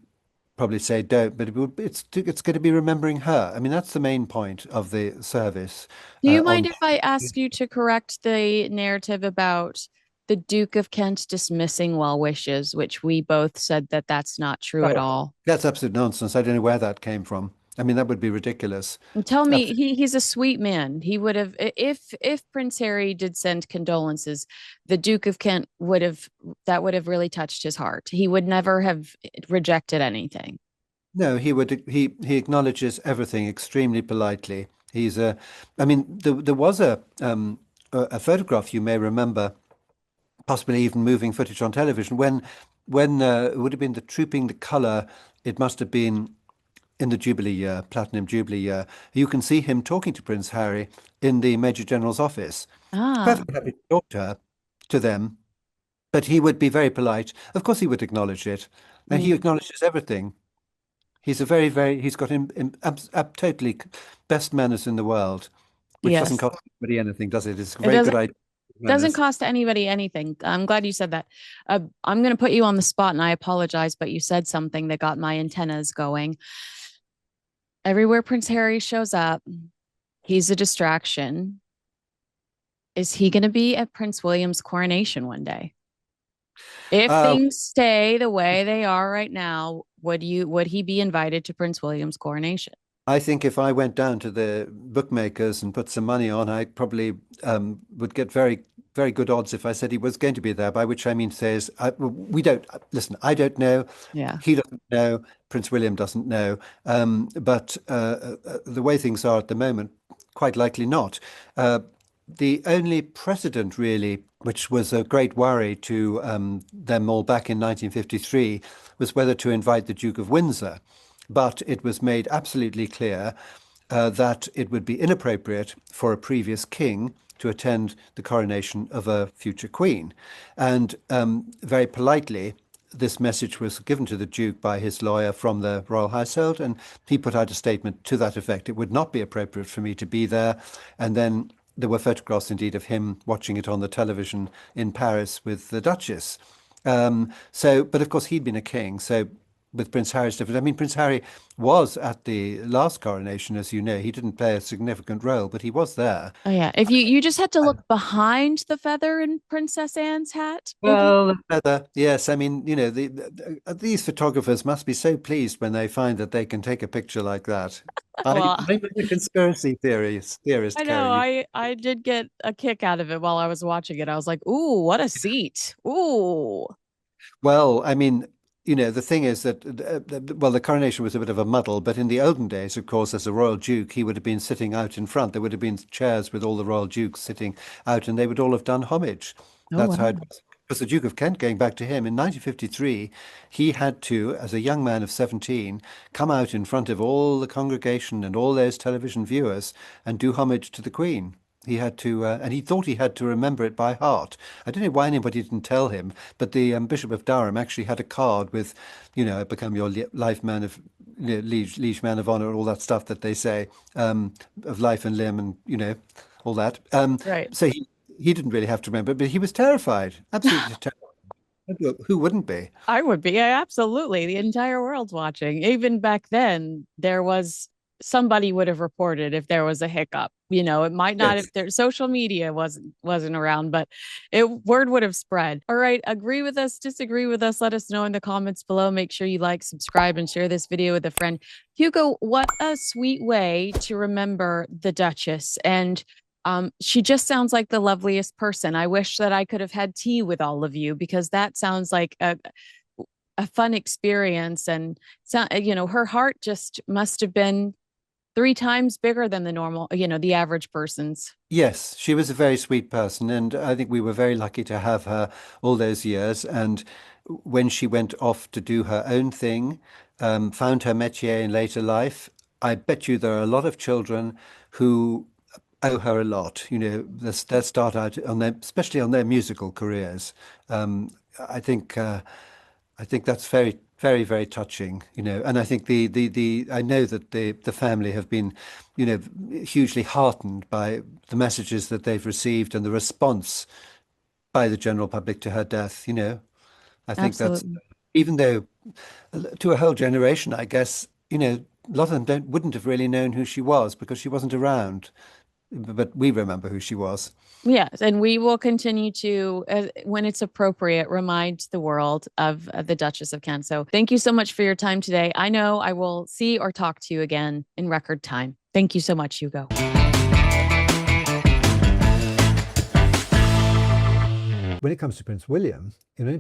probably say don't, but it's going to be remembering her. I mean, that's the main point of the service. Do you mind On if I ask you to correct the narrative about the Duke of Kent dismissing well wishes, which we both said that that's not true at Oh, all? that's absolute nonsense. I don't know where that came from. I mean, that would be ridiculous. And tell me, Absolutely. he's a sweet man. He would have, if Prince Harry did send condolences, the Duke of Kent would have, that would have really touched his heart. He would never have rejected anything. No, he acknowledges everything extremely politely. I mean, there was a photograph you may remember, possibly even moving footage on television when it would have been the Trooping the Colour. It must have been in the Jubilee year, Platinum Jubilee year. You can see him talking to Prince Harry in the Major General's office. He's Ah, perfectly happy to talk to them, but he would be very polite. Of course, he would acknowledge it, and he mm, acknowledges everything. He's got totally best manners in the world, which doesn't yes. cost anybody anything, does it? It's a It very good doesn't idea. doesn't Manners. cost anybody anything. I'm glad you said that. I'm going to put you on the spot, and I apologize, but you said something that got my antennas going. Everywhere Prince Harry shows up, he's a distraction. Is he going to be at Prince William's coronation one day? If Uh, things stay the way they are right now, would he be invited to Prince William's coronation? I think if I went down to the bookmakers and put some money on, I probably would get very, very good odds if I said he was going to be there. By which I mean says we don't listen. I don't know. Yeah. He doesn't know. Prince William doesn't know. But the way things are at the moment, quite likely not. The only precedent, really, which was a great worry to them all back in 1953, was whether to invite the Duke of Windsor. But it was made absolutely clear that it would be inappropriate for a previous king to attend the coronation of a future queen. And very politely, this message was given to the Duke by his lawyer from the royal household, and he put out a statement to that effect. It would not be appropriate for me to be there. And then there were photographs indeed of him watching it on the television in Paris with the Duchess. But of course, he'd been a king. So with Prince Harry's different. I mean, Prince Harry was at the last coronation, as you know. He didn't play a significant role, but he was there. Oh yeah. If you just had to look behind the feather in Princess Anne's hat, maybe. Well, yes. I mean, these photographers must be so pleased when they find that they can take a picture like that. Well, I'm a conspiracy theorist, I know Karen. I did get a kick out of it while I was watching it. I was like, "Ooh, what a seat. Ooh." Well, I mean, the thing is that, well, the coronation was a bit of a muddle, but in the olden days, of course, as a royal duke, he would have been sitting out in front. There would have been chairs with all the royal dukes sitting out, and they would all have done homage. Oh That's how wow. it was. Because the Duke of Kent, going back to him, in 1953, he had to, as a young man of 17, come out in front of all the congregation and all those television viewers and do homage to the Queen. He had to, and he thought he had to remember it by heart. I don't know why anybody didn't tell him, but the Bishop of Durham actually had a card with, become your life man of, liege man of honor, all that stuff that they say, of life and limb, and all that. Right. So he didn't really have to remember, but he was terrified, absolutely terrified. Who wouldn't be? I would be. Yeah, absolutely. The entire world's watching. Even back then, there was somebody would have reported if there was a hiccup. It might not have Yes. their social media wasn't around, but it word would have spread. All right, agree with us, disagree with us, let us know in the comments below. Make sure you like, subscribe, and share this video with a friend. Hugo, what a sweet way to remember the Duchess. And she just sounds like the loveliest person. I wish that I could have had tea with all of you because that sounds like a fun experience. And so, her heart just must have been three times bigger than the normal, the average person's. Yes, she was a very sweet person, and I think we were very lucky to have her all those years. And when she went off to do her own thing, found her métier in later life, I bet you there are a lot of children who owe her a lot. They start out on their, especially on their musical careers. Um, I think I think that's very, very, very touching. And I think the I know that the family have been, hugely heartened by the messages that they've received and the response by the general public to her death. I think that's, Absolutely. even though to a whole generation, I guess, a lot of them wouldn't have really known who she was because she wasn't around. But we remember who she was. Yes, and we will continue to, when it's appropriate, remind the world of the Duchess of Kent. So thank you so much for your time today. I know I will see or talk to you again in record time. Thank you so much, Hugo. When it comes to Prince William,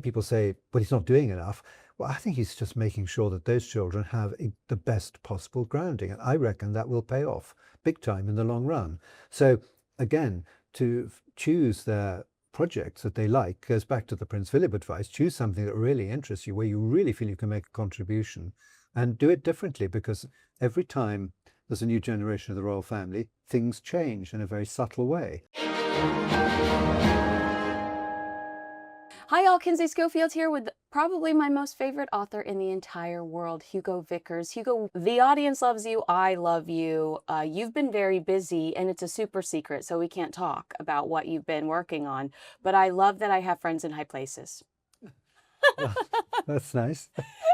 people say, well, he's not doing enough. Well, I think he's just making sure that those children have the best possible grounding. And I reckon that will pay off big time in the long run. So again, to choose their projects that they like goes back to the Prince Philip advice. Choose something that really interests you, where you really feel you can make a contribution, and do it differently, because every time there's a new generation of the royal family, things change in a very subtle way. Hi, all. Kinsey Schofield here with probably my most favorite author in the entire world, Hugo Vickers. Hugo, the audience loves you. I love you. You've been very busy, and it's a super secret, so we can't talk about what you've been working on. But I love that I have friends in high places. Well, that's nice.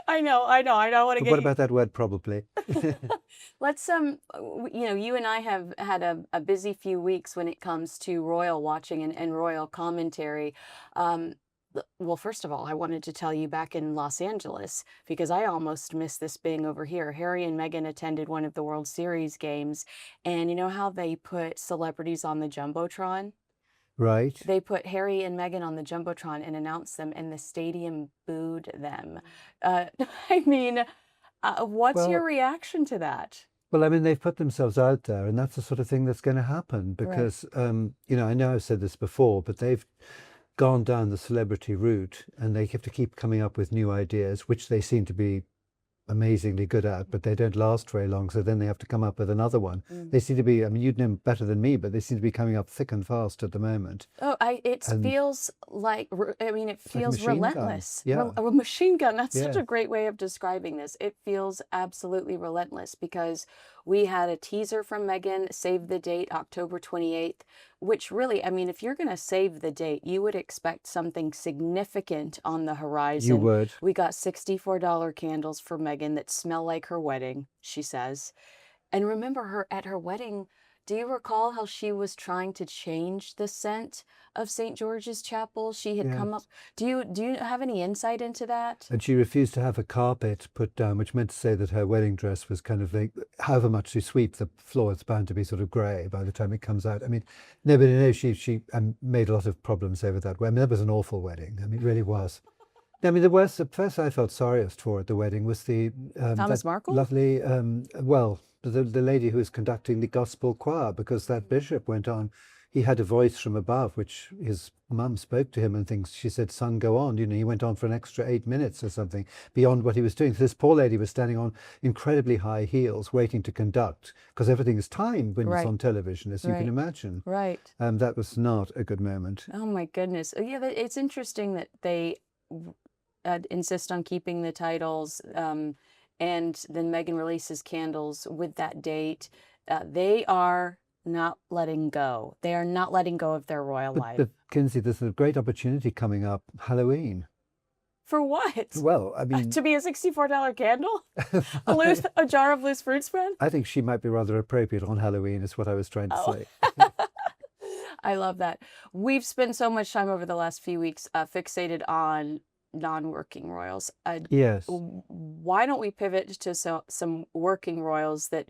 I know. I don't want to But get what you. about that word probably? Let's you and I have had a busy few weeks when it comes to royal watching and royal commentary. Well, first of all, I wanted to tell you back in Los Angeles, because I almost missed this being over here. Harry and Meghan attended one of the World Series games, and you know how they put celebrities on the Jumbotron? Right. They put Harry and Meghan on the Jumbotron and announced them, and the stadium booed them. Uh, I mean, what's your Well, reaction to that? Well, I mean, they've put themselves out there, and that's the sort of thing that's going to happen Right. because, I know I've said this before, but they've gone down the celebrity route and they have to keep coming up with new ideas, which they seem to be amazingly good at, but they don't last very long. So then they have to come up with another one. Mm. They seem to be, I mean, you'd know better than me, but they seem to be coming up thick and fast at the moment. Oh, it And feels like, I mean, it it's like a feels machine gun. relentless. Yeah. A machine gun. That's such Yeah. a great way of describing this. It feels absolutely relentless because we had a teaser from Megan, save the date, October 28th, which really, I mean, if you're going to save the date, you would expect something significant on the You horizon. would. We got $64 candles for Megan that smell like her wedding, she says. And remember her at her wedding, do you recall how she was trying to change the scent of St. George's Chapel? She had come up. Yes. Do you have any insight into that? And she refused to have a carpet put down, which meant to say that her wedding dress was kind of like, however much you sweep the floor, it's bound to be sort of grey by the time it comes out. I mean, nobody knows she made a lot of problems over that. I mean, that was an awful wedding. I mean, it really was. I mean, the first I felt sorriest for at the wedding was that Thomas Markle? lovely, the lady who was conducting the gospel choir, because that bishop went on. He had a voice from above, which his mum spoke to him and things. She said, "Son, go on." He went on for an extra 8 minutes or something beyond what he was doing. So this poor lady was standing on incredibly high heels, waiting to conduct, because everything is timed when it's Right, on television, as you can right, imagine. right. That was not a good moment. Oh my goodness. Yeah, it's interesting that they insist on keeping the titles, and then Megan releases candles with that date. They are not letting go. They are not letting go of their royal life. But Kinsey, there's a great opportunity coming up, Halloween. For what? Well, I mean, To be a $64 candle? I A jar of loose fruit spread? think she might be rather appropriate on Halloween, is what I was trying to Oh. say. I love that. We've spent so much time over the last few weeks fixated on non-working royals. Yes. Why don't we pivot to some working royals that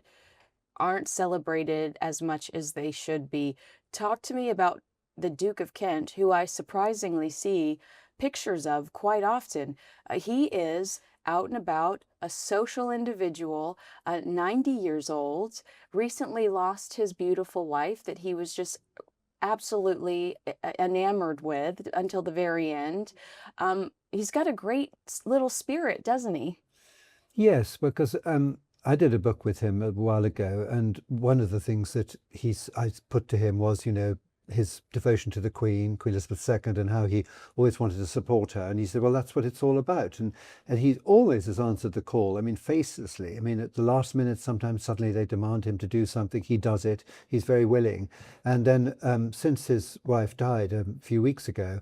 aren't celebrated as much as they should be? Talk to me about the Duke of Kent, who I surprisingly see pictures of quite often. He is out and about, a social individual, 90 years old, recently lost his beautiful wife that he was just absolutely enamored with until the very end. He's got a great little spirit, doesn't he? Yes, because I did a book with him a while ago, and one of the things that I put to him was, his devotion to the Queen Elizabeth II, and how he always wanted to support her. And he said, well, that's what it's all about. And he always has answered the call. I mean, facelessly. I mean, at the last minute, sometimes suddenly they demand him to do something. He does it. He's very willing. And then since his wife died a few weeks ago,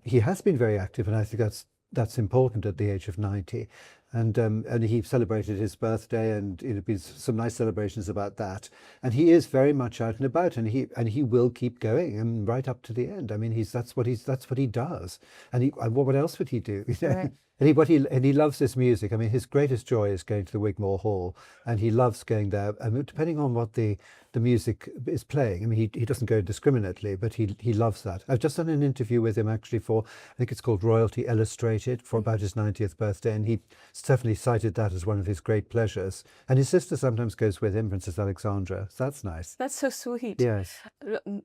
he has been very active. And I think that's important at the age of 90. And he celebrated his birthday, and it'd been some nice celebrations about that. And he is very much out and about, and he will keep going, and right up to the end. I mean, that's what he does. And what else would he do? Right. And he loves this music. I mean, his greatest joy is going to the Wigmore Hall, and he loves going there. I mean, depending on what the music is playing. I mean, he doesn't go indiscriminately, but he loves that. I've just done an interview with him actually for, I think it's called Royalty Illustrated, for about his 90th birthday, and he definitely cited that as one of his great pleasures. And his sister sometimes goes with him, Princess Alexandra. So that's nice. That's so sweet. Yes.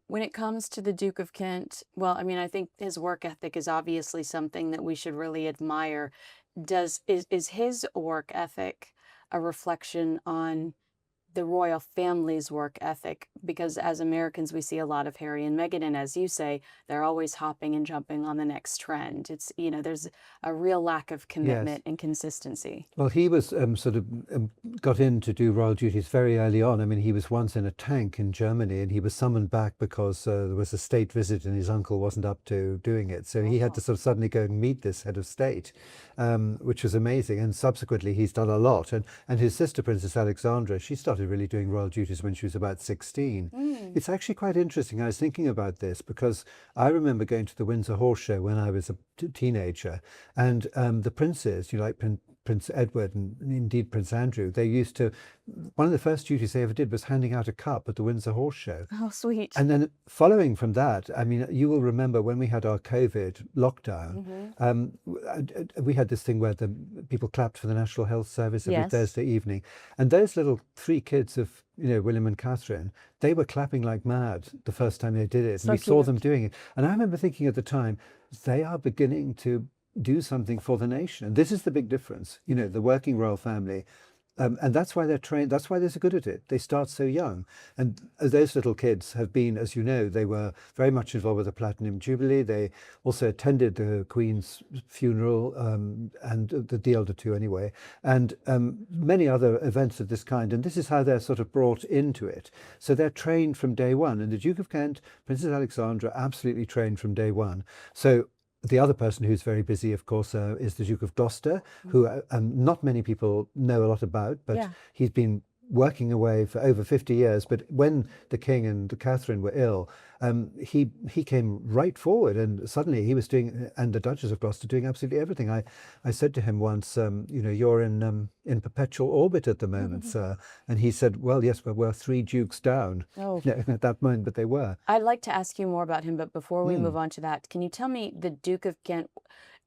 When it comes to the Duke of Kent, well, I mean, I think his work ethic is obviously something that we should really admire. Is his work ethic a reflection on the royal family's work ethic? Because as Americans, we see a lot of Harry and Meghan, and as you say, they're always hopping and jumping on the next trend. It's, there's a real lack of commitment and consistency. Well, he was got in to do royal duties very early on. I mean, he was once in a tank in Germany, and he was summoned back because there was a state visit and his uncle wasn't up to doing it. So he had to sort of suddenly go and meet this head of state, which was amazing. And subsequently, he's done a lot. And his sister, Princess Alexandra, she started really doing royal duties when she was about 16. It's actually quite interesting. I was thinking about this because I remember going to the Windsor Horse Show when I was teenager. And the princes, you know, like Prince Edward and indeed Prince Andrew, they used to, one of the first duties they ever did was handing out a cup at the Windsor Horse Show. Oh, sweet. And then following from that, I mean, you will remember when we had our COVID lockdown, we had this thing where the people clapped for the National Health Service every Yes. Thursday evening. And those little three kids of, you know, William and Catherine, they were clapping like mad the first time they did it. So And we saw cute. them doing it. And I remember thinking at the time, they are beginning to do something for the nation. And this is the big difference, you know, the working royal family. And that's why they're trained, that's why they're so good at it. They start so young. And those little kids have been, as you know, they were very much involved with the Platinum Jubilee. They also attended the Queen's funeral, and the elder two anyway, and many other events of this kind. And this is how they're sort of brought into it. So they're trained from day one. And the Duke of Kent, Princess Alexandra, absolutely trained from day one. So the other person who's very busy, of course, is the Duke of Gloucester, who not many people know a lot about, but he's been working away for over 50 years. But when the King and Catherine were ill, he came right forward, and suddenly he was doing, and the Duchess of Gloucester doing absolutely everything. I said to him once, you know, you're in perpetual orbit at the moment, sir. And he said, well, yes, but we're three dukes down at that moment, but they were. I'd like to ask you more about him, but before we move on to that, can you tell me the Duke of Kent?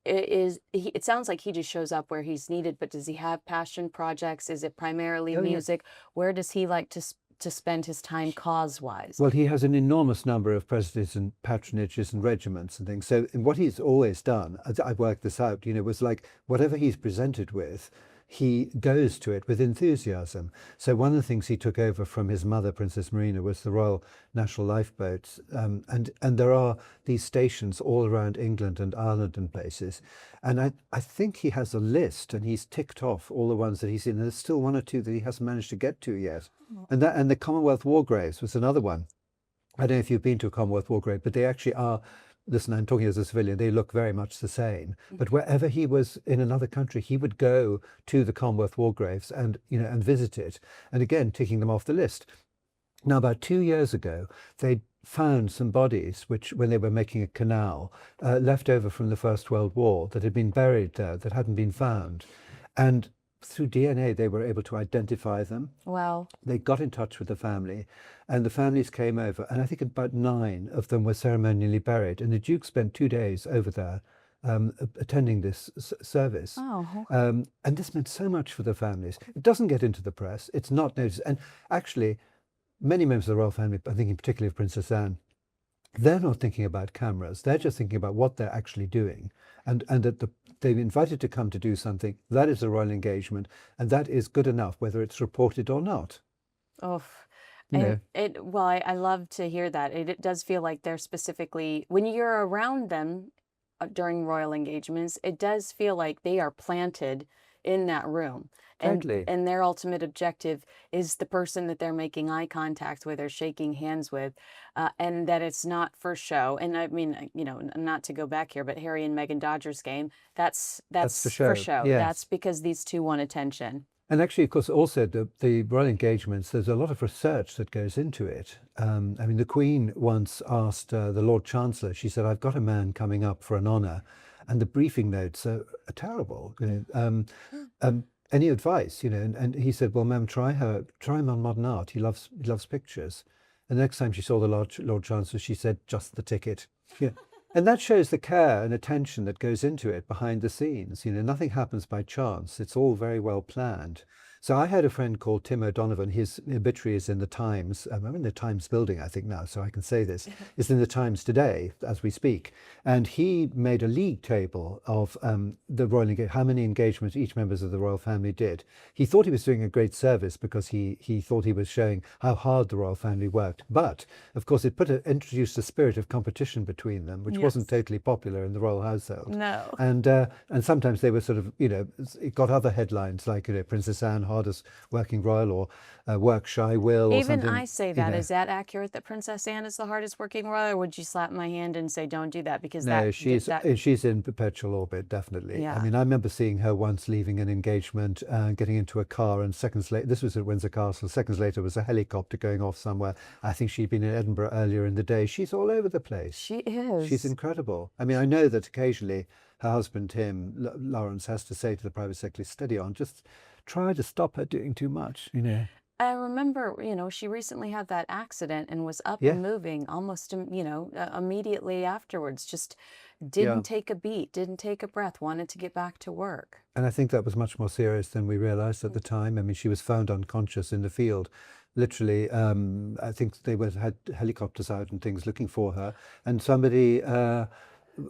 It sounds like he just shows up where he's needed, but does he have passion projects? Is it primarily music? Where does he like to spend his time cause-wise? Well, he has an enormous number of presidents and patronages and regiments and things. So what he's always done, I worked this out, you know, was like whatever he's presented with, he goes to it with enthusiasm. So one of the things he took over from his mother, Princess Marina, was the Royal National Lifeboats. And there are these stations all around England and Ireland and places. And I think he has a list, and he's ticked off all the ones that he's in. And there's still one or two that he hasn't managed to get to yet. And the Commonwealth War Graves was another one. I don't know if you've been to a Commonwealth War Grave, but they actually are, listen, I'm talking as a civilian, they look very much the same. But wherever he was in another country, he would go to the Commonwealth War Graves and, you know, and visit it. And again, ticking them off the list. Now, about 2 years ago, they found some bodies, which, when they were making a canal, left over from the First World War that had been buried there, that hadn't been found. And through DNA, they were able to identify them. Wow. They got in touch with the family, and the families came over, and I think about 9 of them were ceremonially buried. And the Duke spent 2 days over there attending this service. Oh. And this meant so much for the families. It doesn't get into the press. It's not noticed. And actually, many members of the royal family, I'm thinking particularly of Princess Anne, they're not thinking about cameras. They're just thinking about what they're actually doing. And that they've invited to come to do something. That is a royal engagement. And that is good enough, whether it's reported or not. Oh, Yeah. well, I love to hear that. It does feel like they're specifically, when you're around them during royal engagements, it does feel like they are planted in that room. Totally. And their ultimate objective is the person that they're making eye contact with or shaking hands with, and that it's not for show. And I mean, you know, not to go back here, but Harry and Meghan Dodgers game, that's for for show. show. Yes. That's because these two want attention. And actually, of course, also the royal engagements, there's a lot of research that goes into it. I mean, the Queen once asked the Lord Chancellor, she said, I've got a man coming up for an honour, and the briefing notes are terrible. You know, any advice, you know? And he said, well, ma'am, try him on modern art. He loves pictures. And the next time she saw the Lord Chancellor, she said, just the ticket. Yeah. And that shows the care and attention that goes into it behind the scenes. You know, nothing happens by chance. It's all very well planned. So I had a friend called Tim O'Donovan. His obituary is in the Times. I'm in the Times building, I think now, so I can say this. It's in the Times today, as we speak. And he made a league table of the royal engagement, how many engagements each members of the royal family did. He thought he was doing a great service because he thought he was showing how hard the royal family worked. But, of course, it introduced a spirit of competition between them, which wasn't totally popular in the royal household. No. And sometimes they were sort of, you know, it got other headlines like, you know, Princess Anne hardest working royal, or work-shy will, or Even something. I say that. Is that accurate that Princess Anne is the hardest working royal, or would you slap my hand and say don't do that because No, that she's in perpetual orbit, definitely. I yeah. mean, I remember seeing her once leaving an engagement, getting into a car, and seconds later, this was at Windsor Castle. Seconds later, was a helicopter going off somewhere. I think she'd been in Edinburgh earlier in the day. She's all over the place. She She's is. incredible. I mean, I know that occasionally her husband Tim Lawrence has to say to the private secretary, "Steady on, just try to stop her doing too much." I remember, she recently had that accident and was up Yeah, and moving almost, immediately afterwards. Just yeah. didn't take a beat, didn't take a breath, wanted to get back to work. And I think that was much more serious than we realized at the time. I mean, she was found unconscious in the field. Literally, I think they had helicopters out and things looking for her. And somebody,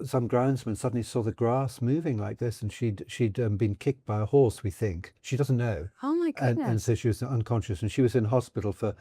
some groundsman suddenly saw the grass moving like this, and she'd been kicked by a horse, we think. She doesn't know. Oh my And so goodness. she was unconscious, and she was in hospital for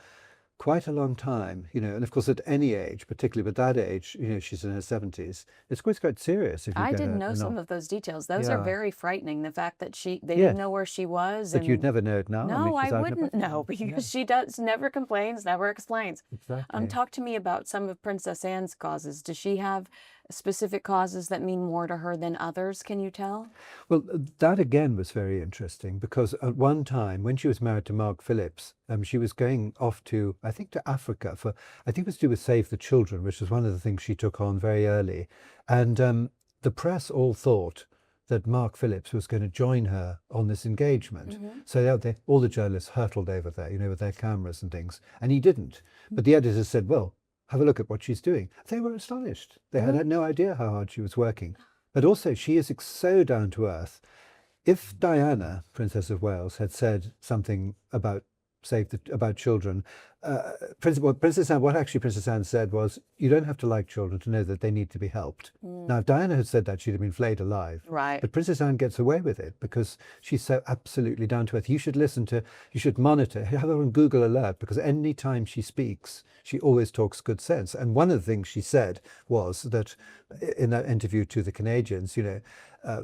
quite a long time, and of course at any age, particularly with that age, she's in her 70s, it's quite serious if you I get didn't a, know a some knock. of those details. Those are Yeah, very frightening. The fact that they yeah, didn't know where she was, but you'd and never know it now. I mean, no, I because I've never, wouldn't know yeah, because she does never complains, never explains. exactly. Talk to me about some of Princess Anne's causes. Does she have specific causes that mean more to her than others? Can you tell? Well, that again was very interesting, because at one time when she was married to Mark Phillips, she was going off to, I think, to Africa for, I think it was to do with Save the Children, which was one of the things she took on very early. And the press all thought that Mark Phillips was going to join her on this engagement. Hmm. So all the journalists hurtled over there, with their cameras and things, and he didn't. But the editors said, well, have a look at what she's doing. They were astonished. They had no idea how hard she was working. But also, she is so down to earth. If Diana, Princess of Wales, had said something about about children, Princess Anne, what actually Princess Anne said was, "You don't have to like children to know that they need to be helped." Mm, Now, if Diana had said that, she'd have been flayed alive. right. But Princess Anne gets away with it because she's so absolutely down to earth. You should monitor, have her on Google Alert, because any time she speaks, she always talks good sense. And one of the things she said was that in that interview to the Canadians, uh,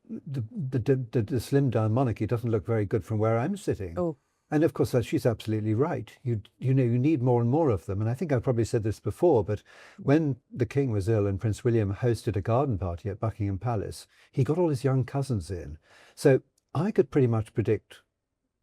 the slimmed down monarchy doesn't look very good from where I'm sitting. Oh, And of course, she's absolutely right. You need more and more of them. And I think I've probably said this before, but when the king was ill and Prince William hosted a garden party at Buckingham Palace, he got all his young cousins in. So I could pretty much predict,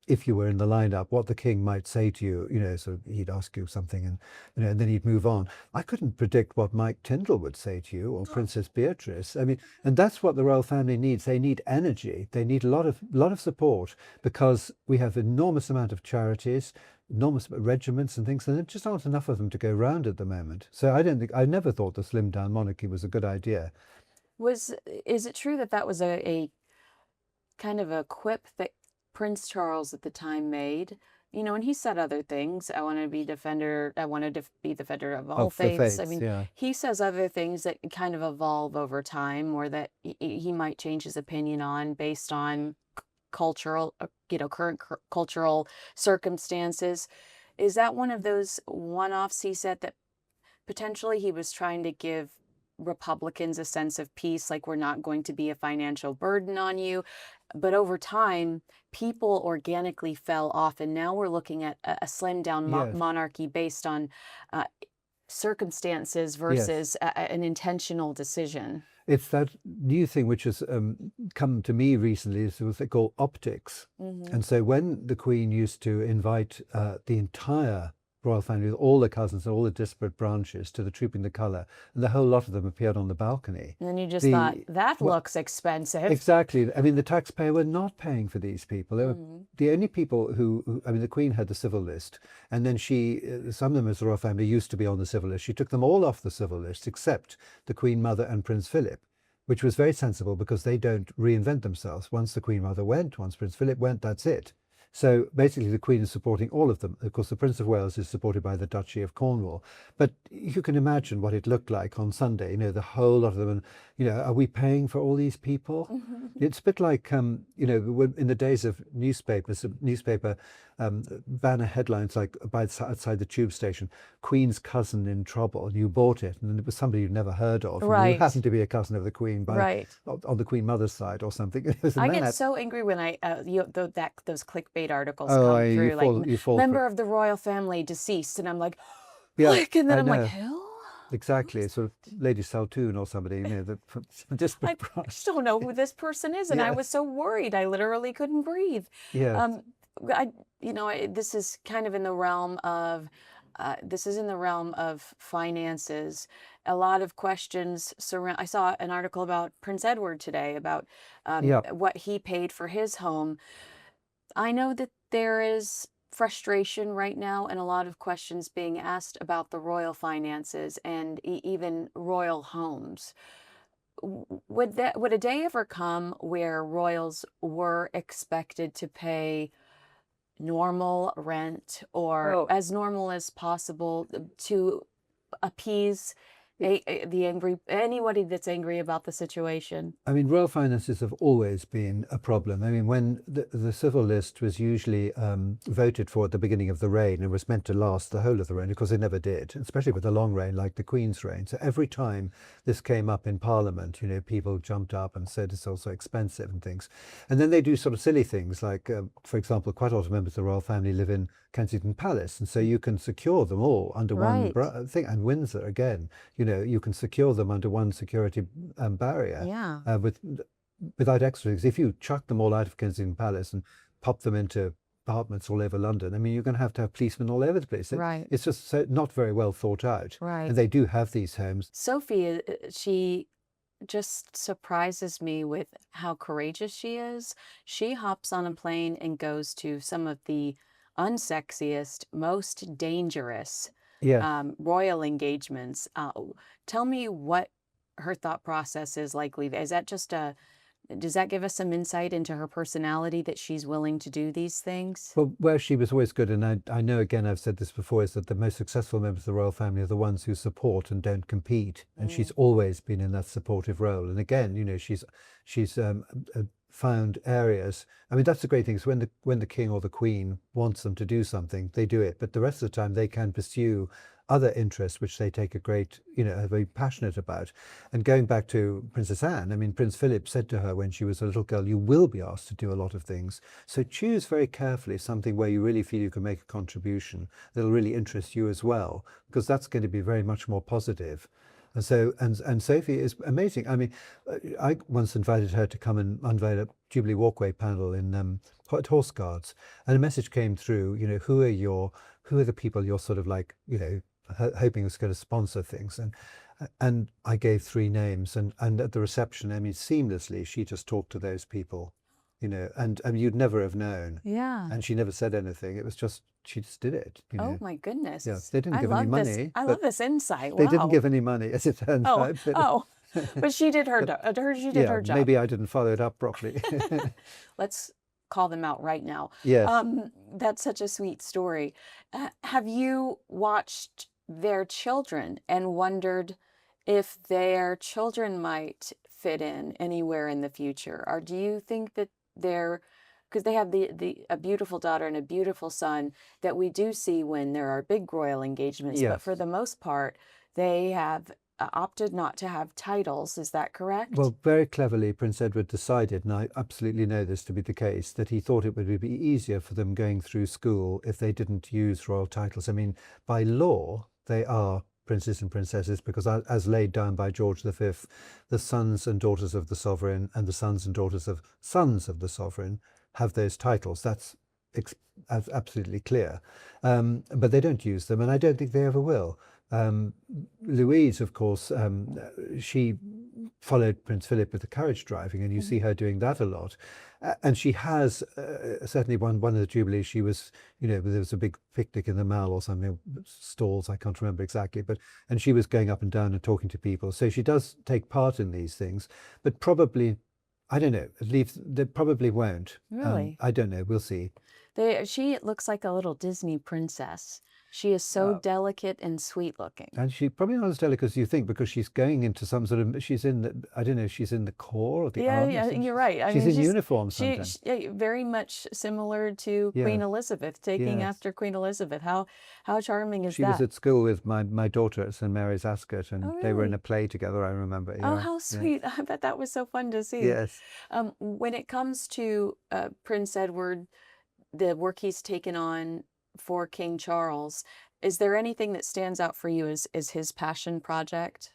if you were in the lineup, what the king might say to you. So he'd ask you something, and and then he'd move on. I couldn't predict what Mike Tyndall would say to you, or Princess Beatrice. I mean, and that's what the royal family needs. They need energy. They need a lot of support, because we have enormous amount of charities, enormous regiments and things, and there just aren't enough of them to go round at the moment. So I never thought the slimmed down monarchy was a good idea. is it true that that was a kind of a quip that Prince Charles at the time made? And he said other things. I want to be defender. I wanted to be defender of all Of the faiths. I faiths, mean, yeah. he says other things that kind of evolve over time, or that he might change his opinion on based on cultural, current cultural circumstances. Is that one of those one-offs he said that potentially he was trying to give Republicans a sense of peace, like we're not going to be a financial burden on you? But over time, people organically fell off, and now we're looking at a slimmed down Yes, monarchy based on uh, circumstances yes. versus an intentional decision. It's that new thing which has come to me recently, is what they call optics. Hmm. And so when the Queen used to invite the entire royal family, with all the cousins and all the disparate branches, to the Trooping the Colour, and the whole lot of them appeared on the balcony. And then you just thought, The that well, looks expensive. exactly. I mean, the taxpayer were not paying for these people. They were Mm. the only people I mean, the Queen had the civil list, and then some of them as the royal family used to be on the civil list. She took them all off the civil list, except the Queen Mother and Prince Philip, which was very sensible, because they don't reinvent themselves. Once the Queen Mother went, once Prince Philip went, that's it. So basically, the Queen is supporting all of them. Of course, the Prince of Wales is supported by the Duchy of Cornwall. But you can imagine what it looked like on Sunday. The whole lot of them. And are we paying for all these people? It's a bit like in the days of newspapers, newspaper banner headlines like outside the tube station, Queen's cousin in trouble, and you bought it, and it was somebody you'd never heard of. And you Right. happened to be a cousin of the Queen Right. on the Queen mother's side or something. It was I get mad. so angry when those clickbait articles Oh, come through, like you fall for member it. of the royal family deceased, and I'm like, Yeah, click, and then I I'm like, know. who? Exactly. It's sort of Lady Saltoun or somebody, that just I just don't know who this person is, and I was yes. so worried. I literally couldn't breathe. Yes. Um, this is kind of in the realm of finances. A lot of questions surround. I saw an article about Prince Edward today about Yeah. what he paid for his home. I know that there is frustration right now and a lot of questions being asked about the royal finances and even royal homes. Would a day ever come where royals were expected to pay normal rent or as normal as possible to appease anybody that's angry about the situation? I mean, royal finances have always been a problem. I mean, when the civil list was usually voted for at the beginning of the reign and was meant to last the whole of the reign, because it never did, especially with a long reign like the Queen's reign. So every time this came up in Parliament, people jumped up and said it's also expensive and things. And then they do sort of silly things like, for example, quite a lot of members of the royal family live in Kensington Palace, and so you can secure them all under one Right. thing. And Windsor again, you can secure them under one security barrier Yeah. without extra things. If you chuck them all out of Kensington Palace and pop them into apartments all over London, I mean, you're going to have policemen all over the place. Right. It's just not very well thought out. Right. And they do have these homes. Sophie, she just surprises me with how courageous she is. She hops on a plane and goes to some of the unsexiest, most dangerous Yes. royal engagements. Tell me what her thought process is likely. Does that give us some insight into her personality that she's willing to do these things? Well, where she was always good, and I know again, I've said this before, is that the most successful members of the royal family are the ones who support and don't compete. And she's always been in that supportive role. And again, she's found areas. I mean, that's the great thing is when the king or the queen wants them to do something, they do it. But the rest of the time, they can pursue other interests which they take are very passionate about. And going back to Princess Anne, I mean, Prince Philip said to her when she was a little girl, you will be asked to do a lot of things. So choose very carefully something where you really feel you can make a contribution that'll really interest you as well, because that's going to be very much more positive. And so, and Sophie is amazing. I mean, I once invited her to come and unveil a Jubilee Walkway panel in Horse Guards, and a message came through. Who are the people you're sort of like, hoping is going to sponsor things, and I gave 3 names, and at the reception, I mean, seamlessly, she just talked to those people, and you'd never have known. Yeah. And she never said anything. It was just she just did it. Oh my goodness. Yeah, they didn't I give any love this. money. I love this insight. They didn't Wow. give any money, as it turns Oh, out. oh, but she did her, she did Yeah, her job. maybe I didn't follow it up properly. Let's call them out right now. Yes. That's such a sweet story. Have you watched their children and wondered if their children might fit in anywhere in the future? Or do you think that because they have a beautiful daughter and a beautiful son that we do see when there are big royal engagements, but for Yes. the most part, they have opted not to have titles. Is that correct? Well, very cleverly, Prince Edward decided, and I absolutely know this to be the case, that he thought it would be easier for them going through school if they didn't use royal titles. I mean, by law, they are princes and princesses because, as laid down by George V, the sons and daughters of the sovereign and the sons and daughters of sons of the sovereign have those titles. That's absolutely clear. But they don't use them, and I don't think they ever will. Louise, of course, she followed Prince Philip with the carriage driving, and you see her doing that a lot. And she has certainly one of the Jubilees, she was, there was a big picnic in the Mall or something, stalls, I can't remember exactly, and she was going up and down and talking to people. So she does take part in these things, but probably, I don't know, at least they probably won't. Really? I don't know, we'll see. She looks like a little Disney princess. She is so Uh, delicate and sweet looking. and she probably not as delicate as you think because she's going into some sort of, she's in the, I don't know, she's in the corps or the Yeah, army or yeah, something. you're right. I She's mean, in uniform sometimes. yeah, very much similar to Queen Yes, Elizabeth, taking yes. after Queen Elizabeth. How charming is She was that? at school with my daughter at St Mary's Ascot, and Oh, they were in a really? play together. I remember. Oh, Yeah, how yeah, sweet. I bet that was so fun to see. yes. When it comes to Prince Edward, the work he's taken on for King Charles, is there anything that stands out for you as his passion project?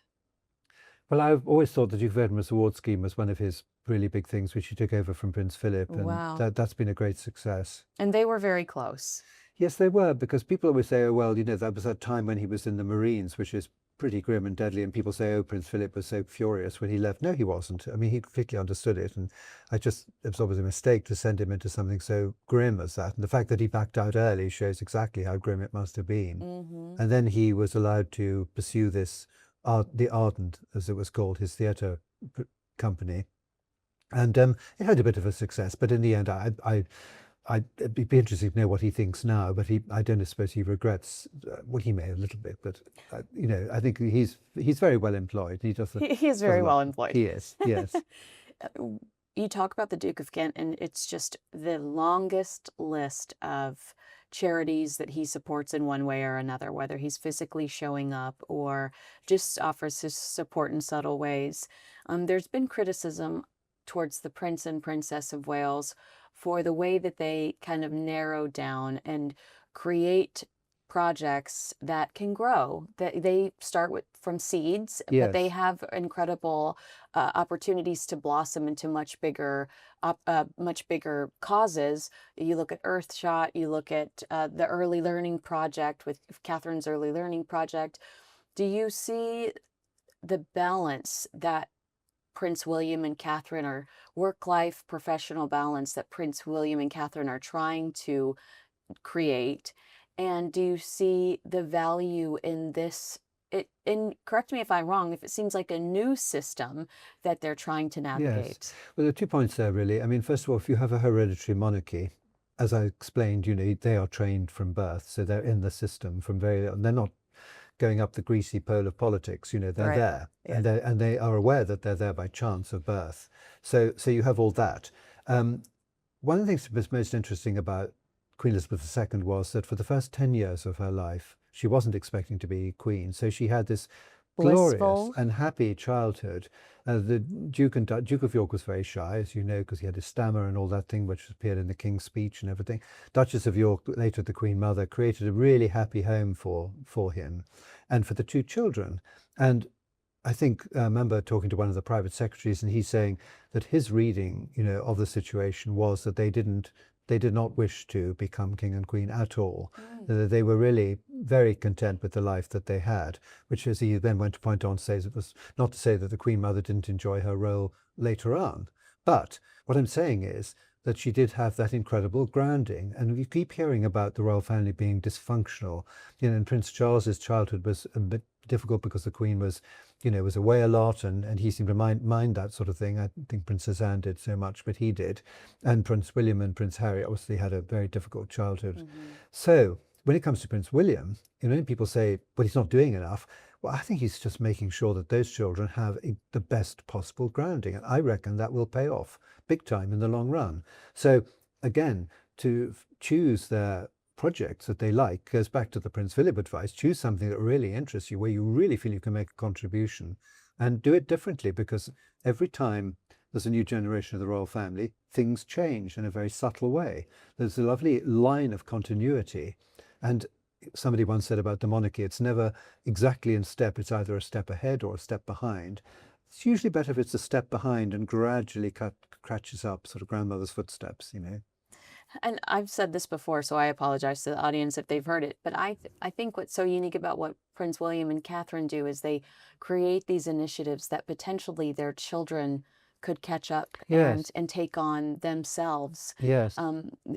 Well, I've always thought the Duke of Edinburgh's award scheme was one of his really big things, which he took over from Prince Philip, and Wow. that's been a great success. And they were very close. Yes, they were, because people always say, oh, well, that was that time when he was in the Marines, which is pretty grim and deadly. And people say, oh, Prince Philip was so furious when he left. No, he wasn't. I mean, he completely understood it. And it was always a mistake to send him into something so grim as that. And the fact that he backed out early shows exactly how grim it must have been. Mm-hmm. And then he was allowed to pursue this, the Ardent, as it was called, his theatre company. And it had a bit of a success. But in the end, it'd be interesting to know what he thinks now, but I don't suppose he regrets. Well, he may a little bit, but I think he's very well employed. He He is does very a lot. well employed. He is, yes, You talk about the Duke of Kent, and it's just the longest list of charities that he supports in one way or another, whether he's physically showing up or just offers his support in subtle ways. There's been criticism towards the Prince and Princess of Wales for the way that they kind of narrow down and create projects that can grow. That they start from seeds, but they yes, have incredible opportunities to blossom into much bigger causes. You look at Earthshot, you look at the Early Learning Project with Catherine's Early Learning Project. Do you see the balance that Prince William and Catherine, or work-life professional balance that Prince William and Catherine are trying to create? And do you see the value in this? And correct me if I'm wrong, if it seems like a new system that they're trying to yes. navigate. Well, there are 2 points there, really. I mean, first of all, if you have a hereditary monarchy, as I explained, they are trained from birth, so they're in the system from they're not going up the greasy pole of politics. They're Right. there, Yeah. and they are aware that they're there by chance of birth. So you have all that. One of the things that was most interesting about Queen Elizabeth II was that for the first 10 years of her life, she wasn't expecting to be queen. So she had this glorious Blissful. and happy childhood. The Duke of York was very shy, as you know, because he had his stammer and all that thing, which appeared in the King's Speech and everything. Duchess of York, later the Queen Mother, created a really happy home for him and for the 2 children. And I think I remember talking to one of the private secretaries, and he's saying that his reading, of the situation was that they did not wish to become king and queen at all. They were really very content with the life that they had, which, as he then went to point on, says it was not to say that the Queen Mother didn't enjoy her role later on. But what I'm saying is that she did have that incredible grounding. And we keep hearing about the royal family being dysfunctional. And Prince Charles's childhood was a bit difficult because the Queen was away a lot, and he seemed to mind that sort of thing. I think Princess Anne did so much, but he did. And Prince William and Prince Harry obviously had a very difficult childhood. Mm-hmm. So when it comes to Prince William, people say, well, he's not doing enough. Well, I think he's just making sure that those children have the best possible grounding. And I reckon that will pay off big time in the long run. So again, to choose their projects that they like goes back to the Prince Philip advice. Choose something that really interests you, where you really feel you can make a contribution, and do it differently, because every time there's a new generation of the royal family, things change in a very subtle way. There's a lovely line of continuity. And somebody once said about the monarchy, it's never exactly in step. It's either a step ahead or a step behind. It's usually better if it's a step behind and gradually catches up, sort of grandmother's footsteps. And I've said this before, so I apologize to the audience if they've heard it. But I think what's so unique about what Prince William and Catherine do is they create these initiatives that potentially their children could catch up and Yes, take on themselves. yes,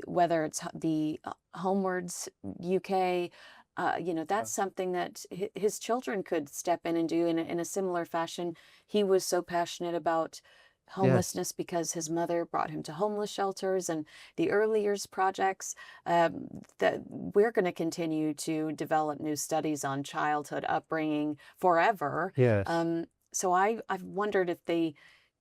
Whether it's the Homewards UK, that's something that his children could step in and do in a similar fashion. He was so passionate about Yes. homelessness because his mother brought him to homeless shelters and the early years projects. That we're going to continue to develop new studies on childhood upbringing forever. Yes. So I've wondered if they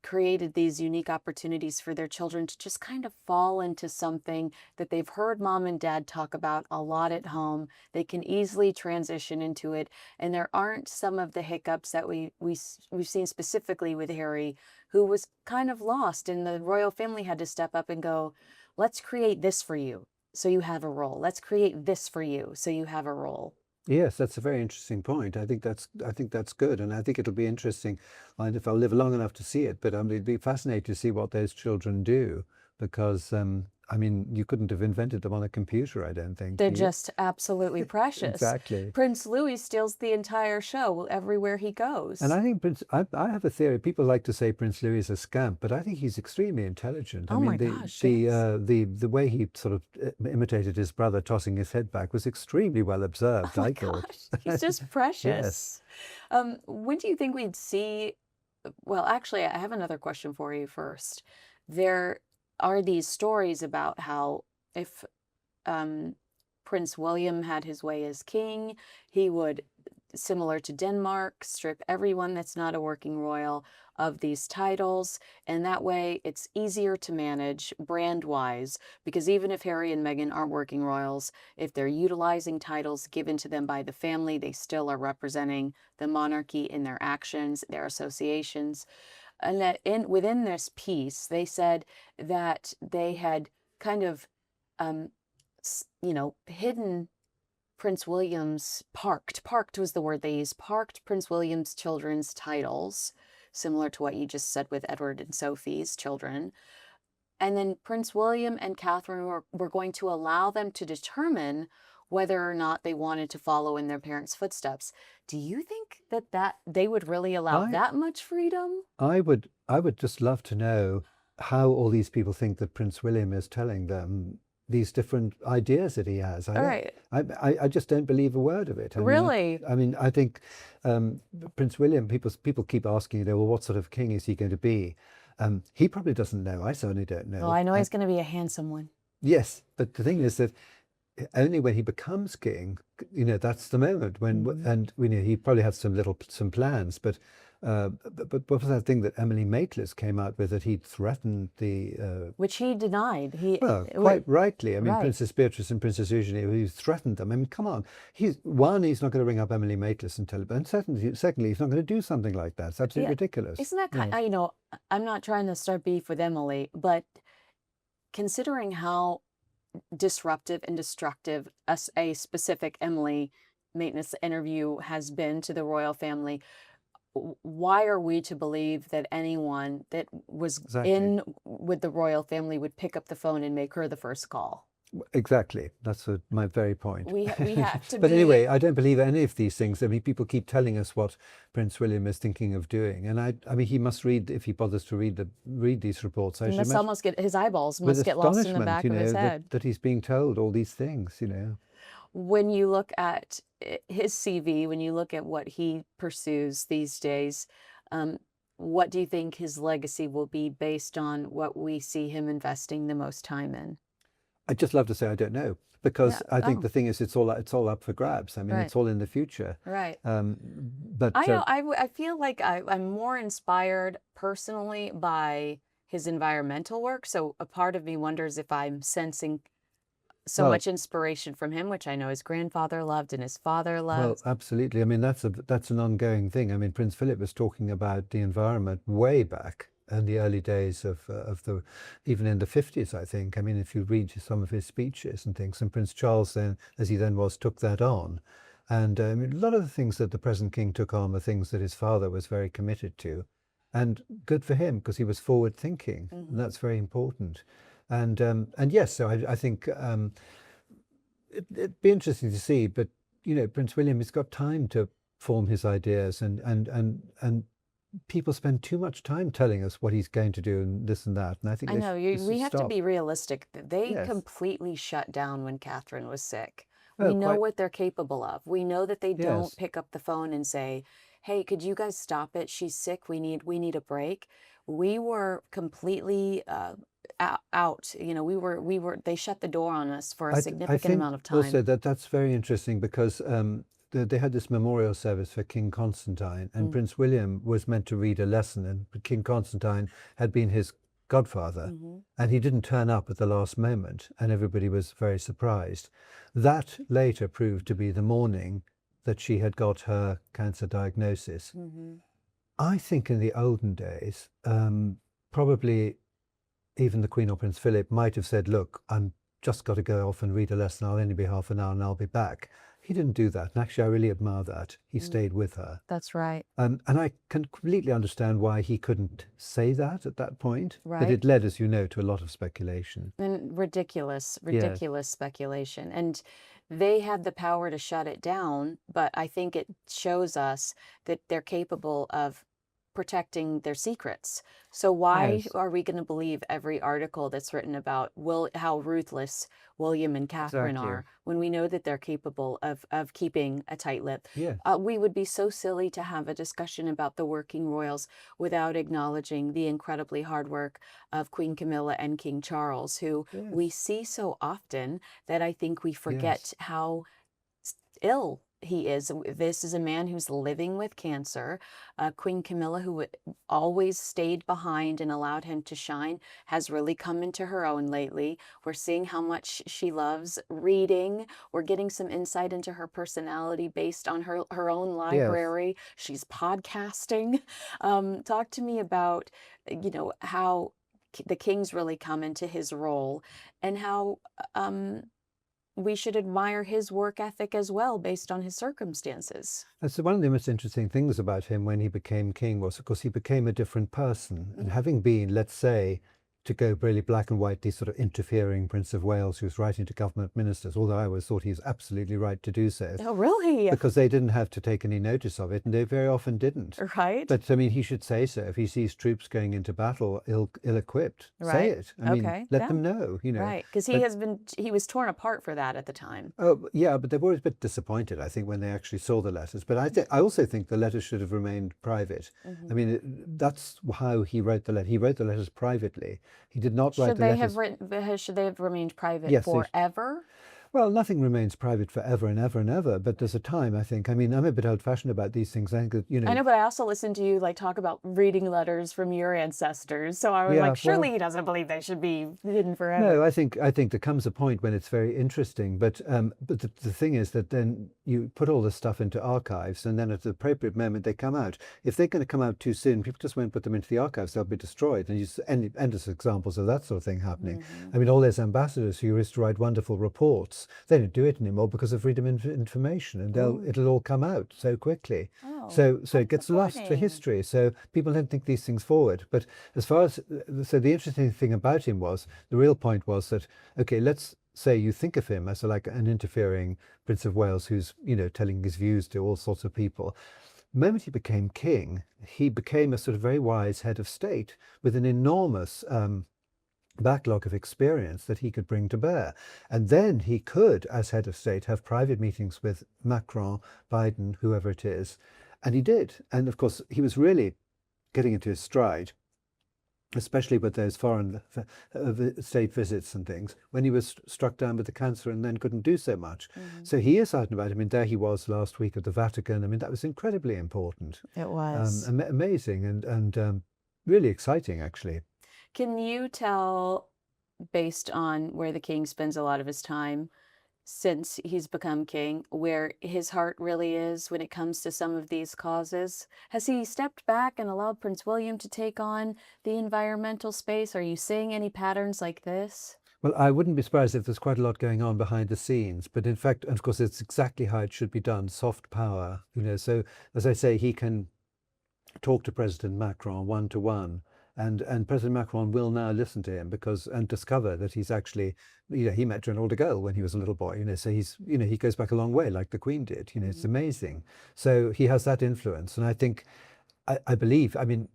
created these unique opportunities for their children to just kind of fall into something that they've heard mom and dad talk about a lot at home. They can easily transition into it, and there aren't some of the hiccups that we've seen specifically with Harry, who was kind of lost, and the royal family had to step up and go, let's create this for you so you have a role. Let's create this for you so you have a role. Yes, that's a very interesting point. I think that's good, and I think it'll be interesting. And if I'll live long enough to see it, but it'd be fascinating to see what those children do, because I mean, you couldn't have invented them on a computer, I don't think. They're just absolutely precious. Exactly. Prince Louis steals the entire show everywhere he And goes. I think I have a theory. People like to say Prince Louis is a scamp, but I think he's extremely intelligent. I Oh my mean, gosh, yes. the way he sort of imitated his brother tossing his head back was extremely well Oh observed, my I thought. gosh, he's just Yes. precious. When do you think we'd see? Well, actually, I have another question for you first. There are these stories about how if um, Prince William had his way as king, he would, similar to Denmark, strip everyone that's not a working royal of these titles. And that way it's easier to manage brand wise, because even if Harry and Meghan aren't working royals, if they're utilizing titles given to them by the family, they still are representing the monarchy in their actions, their associations. And that within this piece, they said that they had kind of um, hidden Prince William's parked was the word they used, parked Prince William's children's titles, similar to what you just said with Edward and Sophie's children. And then Prince William and Catherine were going to allow them to determine whether or not they wanted to follow in their parents' footsteps. Do you think that they would really allow I that much freedom? I would just love to know how all these people think that Prince William is telling them these different ideas that he has. I All don't, right. I just don't believe a word of it. Really? I mean, I think um, Prince William. People keep asking, well, what sort of king is he going to be? He probably doesn't know. I certainly don't Well, know. I know he's going to be a handsome one. Yes, but the thing is that only when he becomes king, that's the moment when, and he probably has some plans, but what was that thing that Emily Maitlis came out with, that he'd threatened the Which he denied. well, quite rightly. I mean, right. Princess Beatrice and Princess Eugenie, he threatened them. I mean, come on. He's not going to ring up Emily Maitlis and tell her. And secondly, he's not going to do something like that. It's absolutely Yeah. ridiculous. Isn't that kind Yes. I'm not trying to start beef with Emily, but considering how disruptive and destructive a specific Emily Maitlis interview has been to the royal family, why are we to believe that anyone that was Exactly. in with the royal family would pick up the phone and make her the first call? Exactly. That's my very point. We have to But be anyway, I don't believe any of these things. I mean, people keep telling us what Prince William is thinking of doing, and I mean, he must read, if he bothers to read these reports. I he should must imagine almost get his eyeballs with must get lost in the astonishment, back of his that head. he's being told all these things. When you look at his CV, when you look at what he pursues these days, um, what do you think his legacy will be based on what we see him investing the most time in? I'd just love to say I don't know, Yeah. because I think Oh, the thing is, it's all up for grabs. I mean, right. it's all in the future. Right. Um, but I know. I feel like I'm more inspired personally by his environmental work. So a part of me wonders if I'm sensing so well, much inspiration from him, which I know his grandfather loved and his father Well, loved. absolutely. I mean, that's an ongoing thing. I mean, Prince Philip was talking about the environment way back in the early days of the, even in the 50s, I think. I mean, if you read some of his speeches and things, and Prince Charles then, as he then was, took that on. And I mean, a lot of the things that the present king took on were things that his father was very committed to, and good for him, because he was forward thinking, and Hmm. that's very important. And yes, so I think it'd be interesting to see, but Prince William has got time to form his ideas, and people spend too much time telling us what he's going to do and this and that, and I think I know this we should have to stop. be realistic. They Yes. completely shut down when Catherine was sick. We Well, know quite. what they're capable of. We know that they don't Yes. pick up the phone and say, "Hey, could you guys stop it? She's sick. We need a break." we were completely out. They shut the door on us for a I significant think amount of time. also that that's very interesting because they had this memorial service for King Constantine, and Mm. Prince William was meant to read a lesson, and King Constantine had been his godfather, Hmm. and he didn't turn up at the last moment, and everybody was very surprised. That later proved to be the morning that she had got her cancer diagnosis. Hmm. I think in the olden days, probably even the Queen or Prince Philip might have said, look, I'm just got to go off and read a lesson. I'll only be half an hour and I'll be back. He didn't do that. And actually, I really admire that. He Mm. stayed with her. That's right. And I can completely understand why he couldn't say that at that point. But Right. it led, as you know, to a lot of speculation. And ridiculous, Yes, ridiculous speculation. And they had the power to shut it down, but I think it shows us that they're capable of protecting their secrets. So why yes, are we going to believe every article that's written about how ruthless William and Catherine exactly. are when we know that they're capable of keeping a tight lip? Yes, We would be so silly to have a discussion about the working royals without acknowledging the incredibly hard work of Queen Camilla and King Charles, who we yes, see so often that I think we yes, forget how ill he is. This is a man who's living with cancer. Queen Camilla, who always stayed behind and allowed him to shine, has really come into her own lately. We're seeing how much she loves reading. We're getting some insight into her personality based on her own yes. library. She's podcasting. Talk to me about, how the king's really come into his role and how we should admire his work ethic as well based on his circumstances. And so one of the most interesting things about him when he became king was, of course, he became a different person. And Mm. having been, let's say, to go really black and white, the sort of interfering Prince of Wales who was writing to government ministers, although I always thought he was absolutely right to do so, Oh, really? because they didn't have to take any notice of it, and they very often didn't. Right? But I mean, he should say so. If he sees troops going into battle ill-equipped, say Right. it. I mean, Okay. let Yeah. them know, you know. Right. Because But he was torn apart for that at the time. oh, yeah, but they were always a bit disappointed, I think, when they actually saw the letters. But I also think the letters should have remained private. I Hmm. mean, that's how he wrote the letter. He wrote the letters privately. He did not write the letters. Should they have remained private Yes, forever? well, nothing remains private forever and ever and ever, but there's a time, I think. I mean, I'm a bit old-fashioned about these things. I think that, I know, but I also listened to you like talk about reading letters from your ancestors. So I was yeah, like, surely well, he doesn't believe they should be hidden forever. no, I think there comes a point when it's very interesting, but the thing is that then you put all this stuff into archives, and then at the appropriate moment they come out. If they're going to come out too soon, people just won't put them into the archives; they'll be destroyed. And you endless examples of that sort of thing happening. Hmm. I mean, all those ambassadors who used to write wonderful reports, they don't do it anymore because of freedom of information, and Ooh. it'll all come out so quickly. Oh, So how it gets lost to disappointing. history. So people don't think these things forward. But as far as so the interesting thing about him was the real point was that okay, let's say you think of him as like an interfering Prince of Wales who's telling his views to all sorts of people. The moment he became king, he became a sort of very wise head of state with an enormous backlog of experience that he could bring to bear. And then he could, as head of state, have private meetings with Macron, Biden, whoever it is. And he did. And of course, he was really getting into his stride, especially with those foreign state visits and things, when he was struck down with the cancer and then couldn't do so much. Hmm. So he is out and about. I mean, there he was last week at the Vatican. I mean, that was incredibly important, It was. amazing, and really exciting, actually. Can you tell, based on where the king spends a lot of his time since he's become king, where his heart really is when it comes to some of these causes? Has he stepped back and allowed Prince William to take on the environmental space? Are you seeing any patterns like this? Well, I wouldn't be surprised if there's quite a lot going on behind the scenes, but in fact, and of course, it's exactly how it should be done, soft power, So as I say, he can talk to President Macron one to one, and President Macron will now listen to him and discover that he's actually, he met General de Gaulle when he was a little boy, so he's, he goes back a long way, like the Queen did, it's Hmm. amazing. So he has that influence, and I think, I believe, I mean,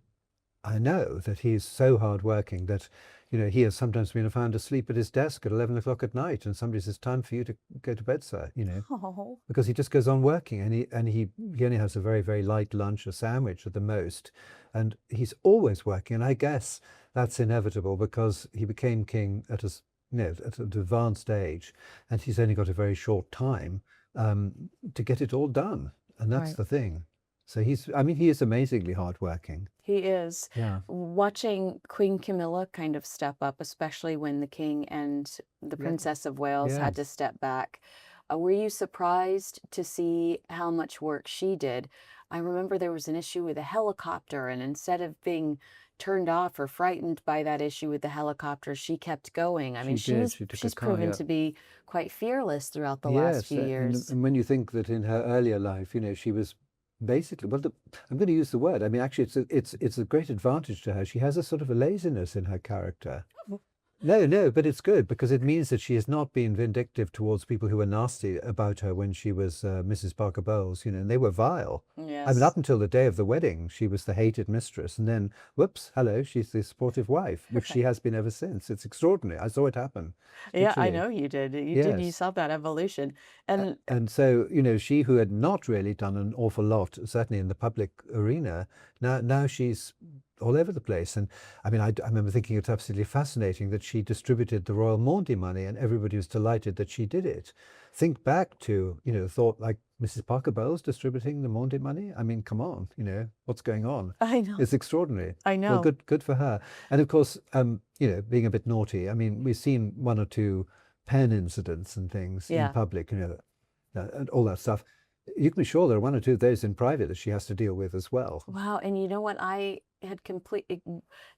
I know that he's so hardworking that he has sometimes been found asleep at his desk at 11 o'clock at night, and somebody says, "Time for you to go to bed, sir," Oh, because he just goes on working, and he only has a very, very light lunch, a sandwich at the most, and he's always working. And I guess that's inevitable because he became king at an advanced age, and he's only got a very short time to get it all done, and that's right. the thing. So he is amazingly hardworking. He is. Yeah. Watching Queen Camilla kind of step up, especially when the King and the Yeah. Princess of Wales had to Yes. step back. Were you surprised to see how much work she did? I remember there was an issue with a helicopter, and instead of being turned off or frightened by that issue with the helicopter, she kept going. I mean, She did. She took a she's car. proven Yeah. to be quite fearless throughout the last Yes, few years. and when you think that in her earlier life, she was basically, well, I'm going to use the word. I mean, actually, it's a great advantage to her. She has a sort of a laziness in her character. No, but it's good because it means that she has not been vindictive towards people who were nasty about her when she was Mrs. Parker Bowles, and they were vile. I mean, Yes. up until the day of the wedding, she was the hated mistress, and then, whoops, hello, she's the supportive wife, which she has been ever since. It's extraordinary. I saw it happen, Yeah, I literally. know you did. You did. You Yes. saw that evolution. And And so, she who had not really done an awful lot, certainly in the public arena, now she's all over the place. And I mean, I remember thinking it's absolutely fascinating that she distributed the Royal Maundy money, and everybody was delighted that she did it. Think back to, thought like Mrs. Parker Bowles distributing the Maundy money. I mean, come on, what's going on? I know. It's extraordinary. I Well, know. good for her. And of course, being a bit naughty. I mean, we've seen one or two pen incidents and things in Yeah. public, and all that stuff. You can be sure there are one or two of those in private that she has to deal with as well. Wow. And you know what? I had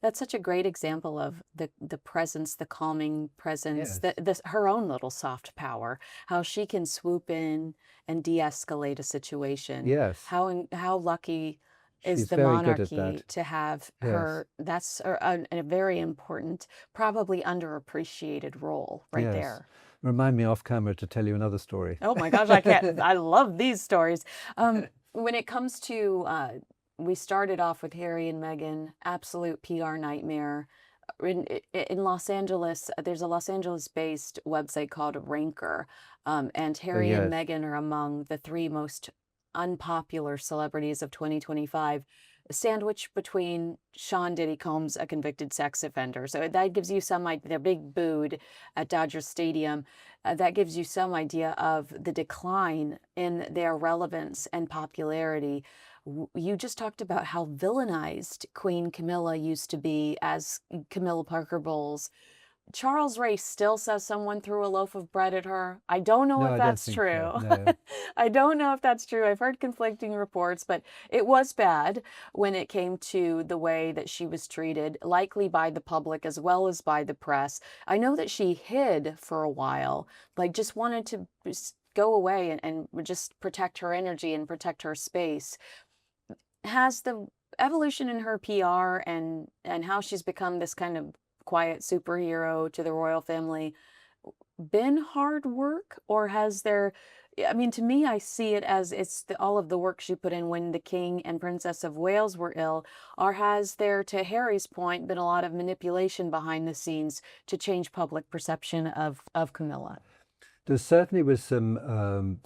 that's such a great example of the presence, the calming presence, Yes. her own little soft power, how she can swoop in and de-escalate a situation. Yes. How lucky is She's the very good at monarchy that. to have Yes. her? That's a very important, probably underappreciated role right Yes. there. Remind me off camera to tell you another story. Oh my gosh, I can't. I love these stories. When it comes to, we started off with Harry and Meghan, absolute PR nightmare. In Los Angeles, there's a Los Angeles-based website called Ranker, and Oh, Harry and yes. Meghan are among the three most unpopular celebrities of 2025, sandwiched between Sean Diddy Combs, a convicted sex offender. So that gives you some idea. They're big booed at Dodger Stadium. That gives you some idea of the decline in their relevance and popularity. You just talked about how villainized Queen Camilla used to be as Camilla Parker Bowles. Charles Ray still says someone threw a loaf of bread at her. I don't know No, if I don't that's think so. true. No. I don't know if that's true. I've heard conflicting reports, but it was bad when it came to the way that she was treated, likely by the public as well as by the press. I know that she hid for a while, like just wanted to go away and just protect her energy and protect her space. Has the evolution in her PR and how she's become this kind of quiet superhero to the royal family been hard work, or has there, I mean, to me, I see it as all of the work she put in when the King and Princess of Wales were ill, or has there, to Harry's point, been a lot of manipulation behind the scenes to change public perception of Camilla? There certainly was some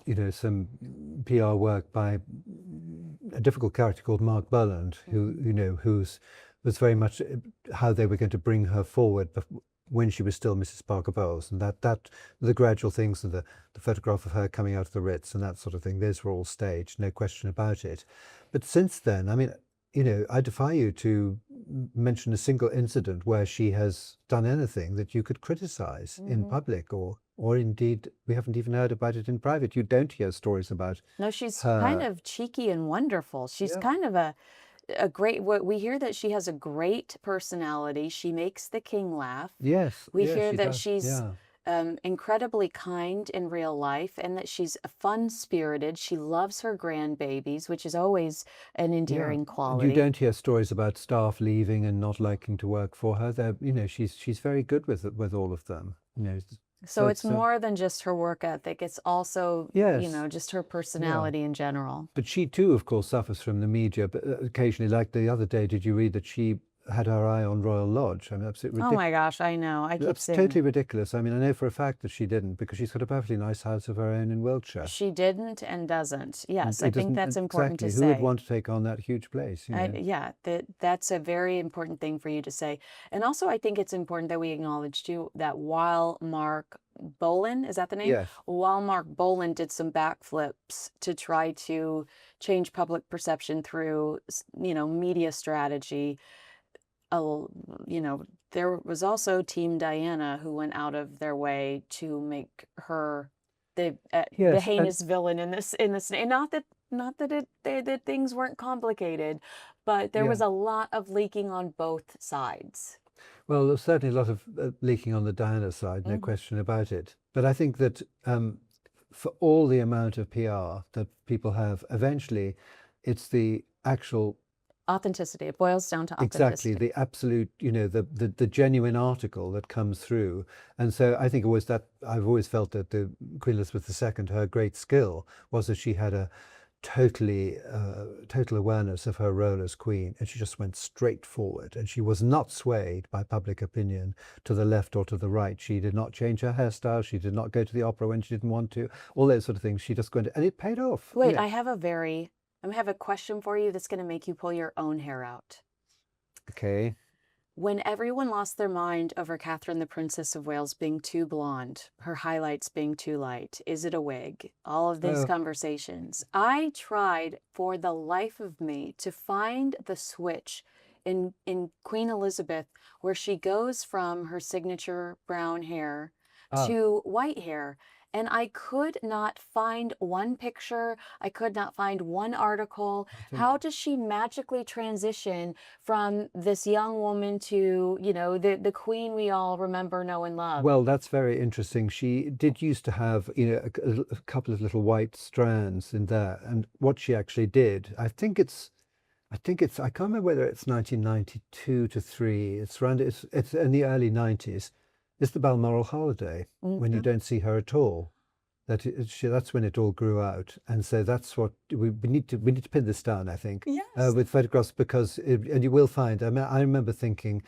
PR work by a difficult character called Mark Burland, who, was very much how they were going to bring her forward when she was still Mrs. Parker Bowles, and that the gradual things and the photograph of her coming out of the Ritz and that sort of thing, those were all staged, no question about it. But since then, I mean, I defy you to mention a single incident where she has done anything that you could criticize in public, or indeed we haven't even heard about it in private. You don't hear stories about No, she's kind her. of cheeky and wonderful. She's Yeah. kind of a great, what we hear that she has a great personality. She makes the king laugh. Yes, We yes, hear she that does. she's Yeah. incredibly kind in real life and that she's fun-spirited. She loves her grandbabies, which is always an Yeah. endearing And you quality. don't hear stories about staff leaving and not liking to work for her. They're, she's very good with all of them. So So it's it's more than just her work ethic. It's also, yes, just her yeah. personality in general. But she too, of course, suffers from the media. But occasionally, like the other day, did you read that she had her eye on Royal Lodge. I mean, absolutely Oh ridiculous. my gosh, I know. I keep That's saying totally ridiculous. I mean, I know for a fact that she didn't because she's got a perfectly nice house of her own in Wiltshire. she didn't and doesn't. Yes, I It think doesn't that's important to exactly. Who would say. want to take on that huge place? Yeah, that's a very important thing for you to say. And also, I think it's important that we acknowledge too that while Mark Bolan, is that the name? Yes. While Mark Bolan did some backflips to try to change public perception through, media strategy, there was also Team Diana who went out of their way to make her the Yes. heinous villain in this. And not that things weren't complicated, but there Yeah. was a lot of leaking on both sides. Well, there's certainly a lot of leaking on the Diana side, no Mhm. question about it. But I think that for all the amount of PR that people have, eventually it's the actual Authenticity. It boils down to exactly authenticity. the absolute, the genuine article that comes through. And so I think always that I've always felt that the Queen Elizabeth II, her great skill was that she had a total awareness of her role as queen, and she just went straight forward, and she was not swayed by public opinion to the left or to the right. She did not change her hairstyle, she did not go to the opera when she didn't want to, all those sort of things. She just went, and it paid off. Wait, I have a question for you that's going to make you pull your own hair out. Okay. When everyone lost their mind over Catherine, the Princess of Wales, being too blonde, her highlights being too light, is it a wig? All of these conversations. I tried for the life of me to find the switch in Queen Elizabeth where she goes from her signature brown hair to white hair. And I could not find one picture. I could not find one article. How does she magically transition from this young woman to, the queen we all remember, know, and love? Well, that's very interesting. She did used to have, a couple of little white strands in there. And what she actually did, I can't remember whether it's 1992 to 3. It's in the early 90s. It's the Balmoral holiday when you don't see her at all. That's when it all grew out, and so that's what we need to pin this down. I think Yes. with photographs because and you will find. I mean, I remember thinking,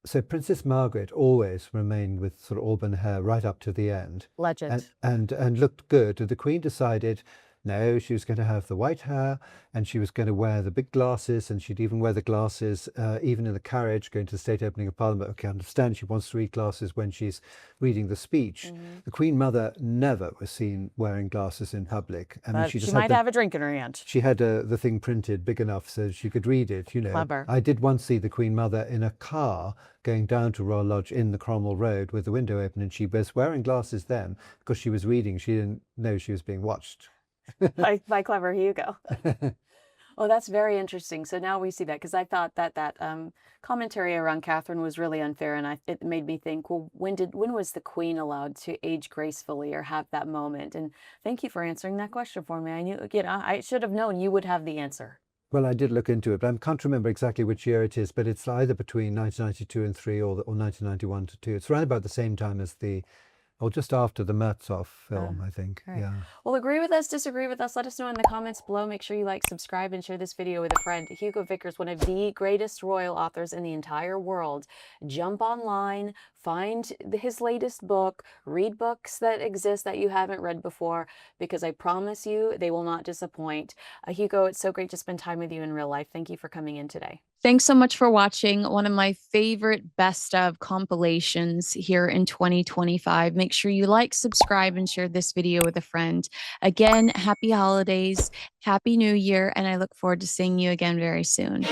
so Princess Margaret always remained with sort of auburn hair right up to the end, Legend. and looked good. And the Queen decided. No, she was going to have the white hair and she was going to wear the big glasses, and she'd even wear the glasses even in the carriage going to the state opening of Parliament. Okay, I understand she wants to read glasses when she's reading the speech. The Queen Mother never was seen wearing glasses in public. I mean, She might have a drink in her hand. She had the thing printed big enough so she could read it, Clever. I did once see the Queen Mother in a car going down to Royal Lodge in the Cromwell Road with the window open, and she was wearing glasses then because she was reading. She didn't know she was being watched. by clever Hugo. Oh, that's very interesting. So now we see that, because I thought that commentary around Catherine was really unfair, and it made me think, well, when was the Queen allowed to age gracefully or have that moment? And thank you for answering that question for me. I knew, I should have known you would have the answer. Well, I did look into it, but I can't remember exactly which year it is, but it's either between 1992 and 3 or 1991 to 2. It's around about the same time as or just after the Mertzov film, I think. Right. Yeah. Well, agree with us, disagree with us. Let us know in the comments below. Make sure you like, subscribe, and share this video with a friend. Hugo Vickers, one of the greatest royal authors in the entire world. Jump online, find his latest book, read books that exist that you haven't read before, because I promise you they will not disappoint. Hugo, it's so great to spend time with you in real life. Thank you for coming in today. Thanks so much for watching one of my favorite best of compilations here in 2025. Make sure you like, subscribe, and share this video with a friend. Again, happy holidays, happy new year, and I look forward to seeing you again very soon.